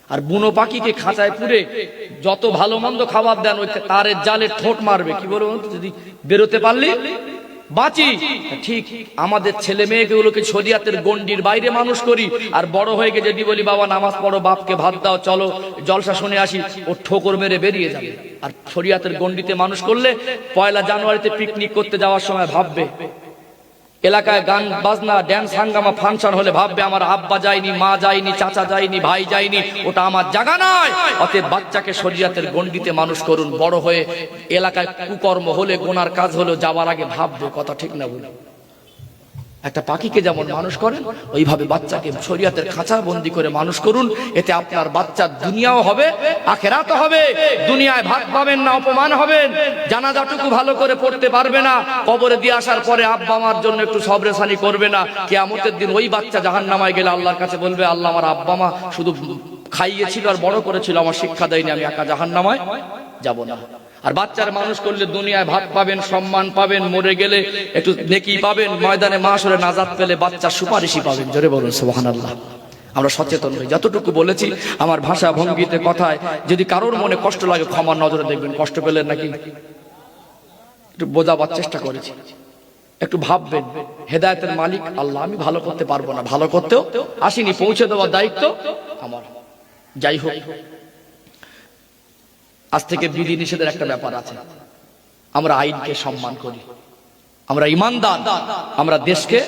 আর বুনো পাখিকে খাঁচায় পুরে যত ভালো মন্দ খাবার দেন, ওই তারের জালে ঠোঁট মারবে, কি বলবো, যদি বেরোতে পারলি বাঁচি। ঠিক আমাদের ছেলে মেয়েগুলোকে শরিয়াতের গণ্ডির বাইরে মানুষ করি, আর বড় হয়ে গিয়ে যদি বলি বাবা নামাজ পড়ো, বাপকে ভাত দাও, চলো জলসা শুনে আসি, ও ঠোকর মেরে বেরিয়ে যাবে। আর শরিয়াতের গণ্ডিতে মানুষ করলে 1 জানুয়ারিতে পিকনিক করতে যাওয়ার সময় ভাববে, এলাকায় গান বাজনা, ড্যান্স, হাঙ্গামা, ফাংশন হলে ভাববে আমার আব্বা যায়নি, মা যায়নি, চাচা যায়নি, ভাই যায়নি, ওটা আমার জায়গা নয়। অতএব বাচ্চাকে শরিয়াতের গণ্ডিতে মানুষ করুন। বড় হয়ে এলাকায় কুকর্ম হলে, গুনার কাজ হলে যাওয়ার আগে ভাববে, কথা ঠিক না বলে? একটা পাখিকে যেমন মানুষ করেন, ওইভাবে বাচ্চাকে শরিয়াতের খাঁচা বন্দি করে মানুষ করুন। এতে আপনার বাচ্চার দুনিয়াও হবে, আখেরাতও হবে। দুনিয়ায় ভাত পাবেন না, অপমান হবেন, জানাজাটুকু ভালো করে পড়তে পারবে না, কবরে দিয়ে আসার পরে আব্বা মার জন্য একটু সবরেসানি করবে না। কিয়ামতের দিন ওই বাচ্চা জাহান্নামায় গেলে আল্লাহর কাছে বলবে, আল্লাহ আমার আব্বা মা শুধু খাইয়েছিল আর বড় করেছিল, আমার শিক্ষা দেয়নি, আমি একা জাহান্নামায় যাব না। আর বাচ্চার মানুষ করলে দুনিয়ায় ভাত পাবেন, সম্মান পাবেন, মরে গেলে একটু নেকি পাবেন, ময়দানে মাশরে নাজাত পেলে বাচ্চার সুপারিশই পাবেন। জোরে বলুন সুবহানাল্লাহ। আমরা সচেতন হই। যতটুকু বলেছি আমার ভাষা ভঙ্গিতে, কথায় যদি কারোর মনে কষ্ট লাগে ক্ষমার নজরে দেখবেন। কষ্ট পেলেন নাকি একটু বোঝাবার চেষ্টা করেছি, একটু ভাববেন হেদায়েতের মালিক আল্লাহ, আমি ভালো করতে পারবো না, ভালো করতেও আসিনি, পৌঁছে দেওয়ার দায়িত্ব আমার। যাই হোক, আজ থেকে বিধি নিষেধের একটা ব্যাপার আছে। আমরা আইনকে সম্মান করি, আমরা ইমানদার, আমরা দেশকে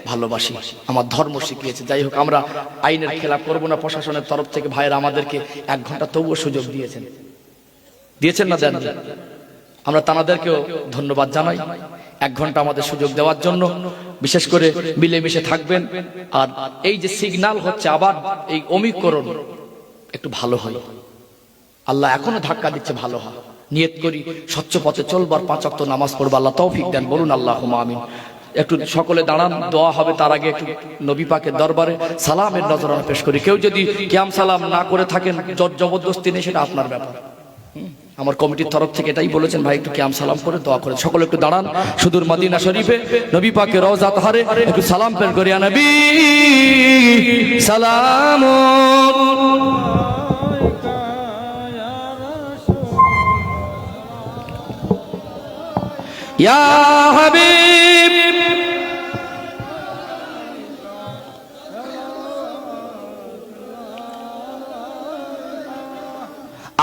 ভালোবাসি, আমার ধর্ম শিখিয়েছে। যাই হোক, আমরা আইনের খেলাপ করবো না। প্রশাসনের তরফ থেকে ভাইয়েরা আমাদেরকে 1 ঘন্টা তবুও সুযোগ দিয়েছেন, দিয়েছেন না দেন? আমরা তাদেরকেও ধন্যবাদ জানাই 1 ঘন্টা আমাদের সুযোগ দেওয়ার জন্য। বিশেষ করে মিলেমিশে থাকবেন। আর এই যে সিগন্যাল হচ্ছে আবার এই অমিকরণ, একটু ভালো হয়। আল্লাহ এখনো ধাক্কা দিচ্ছে, ভালো হয়। নিয়ত করি স্বচ্ছ পথে চলবার, 5 ওয়াক্ত নামাজ পড়বো। আল্লাহ তৌফিক দেন, বলুন আল্লাহুম্মা আমিন। একটু সকলে দাঁড়ান, দোয়া হবে। তার আগে একটু নবী পাকের দরবারে সালামের নজরানা পেশ করি। কেউ যদি কিয়াম সালাম না করে থাকেন, জবরদস্তি নেই, সেটা আপনার ব্যাপার। আমার কমিটির তরফ থেকে এটাই বলেছেন, ভাই একটু কিয়াম সালাম করে দোয়া করেন। সকলে একটু দাঁড়ান, সুদূর মদিনা শরীফে নবী পাকের রওজা তাহারে একটু সালাম পেশ করিয়া নবী সালাম ইয়া হাবিব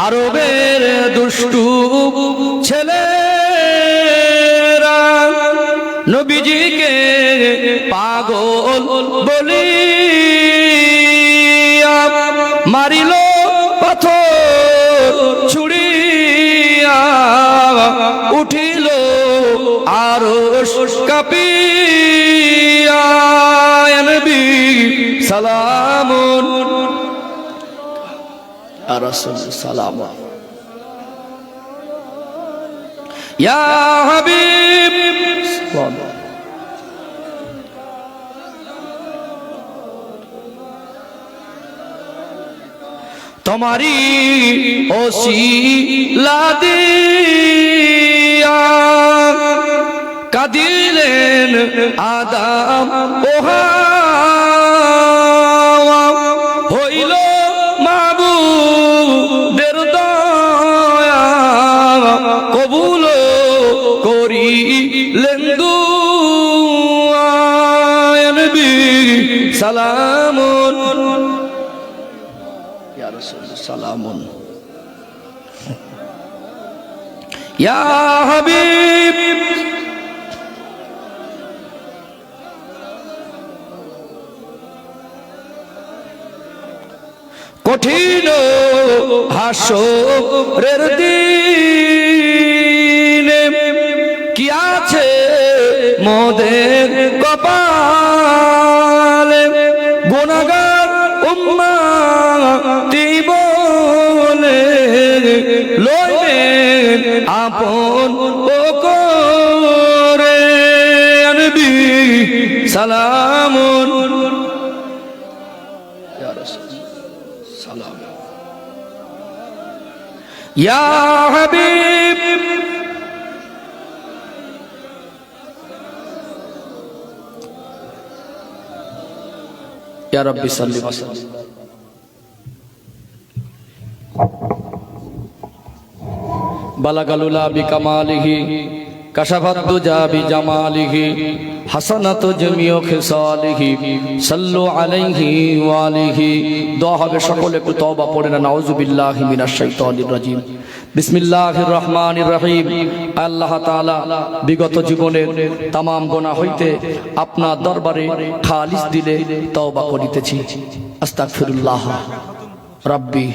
আরবের দুষ্টু ছেলেরা নবীজিকে পাগল বলিয়া মারিল পাথর ছুড়িয়া উঠিল আরশ কাঁপিয়া ইয়া নবী সালামুন ইয়া রাসূল সালামুন ইয়া হাবিব তোমারি ওসিলা দিয়া কাদিলেন আদম ও হাওয়া হইল মাবুদের দয়া কবুল করিলেন দুআ ইয়া নবী সালামুন ইয়া রাসূল সালামুন ইয়া হাবিব কঠিন হাসরের দিনে কি আছে মোদের কপালে গুনাহগার উম্মতি বলে লইলেন আপন ও করে ইয়া নবী সালামুন ইয়া রাসূল সালাম ইয়া হাবিব ইয়া রাব্বি সাল্লি ওয়া সাল্লিম বালাগালুলা বিকামালিহি কাশাফাত দুজা বিজামালিহি হাসানাতু জামিউ খিসালিহি সাল্লু আলাইহি ওয়া আলিহি। দোয়া হবে, সকলে একটু তওবা পড়েন। নাউযু বিল্লাহি মিনাশ শাইতানির রাজিম। বিসমিল্লাহির রহমানির রহিম। আল্লাহ তাআলা বিগত জীবনের तमाम গুনাহ হইতে আপনার দরবারে খালিস দিলে তওবা করিতেছি। আস্তাগফিরুল্লাহ রাব্বি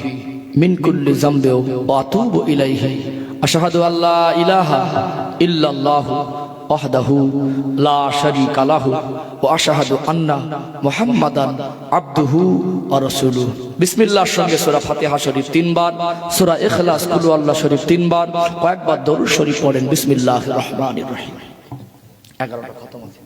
মিন কুল্লি যামবি ওয়া আতুবু ইলাইহি। আশহাদু আল্লা ইলাহা ইল্লাল্লাহু ওয়াহদাহু লা শারীকা লাহু ওয়া আশহাদু আন্না মুহাম্মাদান আবদুহু ওয়া রাসূলুহু। বিসমিল্লাহর সঙ্গে সূরা ফাতিহা শরীফ 3 বার, সূরা ইখলাস কুল আল্লাহ শরীফ 3 বার, কয়েকবার দরুদ শরীফ পড়েন। বিসমিল্লাহির রহমানির রহিম। 11টা খতম আছে।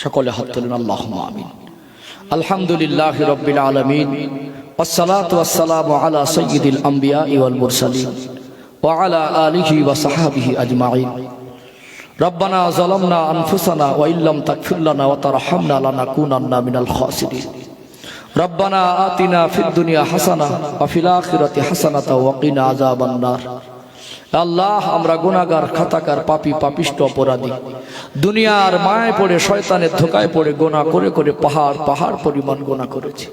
সকলে হাত তুলুন, আল্লাহুম্মা আমিন। আলহামদুলিল্লাহি রাব্বিল আলামিন, ওয়াসসালাতু ওয়াসসালামু আলা সাইয়্যিদিল আমবিয়া ওয়াল মুরসালিন ওয়া আলা আলিহি ওয়া সাহবিহি আজমাইন। রব্বানা যালামনা আনফুসানা ওয়া ইল্লাম তাগফির লানা ওয়া তারহামনা লানাকুনান্না মিনাল খাসিরিন। রব্বানা আতিনা ফিদ দুনিয়া হাসানাহ ওয়া ফিল আখিরাতি হাসানাতাও ওয়া কিনা আযাবান নার। আল্লাহ আমরা গুনাহগার, খাতাকার, পাপী, পাপিষ্ঠ, অপরাধী। দুনিয়ার মায়ায় পড়ে, শয়তানের ধোকায় পড়ে গুনাহ করে করে পাহাড় পাহাড় পরিমাণ গুনাহ করেছি।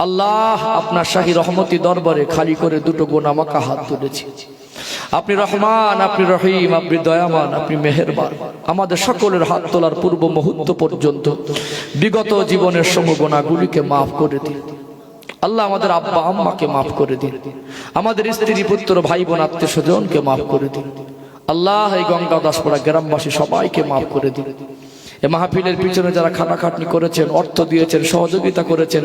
আল্লাহ আপনার শাহী রহমতি দরবারে খালি করে দুটো গুনাহমাখা হাত তুলেছি। আপনি রহমান, আপনি রহিম, আপনি দয়াবান, আপনি মেহেরবান। আমাদের সকলের হাত তোলার পূর্ব মুহূর্ত পর্যন্ত বিগত জীবনের সঙ্গ গুনাহগুলিকে মাফ করে দিন। আল্লাহ আমাদের আব্বা আম্মাকে মাফ করে দিন, আমাদের স্ত্রী পুত্র ভাই বোন আত্মীয় স্বজনকে মাফ করে দিন। আল্লাহ এই গঙ্গা দাসপাড়া গ্রামবাসী সবাইকে মাফ করে দিন। এই মাহফিলের পিছনে যারা খাটাখাটনি করেছেন, অর্থ দিয়েছেন, সহযোগিতা করেছেন,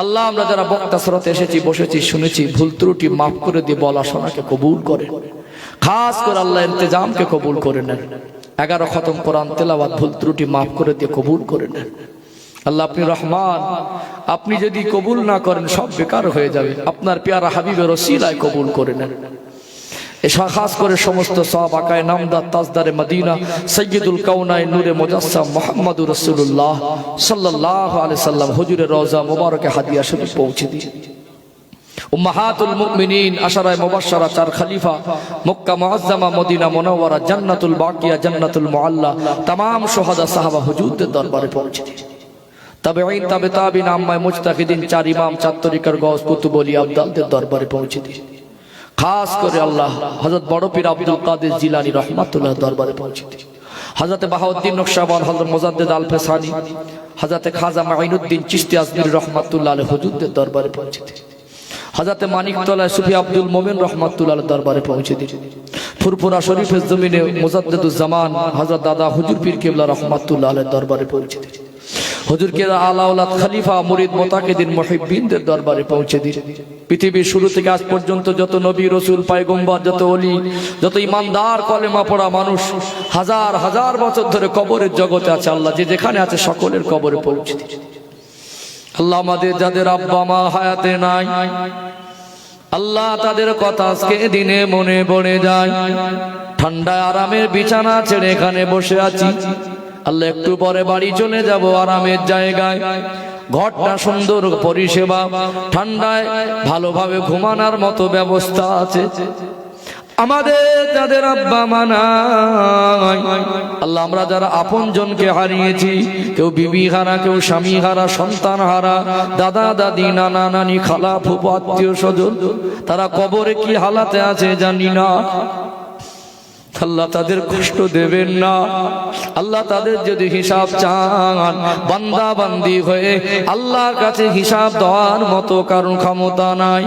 আল্লাহ আমরা যারা বক্তা শ্রোতে এসেছি, বসেছি, শুনেছি, ভুল ত্রুটি মাফ করে দিয়ে বলা শোনাকে কবুল করে, খাস করে আল্লাহ ইন্তেজামকে কবুল করে নেন। 11 খতম কোরআন তেলাওয়াত ভুল ত্রুটি মাফ করে দিয়ে কবুল করে নেন। আল্লাহ আপনি রহমান, আপনি যদি কবুল না করেন সব বেকার হয়ে যাবে। আপনার পেয়ারা হাবিবের ওসিলায় কবুল করে নেন। খাস করে সমস্ত সওয়াব আকায়ে নামদার তাজদারে মদিনা সৈয়দুল কাউনাইন নূরে মুজাসসাম মুহাম্মদুর রাসূলুল্লাহ সাল্লাল্লাহু আলাইহি সাল্লাম হুজুরের রওজা মুবারকে হাদিয়া শরীফ পৌঁছে দিন। উম্মাহাতুল মুমিনিন, আশারায়ে মুবাশশারা, 4 খলিফা, মক্কা মুআজ্জামা, মদিনা মুনাওয়ারা, জান্নাতুল বাকিয়া, জান্নাতুল মুআল্লা, तमाम শুহাদা সাহাবা হুজুরদের দরবারে পৌঁছে দিন। তাবেঈন, তাবে তাবিন, আম্মায়ে মুজতাহিদিন, 4 ইমাম, 4 তরিকার গওস, কুতুব, ওলি, আবদালদের দরবারে পৌঁছে দিন। খাস করে আল্লাহ হযরত বড় পীর আব্দুল কাদের জিলানী রহমাতুল্লাহ দরবারে পৌঁছে দিন। হযরত বাহাউদ্দিন নকশবন্দ, হযরত মুজাদ্দিদ আল ফেসানি, হযরত খাজা মাঈনুদ্দিন চিশতি আজমিরি রহমাতুল্লাহ আলাইহি হুজুরদের দরবারে পৌঁছে দিন। হযরত মানিকতলা সুফি আব্দুল মোমিন রহমাতুল্লাহ আলাইহি দরবারে পৌঁছে দিন। ফুরফুরা শরীফের জমিনে মুজাদ্দিদুজ জামান হযরত দাদা হুজুর পীর কিবলা রহমাতুল্লাহ আলাইহি দরবারে পৌঁছে দিন। হুজুর কে আলা আওলাদ খলিফা মুরিদ মুতাকিদিন মুহিব্বিনদের দরবারে পৌঁছে দিন। পৃথিবীর শুরু থেকে আজ পর্যন্ত যত নবী, রাসূল, পয়গম্বর, যত ওলি, যত ইমানদার, কলেমা পড়া মানুষ হাজার হাজার বছর ধরে কবরের জগতে আছে, আল্লাহ যে যেখানে আছে সকলের কবরে পৌঁছে দিন। আল্লাহ আমাদের যাদের আব্বা মা হায়াতে নাই, আল্লাহ তাদের কথা আজকে দিনে মনে পড়ে যায়। ঠান্ডায় আরামের বিছানা ছেড়ে এখানে বসে আছি, আল্লাহ একটু পরে বাড়ি চলে যাব আরামের জায়গায়। ঘরটা সুন্দর পরিষেবা, ঠান্ডায় ভালোভাবে ঘুমানোর মতো ব্যবস্থা আছে। আমাদের যাদের আব্বা মা নাই, আল্লাহ আমরা যারা আপন জনকে হারিয়েছি, কেউ বিবি হারা, কেউ স্বামী হারা, সন্তান হারা, দাদা দাদি, নানা নানি, খালা ফুফু, আত্মীয় স্বজন, তারা কবরে কি হালাতে আছে জানি না। আল্লাহ তাদের কষ্ট দেবেন না। আল্লাহ তাদের যদি হিসাব চান, বান্দা বান্দি হয়ে আল্লাহর কাছে হিসাব দেওয়ার মতো কারণ ক্ষমতা নাই।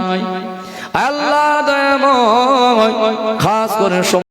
আল্লাহ দয়াময়, খাস করে